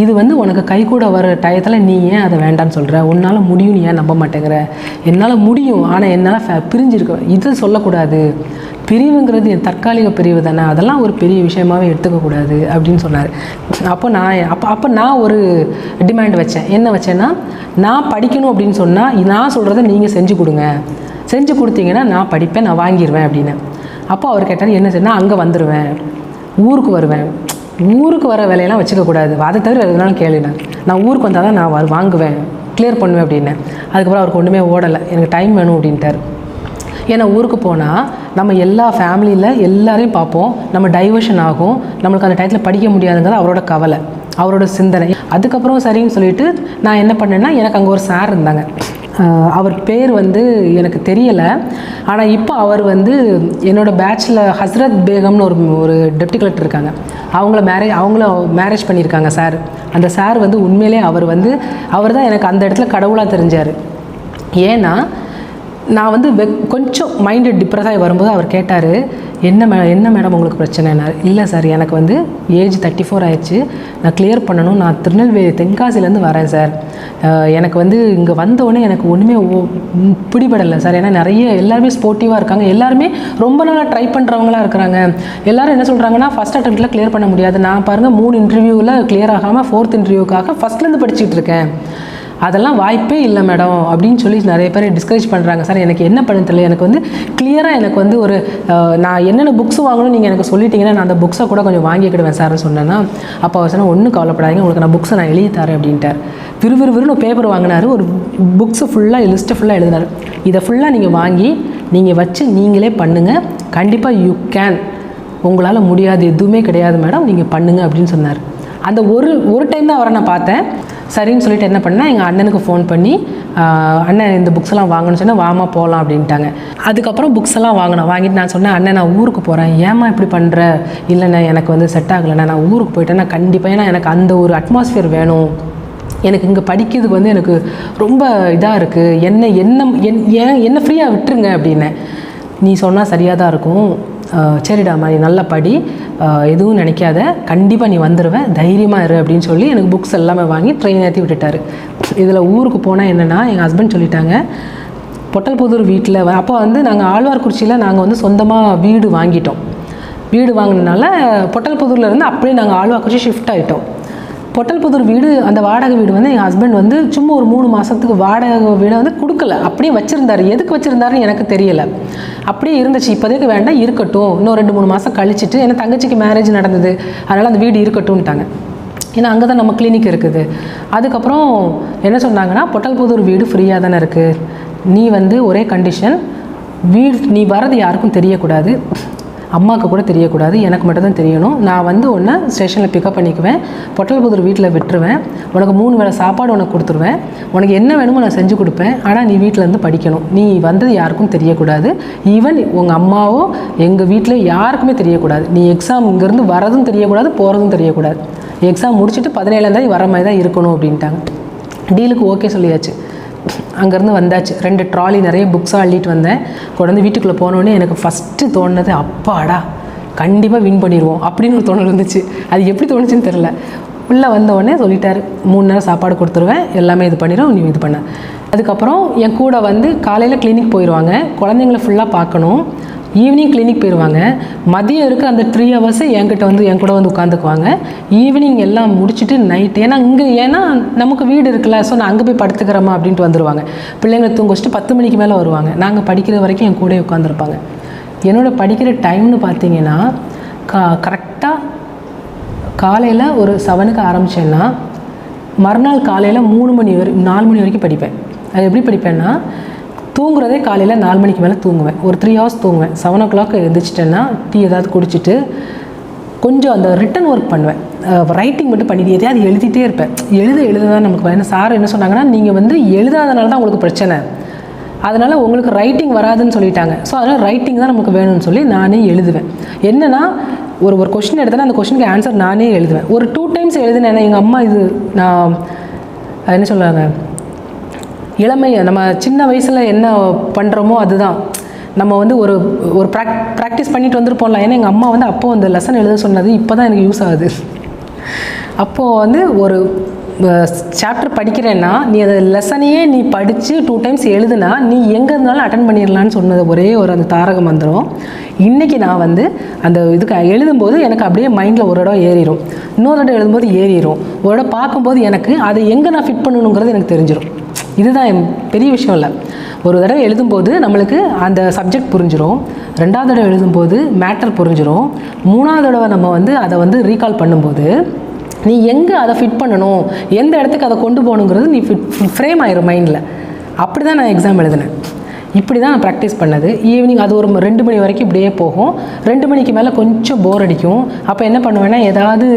இது வந்து உனக்கு கை கூட வர டயத்தில் நீ ஏன் அதை வேண்டான்னு சொல்கிற? உன்னால் முடியும், நீ ஏன் நம்ப மாட்டேங்கிற? என்னால் முடியும், ஆனால் என்னால் பிரிஞ்சிருக்க, இது சொல்லக்கூடாது. பிரிவுங்கிறது என் தற்காலிக பிரிவு தானே, அதெல்லாம் ஒரு பெரிய விஷயமாகவே எடுத்துக்கக்கூடாது அப்படின்னு சொன்னார். அப்போ நான் ஒரு டிமாண்ட் வச்சேன். என்ன வச்சேன்னா, நான் படிக்கணும் அப்படின்னு சொன்னால் நான் சொல்கிறத நீங்கள் செஞ்சு கொடுங்க, செஞ்சு கொடுத்தீங்கன்னா நான் படிப்பேன், நான் வாங்கிடுவேன் அப்படின்னு. அப்போ அவர் கேட்டார், என்ன செய்ய? நான் அங்கே வந்துடுவேன், ஊருக்கு வருவேன், ஊருக்கு வர வேலையெல்லாம் வச்சுக்கக்கூடாது, அதை தவிர எதுனாலும் கேளுனேன், நான் ஊருக்கு வந்தால் தான் நான் வாங்குவேன், கிளியர் பண்ணுவேன் அப்படின்னேன். அதுக்கப்புறம் அவருக்கு ஒன்றுமே ஓடலை, எனக்கு டைம் வேணும் அப்படின்ட்டார். ஏன்னா ஊருக்கு போனால் நம்ம எல்லா ஃபேமிலியில் எல்லாரையும் பார்ப்போம், நம்ம டைவர்ஷன் ஆகும், நம்மளுக்கு அந்த டயத்தில் படிக்க முடியாதுங்கிறது அவரோட கவலை, அவரோட சிந்தனை. அதுக்கப்புறம் சரின்னு சொல்லிட்டு நான் என்ன பண்ணேன்னா, எனக்கு அங்கே ஒரு சார் இருந்தாங்க, அவர் பேர் வந்து எனக்கு தெரியலை, ஆனால் இப்போ அவர் வந்து என்னோடய பேட்சில் ஹஸ்ரத் பேகம்னு ஒரு டெப்டி கலெக்டர் இருக்காங்க, அவங்கள மேரேஜ் பண்ணியிருக்காங்க சார். அந்த சார் வந்து உண்மையிலே அவர் தான் எனக்கு அந்த இடத்துல கடவுளாக தெரிஞ்சார். ஏன்னா நான் வந்து கொஞ்சம் மைண்டு டிப்ரெஸ் ஆகி வரும்போது அவர் கேட்டார், என்ன மேடம் உங்களுக்கு பிரச்சனைனா? இல்லை சார், எனக்கு வந்து ஏஜ் 34 ஆயிடுச்சு, நான் கிளியர் பண்ணணும், நான் திருநெல்வேலி தென்காசிலேருந்து வரேன் சார், எனக்கு வந்து இங்கே வந்தோடனே எனக்கு ஒன்றுமே பிடிபடலை சார். ஏன்னா எல்லாருமே ஸ்போர்ட்டிவாக இருக்காங்க, எல்லாருமே ரொம்ப நாளாக ட்ரை பண்ணுறவங்களாக இருக்கிறாங்க. எல்லோரும் என்ன சொல்கிறாங்கன்னா, ஃபஸ்ட் அட்டெம்ப்ட்டில் கிளியர் பண்ண முடியாது. நான் பாருங்கள் 3 இன்டர்வியூவில் கிளியர் ஆகாமல் 4th இன்டர்வியூக்காக ஃபஸ்ட்லேருந்து படிச்சுட்டு இருக்கேன், அதெல்லாம் வாய்ப்பே இல்லை மேடம் அப்படின்னு சொல்லி நிறைய பேர் டிஸ்கரேஜ் பண்ணுறாங்க சார். எனக்கு என்ன பண்ண தெரியல, எனக்கு வந்து கிளியராக எனக்கு வந்து ஒரு நான் என்னென்ன புக்ஸ் வாங்கணும் நீங்கள் எனக்கு சொல்லிட்டீங்கன்னா நான் அந்த புக்ஸை கூட கொஞ்சம் வாங்கிக்கிடுவேன் சார்னு சொன்னேன்னா, அப்போ அவர் சொன்னால் ஒன்றும் கவலைப்படாதீங்க, உங்களுக்கு நான் புக்ஸை நான் எழுதி தரேன் அப்படின்ட்டார். விறுவிறுன்னு பேப்பர் வாங்கினார், ஒரு புக்ஸு ஃபுல்லாக லிஸ்ட்டு ஃபுல்லாக எழுதினார். இதை ஃபுல்லாக நீங்கள் வாங்கி நீங்கள் வச்சு நீங்களே பண்ணுங்கள், கண்டிப்பாக யூ கேன், உங்களால் முடியாது எதுவுமே கிடையாது மேடம், நீங்கள் பண்ணுங்கள் அப்படின்னு சொன்னார். அந்த ஒரு டைம் தான் அவரை நான் பார்த்தேன். சரின்னு சொல்லிட்டு என்ன பண்ணேன், எங்கள் அண்ணனுக்கு ஃபோன் பண்ணி, அண்ணன் இந்த புக்ஸ் எல்லாம் வாங்கணும்னு சொன்னால் வாமா போகலாம் அப்படின்ட்டாங்க. அதுக்கப்புறம் புக்ஸ் எல்லாம் வாங்கிட்டு நான் சொன்னேன், அண்ணன் நான் ஊருக்கு போகிறேன், ஏமா இப்படி பண்ணுற? இல்லைண்ணே எனக்கு வந்து செட் ஆகலைண்ணா, நான் ஊருக்கு போயிட்டேன்னா கண்டிப்பாக, ஏன்னா எனக்கு அந்த ஒரு அட்மாஸ்ஃபியர் வேணும், எனக்கு இங்கே படிக்கிறதுக்கு வந்து எனக்கு ரொம்ப இதாக இருக்குது, என்ன ஃப்ரீயாக விட்டுருங்க அப்படின்னேன். நீ சொன்னால் சரியாக தான் இருக்கும், சரிடாம்மா நீ நல்லா படி, எதுவும் நினைக்காத, கண்டிப்பாக நீ வந்துடுவேன், தைரியமாக இரு அப்படின்னு சொல்லி எனக்கு புக்ஸ் எல்லாமே வாங்கி ட்ரெயின் ஏற்றி விட்டுட்டார். இதில் ஊருக்கு போனால் என்னென்னா, எங்கள் ஹஸ்பண்ட் சொல்லிட்டாங்க, பொட்டல்புதூர் வீட்டில் அப்போ வந்து நாங்கள் ஆழ்வார்குறிச்சியில் நாங்கள் வந்து சொந்தமாக வீடு வாங்கிட்டோம். வீடு வாங்கினதுனால பொட்டல்புதூர்லேருந்து அப்படியே நாங்கள் ஆழ்வார்குறிச்சி ஷிஃப்ட் ஆகிட்டோம். பொட்டல்புதூர் வீடு, அந்த வாடகை வீடு வந்து எங்கள் ஹஸ்பண்ட் வந்து சும்மா ஒரு 3 மாதத்துக்கு வாடகை வீடை வந்து கொடுக்கல, அப்படியே வச்சுருந்தார். எதுக்கு வச்சுருந்தாருன்னு எனக்கு தெரியலை, அப்படியே இருந்துச்சு. இப்போதைக்கு வேண்டாம், இருக்கட்டும், இன்னும் 2-3 மாதம் கழிச்சிட்டு, ஏன்னா தங்கச்சிக்கு மேரேஜ் நடந்தது, அதனால் அந்த வீடு இருக்கட்டும்ட்டாங்க. ஏன்னா அங்கே தான் நம்ம கிளினிக் இருக்குது. அதுக்கப்புறம் என்ன சொன்னாங்கன்னா, பொட்டல்புதூர் வீடு ஃப்ரீயாக தானே இருக்குது, நீ வந்து ஒரே கண்டிஷன், நீ வரது யாருக்கும் தெரியக்கூடாது, அம்மாவுக்கு கூட தெரியக்கூடாது, எனக்கு மட்டும் தான் தெரியணும். நான் வந்து உன்னை ஸ்டேஷனில் பிக்கப் பண்ணிக்குவேன், பொட்டல்புதூர் வீட்டில் விட்டுருவேன், உனக்கு 3 வேளை சாப்பாடு உனக்கு கொடுத்துருவேன், உனக்கு என்ன வேணுமோ நான் செஞ்சு கொடுப்பேன், ஆனால் நீ வீட்டிலேருந்து படிக்கணும், நீ வந்தது யாருக்கும் தெரியக்கூடாது, ஈவன் உங்கள் அம்மாவோ எங்கள் வீட்டில் யாருக்குமே தெரியக்கூடாது, நீ எக்ஸாம் இங்கேருந்து வரதும் தெரியக்கூடாது, போகிறதும் தெரியக்கூடாது, எக்ஸாம் முடிச்சுட்டு 17ஆம் வர மாதிரி தான் இருக்கணும் அப்படின்ட்டாங்க. டீலுக்கு ஓகே சொல்லியாச்சு. அங்கேருந்து வந்தாச்சு, 2 ட்ராலி நிறைய புக்ஸாக அள்ளிட்டு வந்தேன். கொண்டு வீட்டுக்குள்ளே போனோடனே எனக்கு ஃபஸ்ட்டு தோணுனது, அப்பாடா கண்டிப்பாக வின் பண்ணிடுவோம் அப்படின்னு ஒரு தோணல் இருந்துச்சு. அது எப்படி தோணுச்சுன்னு தெரில. உள்ளே வந்தோடனே சொல்லிட்டார், 3 நேரம் சாப்பாடு கொடுத்துருவேன், எல்லாமே இது பண்ணிடும், நீ இது பண்ண. அதுக்கப்புறம் என் கூட வந்து காலையில் கிளினிக் போயிடுவாங்க, குழந்தைங்கள ஃபுல்லாக பார்க்கணும், ஈவினிங் கிளினிக் போயிடுவாங்க, மதியம் இருக்கிற அந்த 3 ஹவர்ஸு என் கூட வந்து உட்காந்துக்குவாங்க. ஈவினிங் எல்லாம் முடிச்சுட்டு நைட், ஏன்னா நமக்கு வீடு இருக்குல்ல, ஸோ நான் அங்கே போய் படுத்துக்கிறோமா அப்படின்ட்டு வந்துடுவாங்க. பிள்ளைங்களை தூங்க வச்சுட்டு 10 மணிக்கு மேலே வருவாங்க. நாங்கள் படிக்கிற வரைக்கும் என் கூட உட்காந்துருப்பாங்க. என்னோடய படிக்கிற டைம்னு பார்த்தீங்கன்னா கரெக்டாக காலையில் ஒரு 7க்கு ஆரம்பித்தேன்னா மறுநாள் காலையில் 4 மணி வரைக்கும் படிப்பேன். அது எப்படி படிப்பேன்னா, தூங்குறதே காலையில் 4 மணிக்கு மேலே தூங்குவேன். ஒரு 3 hours தூங்குவேன். 7 o'clock எழுந்திரிச்சிட்டேன்னா டீ ஏதாவது குடிச்சிட்டு கொஞ்சம் அந்த ரிட்டன் ஒர்க் பண்ணுவேன். ரைட்டிங் மட்டும் பண்ணிட்டு எதையாவது எழுதிட்டே இருப்பேன். எழுத தான் நமக்கு வேணும். சார் என்ன சொன்னாங்கன்னா, நீங்கள் வந்து எழுதாதனால தான் உங்களுக்கு பிரச்சனை, அதனால் உங்களுக்கு ரைட்டிங் வராதுன்னு சொல்லிட்டாங்க. ஸோ அதனால் ரைட்டிங் தான் நமக்கு வேணும்னு சொல்லி நானே எழுதுவேன். என்னென்னா ஒரு கொஷின் எடுத்தேன்னா அந்த கொஷினுக்கு ஆன்சர் நானே எழுதுவேன். ஒரு 2 times எழுதினேன். எங்கள் அம்மா இது நான் என்ன சொல்லுவாங்க, இளமை நம்ம சின்ன வயசில் என்ன பண்ணுறோமோ அதுதான் நம்ம வந்து ஒரு ப்ராக்டிஸ் பண்ணிட்டு வந்திருப்போம்ல. ஏன்னா எங்கள் அம்மா வந்து அப்போது அந்த லெசன் எழுத சொன்னது இப்போ தான் எனக்கு யூஸ் ஆகுது. அப்போது வந்து ஒரு சாப்டர் படிக்கிறேன்னா நீ அதை லெசனையே நீ படித்து 2 times எழுதுனா நீ எங்கே இருந்தாலும் அட்டன் பண்ணிடலான்னு சொன்னது ஒரே ஒரு அந்த தாரக மந்திரம். இன்றைக்கி நான் வந்து அந்த இதுக்கு எழுதும்போது எனக்கு அப்படியே மைண்டில் ஒரு இடம் ஏறிடும், இன்னொரு இடம் எழுதும்போது ஏறிடும், ஒரு இடம் பார்க்கும்போது எனக்கு அதை எங்கே நான் ஃபிட் பண்ணணுங்கிறது எனக்கு தெரிஞ்சிடும். இதுதான் பெரிய விஷயம் இல்லை. ஒரு தடவை எழுதும்போது நம்மளுக்கு அந்த சப்ஜெக்ட் புரிஞ்சிடும், 2வது தடவை எழுதும்போது மேட்டர் புரிஞ்சிடும், 3வது தடவை நம்ம வந்து அதை வந்து ரீகால் பண்ணும்போது நீ எங்கே அதை ஃபிட் பண்ணணும், எந்த இடத்துக்கு அதை கொண்டு போகணுங்கிறது நீ ஃப்ரேம் ஆயிரும் மைண்டில். அப்படி தான் நான் எக்ஸாம் எழுதினேன். இப்படி தான் நான் ப்ராக்டிஸ் பண்ணது. ஈவினிங் அது ஒரு 2 மணி வரைக்கும் இப்படியே போகும். 2 மணிக்கு மேலே கொஞ்சம் போர் அடிக்கும். அப்போ என்ன பண்ணுவேன்னா, ஏதாவது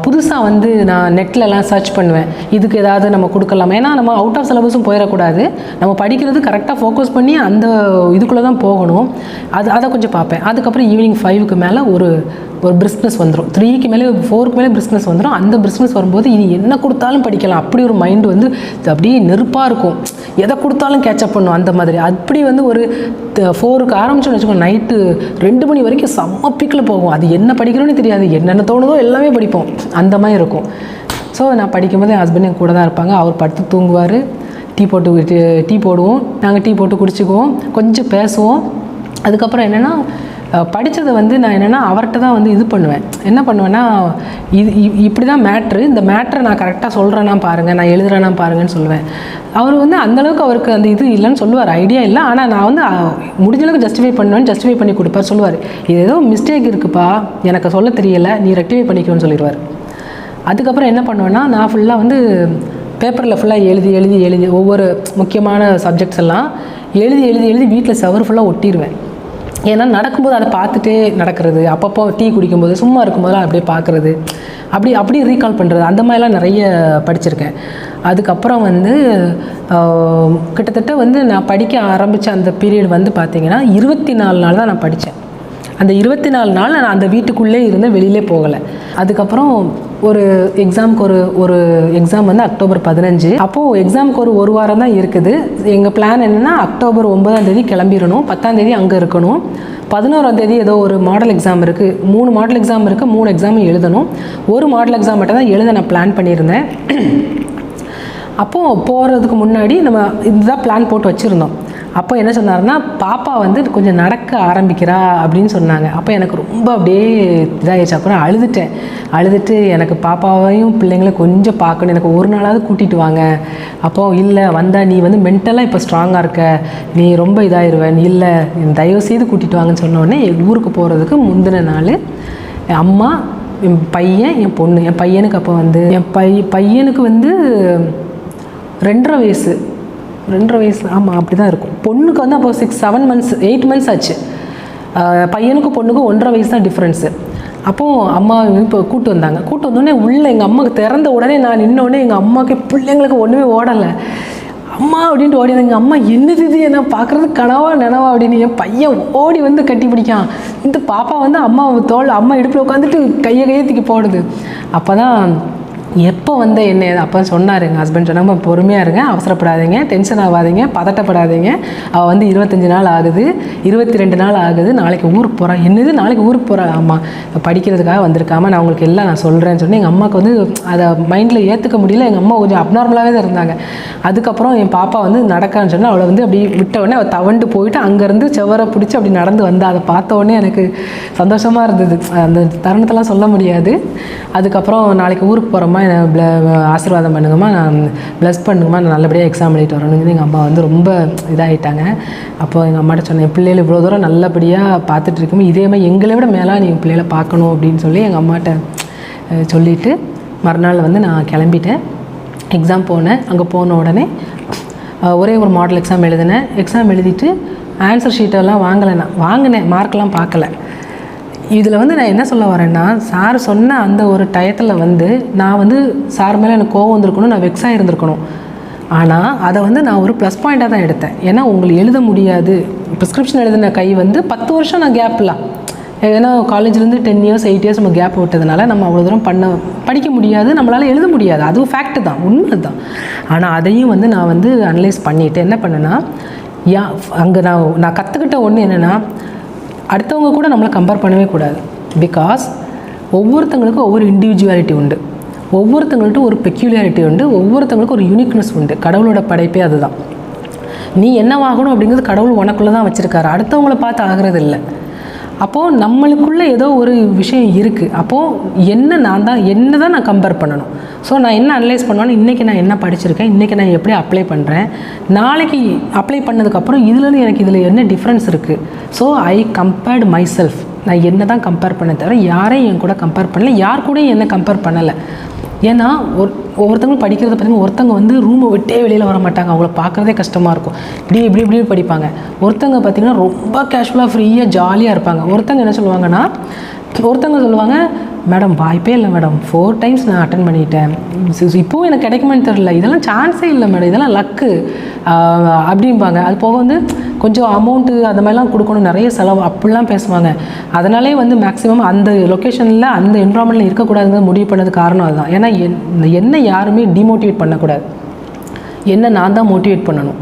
புதுசாக வந்து நான் நெட்லலாம் சர்ச் பண்ணுவேன், இதுக்கு ஏதாவது நம்ம கொடுக்கலாமா. ஏன்னா நம்ம அவுட் ஆஃப் சிலபஸும் போயிடக்கூடாது, நம்ம படிக்கிறது கரெக்டாக ஃபோக்கஸ் பண்ணி அந்த இதுக்குள்ளே தான் போகணும். அதை கொஞ்சம் பார்ப்பேன். அதுக்கப்புறம் ஈவினிங் 5க்கு மேலே ஒரு பிஸ்னஸ் வந்துடும். 3க்கு மேலே 4க்கு மேலே பிஸ்னஸ் வந்துடும். அந்த பிஸ்னஸ் வரும்போது இனி என்ன கொடுத்தாலும் படிக்கலாம், அப்படி ஒரு மைண்டு வந்து அப்படியே நெருப்பாக இருக்கும். எதை கொடுத்தாலும் கேட்சப் பண்ணும் அந்த மாதிரி. அப்படி வந்து ஒரு 4க்கு ஆரம்பிச்சோன்னு வச்சுக்கோங்க, நைட்டு 2 மணி வரைக்கும் செம்ம பீக்கில் போகும். அது என்ன படிக்கிறோன்னு தெரியாது, என்னென்ன தோணுதோ எல்லாமே படிப்போம், அந்த மாதிரி இருக்கும். ஸோ நான் படிக்கும்போது என் ஹஸ்பண்ட் என் கூட தான் இருப்பாங்க. அவர் படுத்து தூங்குவார், டீ போடுவோம், நாங்கள் டீ போட்டு குடிச்சிக்குவோம், கொஞ்சம் பேசுவோம். அதுக்கப்புறம் என்னென்னா படித்ததை வந்து நான் என்னென்னா அவர்கிட்ட தான் வந்து இது பண்ணுவேன். என்ன பண்ணுவேன்னா, இப்படி தான் மேட்ரு, இந்த மேட்ரை நான் கரெக்டாக சொல்கிறேன்னா பாருங்கள், நான் எழுதுறேன்னா பாருங்கன்னு சொல்லுவேன். அவர் வந்து அந்தளவுக்கு அவருக்கு அந்த இது இல்லைன்னு சொல்லுவார், ஐடியா இல்லை. ஆனால் நான் வந்து முடிஞ்சளவுக்கு ஜஸ்டிஃபை பண்ணி கொடுப்பார். சொல்லுவார், இது ஏதோ மிஸ்டேக் இருக்குப்பா, எனக்கு சொல்ல தெரியலை, நீ ரெக்டிஃபை பண்ணிக்கணும்னு சொல்லிடுவார். அதுக்கப்புறம் என்ன பண்ணுவேன்னா, நான் ஃபுல்லாக வந்து பேப்பரில் ஃபுல்லாக எழுதி ஒவ்வொரு முக்கியமான சப்ஜெக்ட்ஸ் எல்லாம் எழுதி வீட்டில் சவர் ஃபுல்லாக ஒட்டிடுவேன். ஏன்னா நடக்கும்போது அதை பார்த்துட்டே நடக்கிறது, அப்பப்போ டீ குடிக்கும்போது சும்மா இருக்கும்போதெல்லாம் அப்படியே பார்க்குறது, அப்படி ரீகால் பண்ணுறது, அந்த மாதிரிலாம் நிறைய படிச்சிருக்கேன். அதுக்கப்புறம் வந்து கிட்டத்தட்ட வந்து நான் படிக்க ஆரம்பித்த அந்த பீரியட் வந்து பார்த்திங்கன்னா 24 நாள் தான் நான் படித்தேன். அந்த 24 நாள் நான் அந்த வீட்டுக்குள்ளே இருந்து வெளியிலே போகலை. அதுக்கப்புறம் ஒரு எக்ஸாமுக்கு ஒரு எக்ஸாம் வந்து அக்டோபர் 15. அப்போது எக்ஸாமுக்கு ஒரு வாரம் தான் இருக்குது. எங்கள் பிளான் என்னென்னா, அக்டோபர் 9ஆம் தேதி கிளம்பிடணும், 10ஆம் தேதி அங்கே இருக்கணும், 11ஆம் தேதி ஏதோ ஒரு மாடல் எக்ஸாம் இருக்குது, 3 மாடல் எக்ஸாம் இருக்குது, 3 எக்ஸாமும் எழுதணும். ஒரு மாடல் எக்ஸாம் மட்டும் தான் எழுத நான் பிளான் பண்ணியிருந்தேன். அப்போது போகிறதுக்கு முன்னாடி நம்ம இதுதான் பிளான் போட்டு வச்சுருந்தோம். அப்போ என்ன சொன்னார்னா, பாப்பா வந்து கொஞ்சம் நடக்க ஆரம்பிக்கிறா அப்படின்னு சொன்னாங்க. அப்போ எனக்கு ரொம்ப அப்படியே இதாகிடுச்சு. அப்புறம் அழுதுட்டு எனக்கு பாப்பாவையும் பிள்ளைங்களையும் கொஞ்சம் பார்க்கணும், எனக்கு ஒரு நாளாவது கூட்டிகிட்டு வாங்க. அப்போது இல்லை வந்தால் நீ வந்து மென்டலாக இப்போ ஸ்ட்ராங்காக இருக்க, நீ ரொம்ப இதாகிடுவேன், நீ இல்லை தயவுசெய்து கூட்டிகிட்டு வாங்கன்னு சொன்னோடனே ஊருக்கு போகிறதுக்கு முந்தின நாள் என் அம்மா, என் பையன், என் பொண்ணு, என் பையனுக்கு அப்போ வந்து பையனுக்கு வந்து 2.5 வயசு ஆமாம் அப்படி தான் இருக்கும். பொண்ணுக்கு வந்து அப்போ 8 months ஆச்சு. பையனுக்கும் பொண்ணுக்கும் 1.5 வயசு தான் டிஃப்ரென்ஸு. அப்போது அம்மா இப்போ கூட்டு வந்தோடனே உள்ளே எங்கள் அம்மாவுக்கு திறந்த உடனே நான் நின்னோடனே எங்கள் அம்மாவுக்கு பிள்ளைங்களுக்கு ஒன்றுமே ஓடலை. அம்மா அப்படின்ட்டு ஓடி எங்கள் அம்மா என்னது இது, என்ன பார்க்குறது கனவா நினவா அப்படின்னு. என் பையன் ஓடி வந்து கட்டி பிடிக்கான். இந்த பாப்பா வந்து அம்மா இடுப்பில் உட்காந்துட்டு கையை தூக்கி போடுது. அப்போ தான் எப்போ வந்து என்ன அப்போ சொன்னார் எங்கள் ஹஸ்பண்ட், சொன்னாங்க, பொறுமையாக இருங்க, அவசரப்படாதீங்க, டென்ஷன் ஆகாதீங்க, பதட்டப்படாதீங்க, அவள் வந்து 25 நாள் ஆகுது, 22 நாள் ஆகுது, நாளைக்கு ஊருக்கு போகிறான். என்னது நாளைக்கு ஊருக்கு போகிறா? ஆமாம், படிக்கிறதுக்காக வந்திருக்காமல் நான் உங்களுக்கு எல்லாம் நான் சொல்கிறேன்னு சொன்னேன். எங்கள் அம்மாவுக்கு வந்து அதை மைண்டில் ஏற்றுக்க முடியல. எங்கள் அம்மா கொஞ்சம் அப்நார்மலாகவே தான் இருந்தாங்க. அதுக்கப்புறம் என் பாப்பா வந்து நடக்கான்னு சொன்னால் அவளை வந்து அப்படி விட்ட உடனே அவள் தவண்டு போயிட்டு அங்கேருந்து செவரை பிடிச்சி அப்படி நடந்து வந்தா. அதை பார்த்த உடனே எனக்கு சந்தோஷமாக இருந்தது. அந்த தருணத்தெல்லாம் சொல்ல முடியாது. அதுக்கப்புறம் நாளைக்கு ஊருக்கு போகிறோமா, ஆசீர்வாதம் பண்ணுங்கம்மா, நான் ப்ளஸ் பண்ணுங்கம்மா, நான் நல்லபடியாக எக்ஸாம் எழுதிட்டு வரணும்னு எங்கள் அம்மா வந்து ரொம்ப இதாகிட்டாங்க. அப்போது எங்கள் அம்மாட்ட சொன்னேன், பிள்ளைகள் இவ்வளோ தூரம் நல்லபடியாக பார்த்துட்ருக்கோம், இதே மாதிரி எங்களை விட மேலே நீங்கள் பிள்ளைகளை பார்க்கணும் அப்படின்னு சொல்லி எங்கள் அம்மாட்ட சொல்லிவிட்டு மறுநாள் வந்து நான் கிளம்பிட்டேன். எக்ஸாம் போனேன். அங்கே போன உடனே ஒரே ஒரு மாடல் எக்ஸாம் எழுதினேன். எக்ஸாம் எழுதிட்டு ஆன்சர் ஷீட்டெல்லாம் வாங்கினேன், மார்க்கெலாம் பார்க்கல. இதில் வந்து நான் என்ன சொல்ல வரேன்னா, சார் சொன்ன அந்த ஒரு டயத்தில் வந்து நான் வந்து சார் மேலே எனக்கு கோவம் வந்திருக்கணும், நான் வெக்ஸாக இருந்திருக்கணும். ஆனால் அதை வந்து நான் ஒரு ப்ளஸ் பாயிண்ட்டாக தான் எடுத்தேன். ஏன்னா உங்களுக்கு எழுத முடியாது, ப்ரிஸ்கிரிப்ஷன் எழுதின கை வந்து 10 வருஷம் நான் கேப்லாம், ஏன்னா காலேஜ்லேருந்து 10 இயர்ஸ் 8 இயர்ஸ் நம்ம கேப் விட்டதுனால நம்ம அவ்வளோ தூரம் படிக்க முடியாது, நம்மளால் எழுத முடியாது. அதுவும் ஃபேக்ட்டு தான், உண்மை தான். ஆனால் அதையும் வந்து நான் வந்து அனலைஸ் பண்ணிவிட்டு என்ன பண்ணேன்னா, அங்கே நான் கற்றுக்கிட்ட ஒன்று என்னென்னா, அடுத்தவங்க கூட நம்மளை கம்பேர் பண்ணவே கூடாது. பிகாஸ் ஒவ்வொருத்தங்களுக்கும் ஒவ்வொரு இண்டிவிஜுவாலிட்டி உண்டு, ஒவ்வொருத்தங்கள்ட்ட ஒரு பெக்யூலியாரிட்டி உண்டு, ஒவ்வொருத்தங்களுக்கும் ஒரு யூனிக்னஸ் உண்டு. கடவுளோட படைப்பே அதுதான். நீ என்னவாகணும் அப்படிங்கிறது கடவுள் உனக்குள்ளே தான் வச்சுருக்காரு, அடுத்தவங்கள பார்த்து ஆகிறது இல்லை. அப்போது நம்மளுக்குள்ளே ஏதோ ஒரு விஷயம் இருக்குது. அப்போது என்ன நான் கம்பேர் பண்ணணும். ஸோ நான் என்ன அனலைஸ் பண்ணுவேன்னா, இன்றைக்கி நான் என்ன படிச்சிருக்கேன், இன்றைக்கி நான் எப்படி அப்ளை பண்ணுறேன், நாளைக்கு அப்ளை பண்ணதுக்கப்புறம் இதுலேருந்து எனக்கு இதில் என்ன டிஃப்ரென்ஸ் இருக்குது. So I compared my self. நான் என்ன தான் கம்பேர் பண்ண தவிர யாரையும் என் கூட கம்பேர் பண்ணலை, யார் கூடயும் என்ன கம்பேர் பண்ணலை. ஏன்னா ஒவ்வொருத்தவங்களும் படிக்கிறத பார்த்திங்கன்னா, ஒருத்தவங்க வந்து ரூமை விட்டே வெளியில் வர மாட்டாங்க, அவங்கள பார்க்குறதே கஷ்டமாக இருக்கும், இப்படி படிப்பாங்க. ஒருத்தவங்க பார்த்திங்கன்னா ரொம்ப கேஷுவலாக ஃப்ரீயாக ஜாலியாக இருப்பாங்க. ஒருத்தவங்க என்ன சொல்லுவாங்கன்னா, மேடம் வாய்ப்பே இல்லை மேடம், 4 டைம்ஸ் நான் அட்டன் பண்ணிட்டேன், இப்போவும் எனக்கு கிடைக்குமான்னு தெரியல, இதெல்லாம் சான்ஸே இல்லை மேடம், இதெல்லாம் லக்கு அப்படிம்பாங்க. அது போக வந்து கொஞ்சம் அமௌண்ட்டு அந்த மாதிரிலாம் கொடுக்கணும், நிறைய செலவு அப்படிலாம் பேசுவாங்க. அதனாலே வந்து மேக்ஸிமம் அந்த லொக்கேஷனில் அந்த என்வரான்மெண்ட்டில் இருக்கக்கூடாதுன்னு முடிவு பண்ணது காரணம் அதுதான். ஏன்னா என்ன யாருமே டிமோட்டிவேட் பண்ணக்கூடாது, என்ன நான் தான் மோட்டிவேட் பண்ணணும்.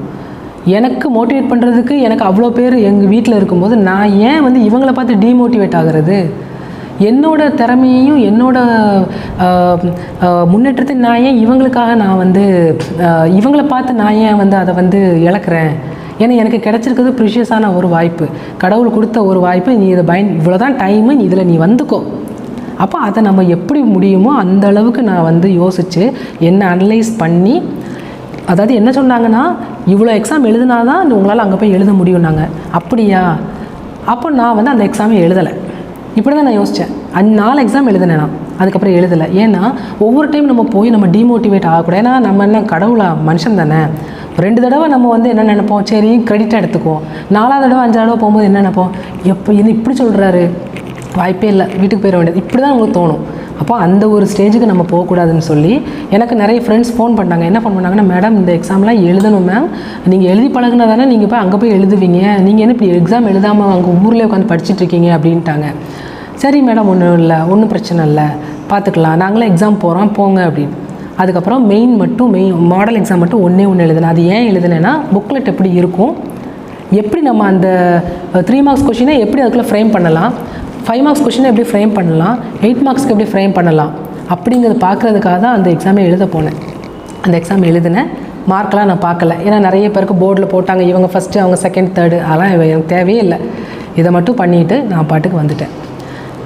எனக்கு மோட்டிவேட் பண்ணுறதுக்கு எனக்கு அவ்வளோ பேர் எங்கள் வீட்டில் இருக்கும்போது நான் ஏன் வந்து இவங்களை பார்த்து டிமோட்டிவேட் ஆகிறது. என்னோட திறமையையும் என்னோட முன்னேற்றத்தை நான் ஏன் இவங்களுக்காக நான் வந்து இவங்களை பார்த்து நான் ஏன் வந்து அதை வந்து இழக்கிறேன். ஏன்னா எனக்கு கிடச்சிருக்கிறது ப்ரிஷியஸான ஒரு வாய்ப்பு, கடவுள் கொடுத்த ஒரு வாய்ப்பு. நீ இதை இவ்வளோதான் டைமு, இதில் நீ வந்துக்கோ. அப்போ அதை நம்ம எப்படி முடியுமோ அந்த அளவுக்கு நான் வந்து யோசித்து என்ன அனலைஸ் பண்ணி, அதாவது என்ன சொன்னாங்கன்னா, இவ்வளோ எக்ஸாம் எழுதினா தான் உங்களால் அங்கே போய் எழுத முடியும்னாங்க. அப்படியா? அப்போ நான் வந்து அந்த எக்ஸாமை எழுதலை. இப்படி தான் நான் யோசித்தேன். 4 எக்ஸாம் எழுதினேன் நான், அதுக்கப்புறம் எழுதலை. ஏன்னா ஒவ்வொரு டைம் நம்ம போய் நம்ம டிமோட்டிவேட் ஆகக்கூடாது. ஏன்னா நம்ம என்ன கடவுளா, மனுஷன் தானே. 2 தடவை நம்ம வந்து என்ன நினைப்போம், சரி கிரெடிட்டாக எடுத்துக்குவோம். 4ஆவது தடவை 5 தடவை போகும்போது என்ன நினைப்போம், இது இப்படி சொல்கிறாரு, வாய்ப்பே இல்லை, வீட்டுக்கு போயிட வேண்டியது, இப்படி தான் உங்களுக்கு தோணும். அப்போ அந்த ஒரு ஸ்டேஜுக்கு நம்ம போகக்கூடாதுன்னு சொல்லி எனக்கு நிறைய ஃப்ரெண்ட்ஸ் ஃபோன் பண்ணாங்க. என்ன ஃபோன் பண்ணாங்கன்னா, மேடம் இந்த எக்ஸாம்லாம் எழுதணும் மேம், நீங்கள் எழுதி பழகுனா தானே நீங்கள் போய் அங்கே போய் எழுதுவீங்க, நீங்கள் என்ன இப்படி எக்ஸாம் எழுதாமல் அங்கே ஊரில் உட்காந்து படிச்சுட்ருக்கீங்க அப்படின்ட்டாங்க. சரி மேடம், ஒன்றும் பிரச்சனை இல்லை, பார்த்துக்கலாம், நாங்களே எக்ஸாம் போங்க அப்படின்னு. அதுக்கப்புறம் மெயின் மாடல் எக்ஸாம் மட்டும் ஒன்று எழுதினேன். அது ஏன் எழுதினேன்னா, புக்லெட் எப்படி இருக்கும், எப்படி நம்ம அந்த 3 மார்க்ஸ் கொஷினை எப்படி அதுக்குள்ளே ஃப்ரேம் பண்ணலாம், 5 மார்க்ஸ் கொஷினை எப்படி ஃப்ரேம் பண்ணலாம், 8 மார்க்ஸ்க்கு எப்படி ஃப்ரேம் பண்ணலாம் அப்படிங்கிறது பார்க்குறதுக்காக தான் அந்த எக்ஸாமை எழுத போனேன். அந்த எக்ஸாம் எழுதினேன். மார்க்கெலாம் நான் பார்க்கல, ஏன்னா நிறைய பேருக்கு போர்டில் போட்டாங்க, இவங்க ஃபஸ்ட்டு அவங்க செகண்ட் தேர்டு, அதெல்லாம் எனக்கு தேவையே இல்லை. இதை மட்டும் பண்ணிவிட்டு நான் பாட்டுக்கு வந்துட்டேன்.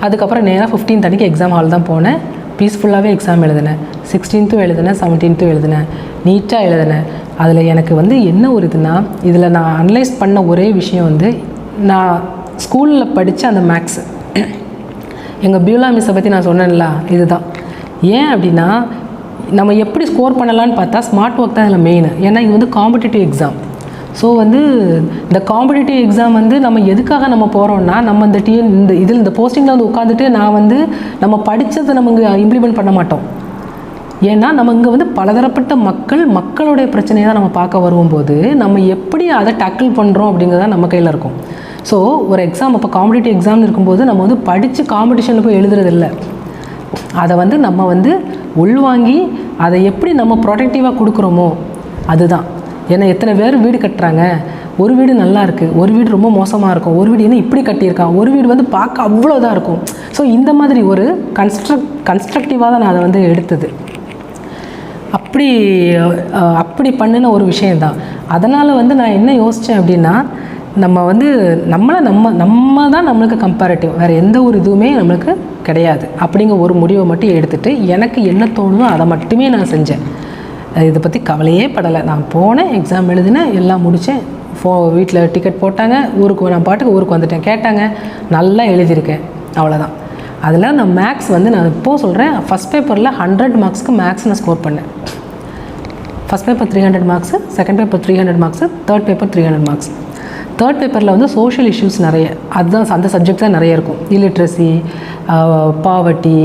அதுக்கப்புறம் நேராக 15th அன்றைக்கி எக்ஸாம் ஹால் தான் போனேன். பீஸ்ஃபுல்லாகவே எக்ஸாம் எழுதினேன். 16th எழுதினேன், 17th எழுதினேன், நீட்டாக எழுதினேன். அதில் எனக்கு வந்து என்ன ஒரு இதுனா, இதில் நான் அனலைஸ் பண்ண ஒரே விஷயம் வந்து, நான் ஸ்கூலில் படித்த அந்த மேக்ஸு, எங்கள் பியூலா மிஸ்ஸை பற்றி நான் சொன்னேன்ல, இதுதான். ஏன் அப்படின்னா, நம்ம எப்படி ஸ்கோர் பண்ணலான்னு பார்த்தா ஸ்மார்ட் ஒர்க் தான் இதில் மெயின். ஏன்னா இது வந்து காம்படிட்டிவ் எக்ஸாம். ஸோ வந்து இந்த காம்படிட்டிவ் எக்ஸாம் வந்து நம்ம எதுக்காக நம்ம போகிறோம்னா, நம்ம இந்த போஸ்டிங்கில் வந்து உட்காந்துட்டு நான் வந்து நம்ம படித்ததை நம்ம இங்கே இம்ப்ளிமெண்ட் பண்ண மாட்டோம். ஏன்னா நம்ம இங்கே வந்து பலதரப்பட்ட மக்களுடைய பிரச்சனையை தான் நம்ம பார்க்க வரும்போது நம்ம எப்படி அதை டேக்கிள் பண்ணுறோம் அப்படிங்கிறத நம்ம கையில் இருக்கும். ஸோ ஒரு எக்ஸாம், அப்போ காம்படிட்டிவ் எக்ஸாம்னு இருக்கும்போது நம்ம வந்து படித்து காம்படிஷனில் போய் எழுதுறதில்ல, அதை வந்து நம்ம வந்து உள்வாங்கி அதை எப்படி நம்ம ப்ரொடக்டிவாக கொடுக்குறோமோ அதுதான். ஏன்னா எத்தனை பேர் வீடு கட்டுறாங்க, ஒரு வீடு நல்லா இருக்குது, ஒரு வீடு ரொம்ப மோசமாக இருக்கும், ஒரு வீடு என்ன இப்படி கட்டியிருக்கான், ஒரு வீடு வந்து பார்க்க அவ்வளோதான் இருக்கும். ஸோ இந்த மாதிரி ஒரு கன்ஸ்ட்ரக்டிவாக தான் நான் அதை வந்து எடுத்தது. அப்படி பண்ணின ஒரு விஷயந்தான். அதனால் வந்து நான் என்ன யோசித்தேன் அப்படின்னா, நம்ம வந்து நம்ம தான் நம்மளுக்கு கம்பேரிட்டிவ், வேறு எந்த ஒரு இதுவுமே நம்மளுக்கு கிடையாது அப்படிங்கிற ஒரு முடிவை மட்டும் எடுத்துகிட்டு எனக்கு என்ன தோணுதோ அதை மட்டுமே நான் செஞ்சேன். இதை பற்றி கவலையே படலை. நான் போனேன், எக்ஸாம் எழுதினேன், எல்லாம் முடித்தேன், வீட்டில் டிக்கெட் போட்டாங்க, நான் பாட்டுக்கு ஊருக்கு வந்துட்டேன். கேட்டாங்க, நல்லா எழுதியிருக்கேன், அவ்வளோதான். அதில் நான் மேக்ஸ் வந்து நான் இப்போது சொல்கிறேன், ஃபஸ்ட் பேப்பரில் 100 மார்க்ஸ்க்கு மேக்ஸ் நான் ஸ்கோர் பண்ணேன். First paper 300 marks, second paper 300 marks, third paper 300 marks. Third பேப்பரில் வந்து சோஷியல் இஷ்யூஸ் நிறைய, அதுதான் அந்த சப்ஜெக்ட் தான் நிறைய இருக்கும். இல்லிட்ரஸி, பாவர்ட்டி,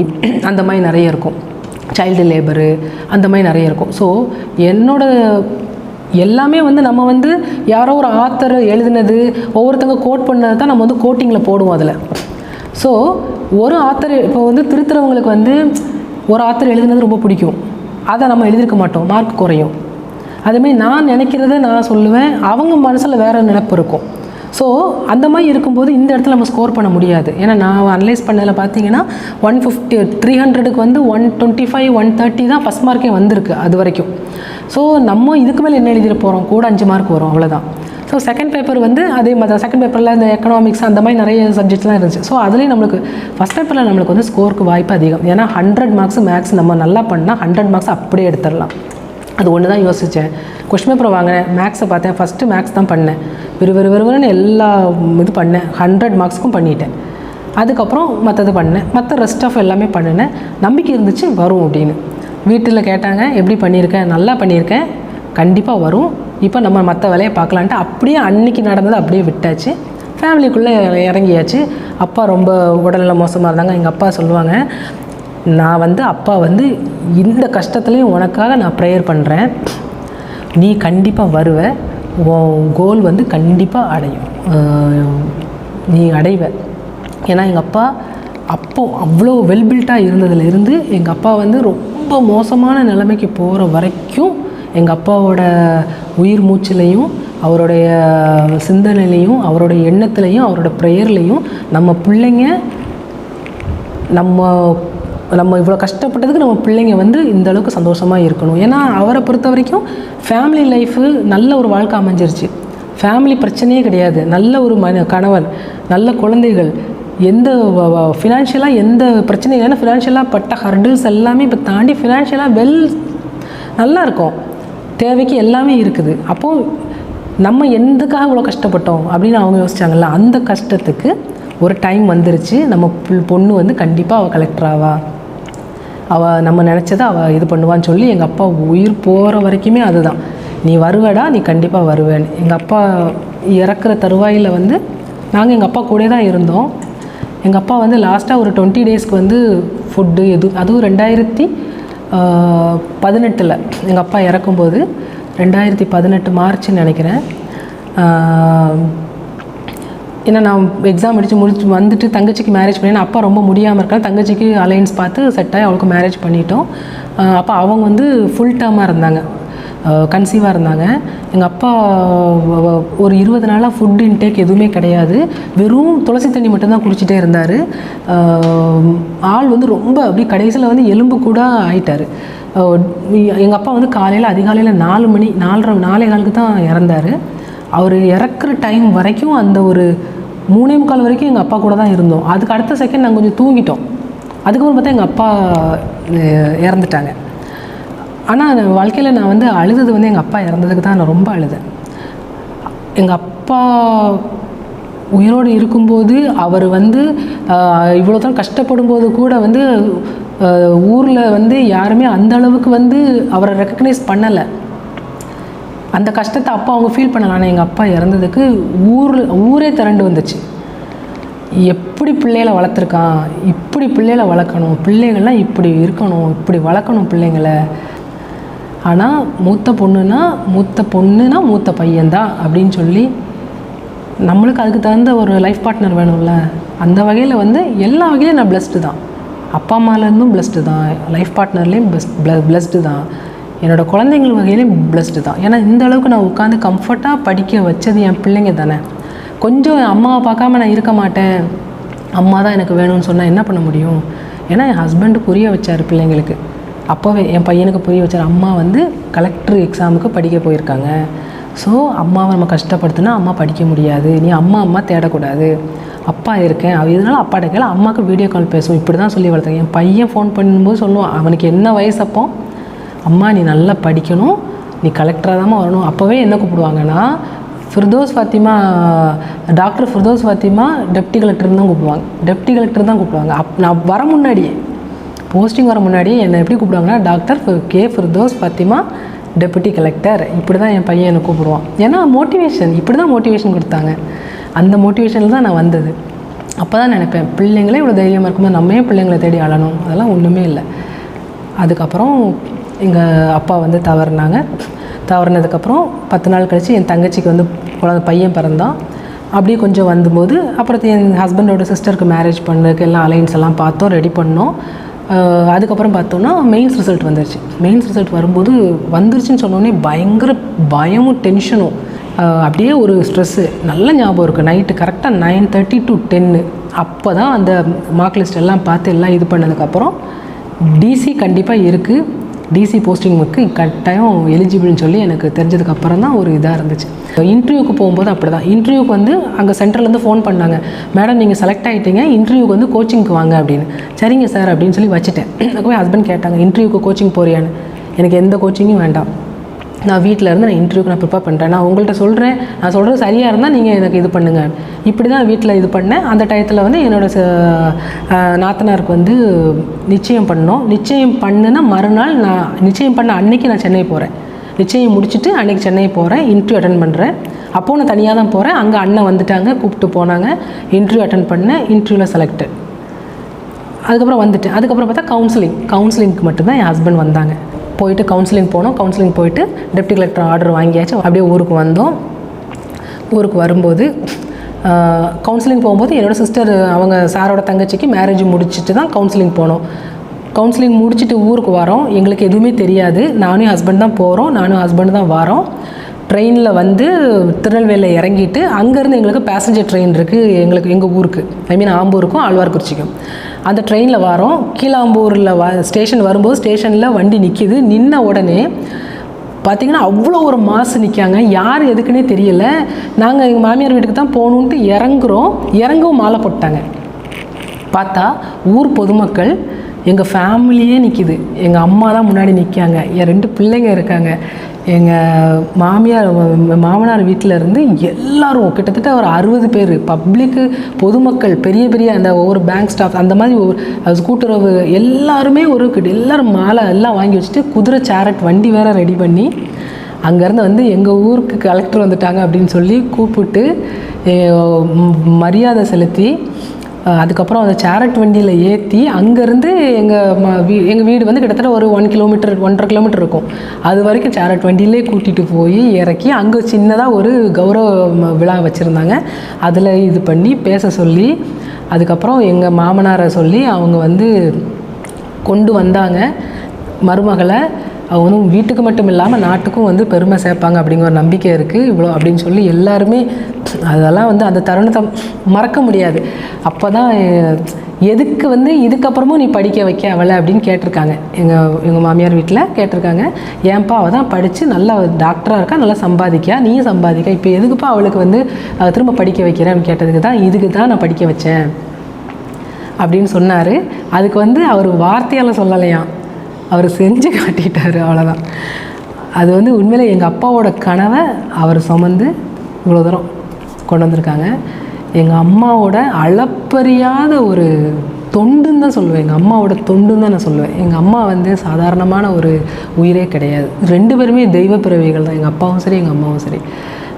அந்த மாதிரி நிறைய இருக்கும். சைல்டு லேபரு, அந்த மாதிரி நிறைய இருக்கும். ஸோ என்னோட எல்லாமே வந்து நம்ம வந்து யாரோ ஒரு ஆத்தர் எழுதினது, ஒவ்வொருத்தங்க கோட் பண்ணது தான் நம்ம வந்து கோட்டிங்கில் போடுவோம் அதில். ஸோ ஒரு ஆத்தர் இப்போ வந்து திருத்துறவங்களுக்கு வந்து ஒரு ஆத்தர் எழுதினது ரொம்ப பிடிக்கும், அதை நம்ம எழுதியிருக்க மாட்டோம், மார்க் குறையும். அதுமாதிரி நான் நினைக்கிறத நான் சொல்லுவேன், அவங்க மனசில் வேறு நினைப்பு இருக்கும். ஸோ அந்த மாதிரி இருக்கும்போது இந்த இடத்துல நம்ம ஸ்கோர் பண்ண முடியாது. ஏன்னா நான் அனலைஸ் பண்ணதில் பார்த்தீங்கன்னா 150 300க்கு வந்து 125 130 தான் ஃபஸ்ட் மார்க்கே வந்திருக்கு அது வரைக்கும். ஸோ நம்ம இதுக்கு மேலே என்ன எழுதிட போகிறோம், கூட 5 மார்க் வரும், அவ்வளோதான். ஸோ செகண்ட் பேப்பர் வந்து அதே மாதிரி செகண்ட் பேப்பரில் இந்த எக்கனாமிக்ஸ் அந்த மாதிரி நிறைய சப்ஜெக்ட்லாம் இருந்துச்சு. ஸோ அதுலேயும் நம்மளுக்கு ஃபஸ்ட் பேப்பரில் நம்மளுக்கு வந்து ஸ்கோருக்கு வாய்ப்பு அதிகம். ஏன்னா 100 மார்க்ஸ் மேக்ஸ் நம்ம நல்லா பண்ணால் 100 மார்க்ஸ் அப்படியே எடுத்துடலாம். அது ஒன்று தான் யோசித்தேன். கொஸ்டின் பேப்பர் வாங்கினேன், மேக்ஸை பார்த்தேன், ஃபஸ்ட்டு மேக்ஸ் தான் பண்ணேன், விறுவிறுன்னு எல்லா இது பண்ணேன், 100 மார்க்ஸ்க்கும் பண்ணிட்டேன். அதுக்கப்புறம் மற்றது பண்ணேன், மற்ற ரெஸ்ட் ஆஃப் எல்லாமே பண்ணினேன். நம்பிக்கை இருந்துச்சு வரும் அப்படின்னு. வீட்டில் கேட்டாங்க, எப்படி பண்ணியிருக்கேன், நல்லா பண்ணியிருக்கேன், கண்டிப்பாக வரும், இப்போ நம்ம மற்ற வேலையை பார்க்கலான்ட்டு அப்படியே அன்றைக்கி நடந்ததை அப்படியே விட்டாச்சு. ஃபேமிலிக்குள்ளே இறங்கியாச்சு. அப்பா ரொம்ப உடல்நல மோசமாக இருந்தாங்க. எங்கள் அப்பா சொல்லுவாங்க, நான் வந்து அப்பா வந்து இந்த கஷ்டத்துலேயும் உனக்காக நான் ப்ரேயர் பண்ணுறேன், நீ கண்டிப்பாக வருவ, உன் கோல் வந்து கண்டிப்பாக அடையும், நீ அடைவ. ஏன்னா எங்கள் அப்பா அப்போது அவ்வளோ வெல்பில்ட்டாக இருந்ததுலேருந்து எங்கள் அப்பா வந்து ரொம்ப மோசமான நிலைமைக்கு போகிற வரைக்கும் எங்கள் அப்பாவோட உயிர் மூச்சிலையும் அவருடைய சிந்தனையிலையும் அவரோட எண்ணத்துலையும் அவரோட ப்ரேயர்லேயும் நம்ம பிள்ளைங்க நம்ம இவ்வளோ கஷ்டப்பட்டதுக்கு நம்ம பிள்ளைங்க வந்து இந்த அளவுக்கு சந்தோஷமாக இருக்கணும். ஏன்னா அவரை பொறுத்த வரைக்கும் ஃபேமிலி லைஃபு நல்ல ஒரு வாழ்க்கை அமைஞ்சிருச்சு, ஃபேமிலி பிரச்சனையே கிடையாது, நல்ல ஒரு கணவன், நல்ல குழந்தைகள், எந்த ஃபினான்ஷியலாக எந்த பிரச்சனையும் இல்லைன்னா ஃபினான்ஷியலாக பட்ட ஹர்டில்ஸ் எல்லாமே இப்போ தாண்டி ஃபினான்ஷியலாக நல்லா இருக்கும், தேவைக்கு எல்லாமே இருக்குது. அப்போது நம்ம எதுக்காக இவ்வளோ கஷ்டப்பட்டோம் அப்படின்னு அவங்க யோசிச்சாங்கல்ல, அந்த கஷ்டத்துக்கு ஒரு டைம் வந்துருச்சு. நம்ம பொண்ணு வந்து கண்டிப்பாக அவள் கலெக்டராவா, அவள் நம்ம நினச்சதை அவள் இது பண்ணுவான்னு சொல்லி எங்கள் அப்பா உயிர் போகிற வரைக்குமே அதுதான், நீ வருவடா, நீ கண்டிப்பாக வருவேன்னு. எங்கள் அப்பா இறக்குற தருவாயில் வந்து நாங்கள் எங்கள் அப்பா கூட தான் இருந்தோம். எங்கள் அப்பா வந்து லாஸ்ட்டாக ஒரு 20 டேஸ்க்கு வந்து ஃபுட்டு அதுவும் 2018 எங்கள் அப்பா இறக்கும்போது 2018 மார்ச்னு நினைக்கிறேன். ஏன்னா நான் எக்ஸாம் முடிச்சு வந்துட்டு தங்கச்சிக்கு மேரேஜ் பண்ணேன். அப்பா ரொம்ப முடியாமல் இருக்காங்க, தங்கச்சிக்கு அலைன்ஸ் பார்த்து செட் ஆகி அவளுக்கு மேரேஜ் பண்ணிட்டோம். அப்போ அவங்க வந்து ஃபுல் டேர்மாக இருந்தாங்க, கன்சீவாக இருந்தாங்க. எங்கள் அப்பா ஒரு 20 நாளாக ஃபுட் இன்டேக் எதுவுமே கிடையாது, வெறும் துளசி தண்ணி மட்டும்தான் குடிச்சிட்டே இருந்தார். ஆள் வந்து ரொம்ப அப்படி கடைசியில் வந்து எலும்பு கூட ஆயிட்டார். எங்கள் அப்பா வந்து அதிகாலையில் 4 மணி 4:45 தான் இறந்தார். அவர் இறக்குற டைம் வரைக்கும் அந்த ஒரு 3:45 வரைக்கும் எங்கள் அப்பா கூட தான் இருந்தோம். அதுக்கு அடுத்த செகண்ட் நாங்கள் கொஞ்சம் தூங்கிட்டோம். அதுக்கப்புறம் பார்த்தா எங்கள் அப்பா இறந்துட்டாங்க. ஆனால் வாழ்க்கையில் நான் வந்து அழுதது வந்து எங்கள் அப்பா இறந்ததுக்கு தான் நான் ரொம்ப அழுதேன். எங்கள் அப்பா உயிரோடு இருக்கும்போது அவர் வந்து இவ்வளோ தான் கஷ்டப்படும்போது கூட வந்து ஊரில் வந்து யாருமே அந்த அளவுக்கு வந்து அவரை ரெக்கக்னைஸ் பண்ணலை. அந்த கஷ்டத்தை அப்பா அவங்க ஃபீல் பண்ணலாம். ஆனால் எங்கள் அப்பா இறந்ததுக்கு ஊரே திரண்டு வந்துச்சு. எப்படி பிள்ளைகளை வளர்த்துருக்கான், இப்படி பிள்ளைகளை வளர்க்கணும், பிள்ளைகள்லாம் இப்படி இருக்கணும், இப்படி வளர்க்கணும் பிள்ளைங்களை. ஆனால் மூத்த பொண்ணுனா மூத்த பையன்தான் அப்படின்னு சொல்லி நம்மளுக்கு அதுக்கு தகுந்த ஒரு லைஃப் பார்ட்னர் வேணும்ல. அந்த வகையில் வந்து எல்லா வகையிலும் நான் பிளஸ்டு தான், அப்பா அம்மாலேருந்தும் பிளஸ்டு தான், லைஃப் பார்ட்னர்லேயும் பிளஸ்டு தான், என்னோடய குழந்தைங்கள் வகையிலையும் பிளஸ்டு தான். ஏன்னா இந்த அளவுக்கு நான் உட்காந்து கம்ஃபர்ட்டாக படிக்க வச்சது என் பிள்ளைங்க தானே. கொஞ்சம் அம்மாவை பார்க்காம நான் இருக்க மாட்டேன், அம்மா தான் எனக்கு வேணும்னு சொன்னால் என்ன பண்ண முடியும்? ஏன்னா என் ஹஸ்பண்டு புரிய வச்சார் பிள்ளைங்களுக்கு, அப்போவே என் பையனுக்கு புரிய வச்சார். அம்மா வந்து கலெக்டர் எக்ஸாமுக்கு படிக்க போயிருக்காங்க, ஸோ அம்மாவை நம்ம கஷ்டப்படுத்தினா அம்மா படிக்க முடியாது, நீ அம்மா தேடக்கூடாது, அப்பா இருக்கேன் இதனால் அப்பாட்ட கேள, அம்மாவுக்கு வீடியோ கால் பேசுவோம், இப்படி தான் சொல்லி வளர்த்தேன். என் பையன் ஃபோன் பண்ணும்போது சொல்லுவான், அவனுக்கு என்ன வயசு அப்போ, அம்மா நீ நல்லா படிக்கணும், நீ கலெக்டராக தான் வரணும். அப்போவே என்ன கூப்பிடுவாங்கன்னா ஃபிர்தோஸ் ஃபாத்திமா, டாக்டர் ஃபிர்தோஸ் ஃபாத்திமா டெப்டி கலெக்டர்னு தான் கூப்பிடுவாங்க. டெப்டி கலெக்டர் தான் கூப்பிடுவாங்க. நான் வர முன்னாடியே, போஸ்டிங் வர முன்னாடியே என்னை எப்படி கூப்பிடுவாங்கன்னா, doctor K Firdous Fathima deputy collector, இப்படி தான் என் பையன் என்னை கூப்பிடுவான். ஏன்னா மோட்டிவேஷன், இப்படி தான் மோட்டிவேஷன் கொடுத்தாங்க. அந்த மோட்டிவேஷனில் தான் நான் வந்தது. அப்போ தான் நினைப்பேன், பிள்ளைங்களே இவ்வளோ தைரியமாக இருக்கும்போது நம்ம ஏன் பிள்ளைங்களை தேடி அழணும்? அதெல்லாம் ஒன்றுமே இல்லை. அதுக்கப்புறம் எங்கள் அப்பா வந்து தவறுனதுக்கப்புறம் 10 நாள் கழித்து என் தங்கச்சிக்கு வந்து பையன் பிறந்தான். அப்படியே கொஞ்சம் வந்தபோது அப்புறம் என் ஹஸ்பண்டோட சிஸ்டருக்கு மேரேஜ் பண்ணுறதுக்கு எல்லாம் அலைன்ஸ் எல்லாம் பார்த்தோம், ரெடி பண்ணோம். அதுக்கப்புறம் பார்த்தோன்னா மெயின்ஸ் ரிசல்ட் வந்துருச்சு. மெயின்ஸ் ரிசல்ட் வரும்போது வந்துருச்சுன்னு சொன்னோடனே பயங்கர பயமும் டென்ஷனும், அப்படியே ஒரு ஸ்ட்ரெஸ்ஸு. நல்ல ஞாபகம் இருக்குது. நைட்டு கரெக்டாக 9:30 to 10 அப்போ தான் அந்த மார்க் லிஸ்ட் எல்லாம் பார்த்து எல்லாம் இது பண்ணதுக்கப்புறம் டிசி கண்டிப்பாக இருக்குது, டிசி போஸ்டிங்க்கு கட்டாயம் எலிஜிபிள்னு சொல்லி எனக்கு தெரிஞ்சதுக்கப்புறம் தான் ஒரு இதாக இருந்துச்சு. இன்டர்வியூக்கு போகும்போது அப்படி தான். இன்டர்வியூக்கு வந்து அங்கே சென்டர்லேருந்து ஃபோன் பண்ணாங்க, மேடம் நீங்கள் செலக்ட் ஆகிட்டீங்க, இன்டர்வியூக்கு வந்து கோச்சிங்க்கு வாங்க அப்படின்னு. சரிங்க சார் அப்படின்னு சொல்லி வச்சுட்டேன். அதுக்கு ஹஸ்பண்ட் கேட்டாங்க, இன்டர்வியூக்கு கோச்சிங் போறியான்னு. எனக்கு எந்த கோச்சிங்கும் வேண்டாம், நான் வீட்டில் இருந்து நான் இன்டர்வியூக்கு நான் ப்ரிப்பேர் பண்ணுறேன், நான் உங்கள்கிட்ட சொல்கிறேன், நான் சொல்கிறது சரியாக இருந்தால் நீங்கள் எனக்கு இது பண்ணுங்கள். இப்படி தான் வீட்டில் இது பண்ணேன். அந்த டயத்தில் வந்து என்னோடய நாத்தனாருக்கு வந்து நிச்சயம் பண்ணோம். நிச்சயம் பண்ணுன்னா மறுநாள், நான் நிச்சயம் பண்ண அன்னைக்கு நான் சென்னை போகிறேன். நிச்சயம் முடிச்சுட்டு அன்றைக்கி சென்னை போகிறேன், இன்டர்வியூ அட்டன் பண்ணுறேன். அப்போது நான் தனியாக தான் போகிறேன். அங்கே அண்ணன் வந்துட்டாங்க, கூப்பிட்டு போனாங்க, இன்டர்வியூ அட்டன் பண்ணேன், இன்டர்வியூவில் செலக்டட். அதுக்கப்புறம் வந்துட்டேன். அதுக்கப்புறம் பார்த்தா கவுன்சிலிங்க்கு மட்டும்தான் என் ஹஸ்பண்ட் வந்தாங்க. போயிட்டு கவுன்சிலிங் போனோம். கவுன்சிலிங் போயிட்டு டெப்டி கலெக்டர் ஆர்டர் வாங்கியாச்சு. அப்படியே ஊருக்கு வந்தோம். ஊருக்கு வரும்போது கவுன்சிலிங் போகும்போது என்னோடய சிஸ்டர் அவங்க சாரோட தங்கச்சிக்கு மேரேஜ் முடிச்சுட்டு தான் கவுன்சிலிங் போனோம். கவுன்சிலிங் முடிச்சுட்டு ஊருக்கு வரோம். எங்களுக்கு எதுவுமே தெரியாது. நானும் ஹஸ்பண்ட் தான் போகிறோம், நானும் ஹஸ்பண்ட் தான் வரோம். ட்ரெயினில் வந்து திருநெல்வேலியில் இறங்கிட்டு அங்கேருந்து எங்களுக்கு பேசஞ்சர் ட்ரெயின் இருக்குது எங்கள் ஊருக்கு, ஆம்பூருக்கும் ஆழ்வார்குறிச்சிக்கும். அந்த ட்ரெயினில் வரோம். கீழாம்பூரில் ஸ்டேஷன் வரும்போது ஸ்டேஷனில் வண்டி நிற்கிது. நின்ன உடனே பார்த்திங்கன்னா அவ்வளோ ஒரு மாசு நிற்காங்க. யார் எதுக்குன்னே தெரியல. நாங்கள் எங்கள் மாமியார் வீட்டுக்கு தான் போகணுன்ட்டு இறங்கவும் மாலை போட்டாங்க. பார்த்தா ஊர் பொதுமக்கள், எங்கள் ஃபேமிலியே நிற்கிது. எங்கள் அம்மா தான் முன்னாடி நிற்காங்க, என் 2 பிள்ளைங்க இருக்காங்க. எங்கள் மாமனார் வீட்டில் இருந்து எல்லோரும் கிட்டத்தட்ட ஒரு 60 பேர் பப்ளிக்கு, பொதுமக்கள், பெரிய அந்த ஒவ்வொரு பேங்க் ஸ்டாஃப், அந்த மாதிரி ஒரு கூட்டுறவு எல்லாருமே எல்லோரும் மாலை எல்லாம் வாங்கி வச்சுட்டு குதிரை சேரட் வண்டி வேறு ரெடி பண்ணி அங்கேருந்து வந்து எங்கள் ஊருக்கு கலெக்டர் வந்துட்டாங்க அப்படின்னு சொல்லி கூப்பிட்டு மரியாதை செலுத்தி, அதுக்கப்புறம் அந்த சேரட் வண்டியில் ஏற்றி அங்கேருந்து எங்கள் வீடு வந்து கிட்டத்தட்ட ஒரு 1 கிலோமீட்டர் 1.5 கிலோமீட்டர் இருக்கும். அது வரைக்கும் சேரட் வண்டியிலே கூட்டிகிட்டு போய் இறக்கி அங்கே சின்னதாக ஒரு கௌரவ விழா வச்சுருந்தாங்க. அதில் இது பண்ணி பேச சொல்லி, அதுக்கப்புறம் எங்கள் மாமனாரை சொல்லி அவங்க வந்து கொண்டு வந்தாங்க மருமகளை. அவங்க வீட்டுக்கு மட்டும் இல்லாமல் நாட்டுக்கும் வந்து பெருமை சேர்ப்பாங்க அப்படிங்கிற ஒரு நம்பிக்கை இருக்குது. இவ்வளோ அப்படின்னு சொல்லி எல்லாருமே, அதெல்லாம் வந்து அந்த தருணத்தை மறக்க முடியாது. அப்போ தான் எதுக்கு வந்து இதுக்கப்புறமும் நீ படிக்க வைக்க அவளை அப்படின்னு கேட்டிருக்காங்க. எங்கள் மாமியார் வீட்டில் கேட்டிருக்காங்க, ஏன்ப்பா அவள் தான் படித்து நல்லா டாக்டராக இருக்கா, நல்லா சம்பாதிக்கா, நீயும் சம்பாதிக்கா, இப்போ எதுக்குப்பா அவளுக்கு வந்து திரும்ப படிக்க வைக்கிறேன்னு கேட்டதுக்கு தான், இதுக்கு தான் நான் படிக்க வச்சேன் அப்படின்னு சொன்னார். அதுக்கு வந்து அவர் வார்த்தையால் சொல்லலையாம், அவர் செஞ்சு காட்டிட்டார், அவ்வளோதான். அது வந்து உண்மையிலே எங்கள் அப்பாவோட கனவை அவர் சுமந்து இவ்வளோ தூரம் கொண்டு வந்திருக்காங்க. எங்கள் அம்மாவோட அளப்பறியாத ஒரு தொண்டுன்னு தான் சொல்லுவேன். எங்கள் அம்மாவோட தொண்டுன்னு தான் நான் சொல்லுவேன். எங்கள் அம்மா வந்து சாதாரணமான ஒரு உயிரே கிடையாது. 2 பேருமே தெய்வ பிறவிகள் தான், எங்கள் அப்பாவும் சரி எங்கள் அம்மாவும் சரி.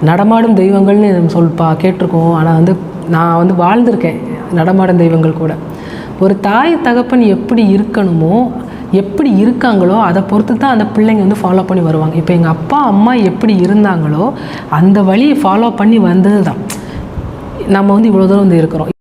நடமாடும் தெய்வங்கள்னு நம்ம கேட்டிருக்கோம். ஆனால் வந்து நான் வந்து வாழ்ந்திருக்கேன் நடமாடும் தெய்வங்கள் கூட. ஒரு தாய் தகப்பன் எப்படி இருக்கணுமோ, எப்படி இருக்காங்களோ அதை பொறுத்து தான் அந்த பிள்ளைங்க வந்து ஃபாலோ பண்ணி வருவாங்க. இப்போ எங்கள் அப்பா அம்மா எப்படி இருந்தாங்களோ அந்த வழியை ஃபாலோ பண்ணி வந்தது தான் நம்ம வந்து இவ்வளோ தூரம் வந்து இருக்கிறோம்.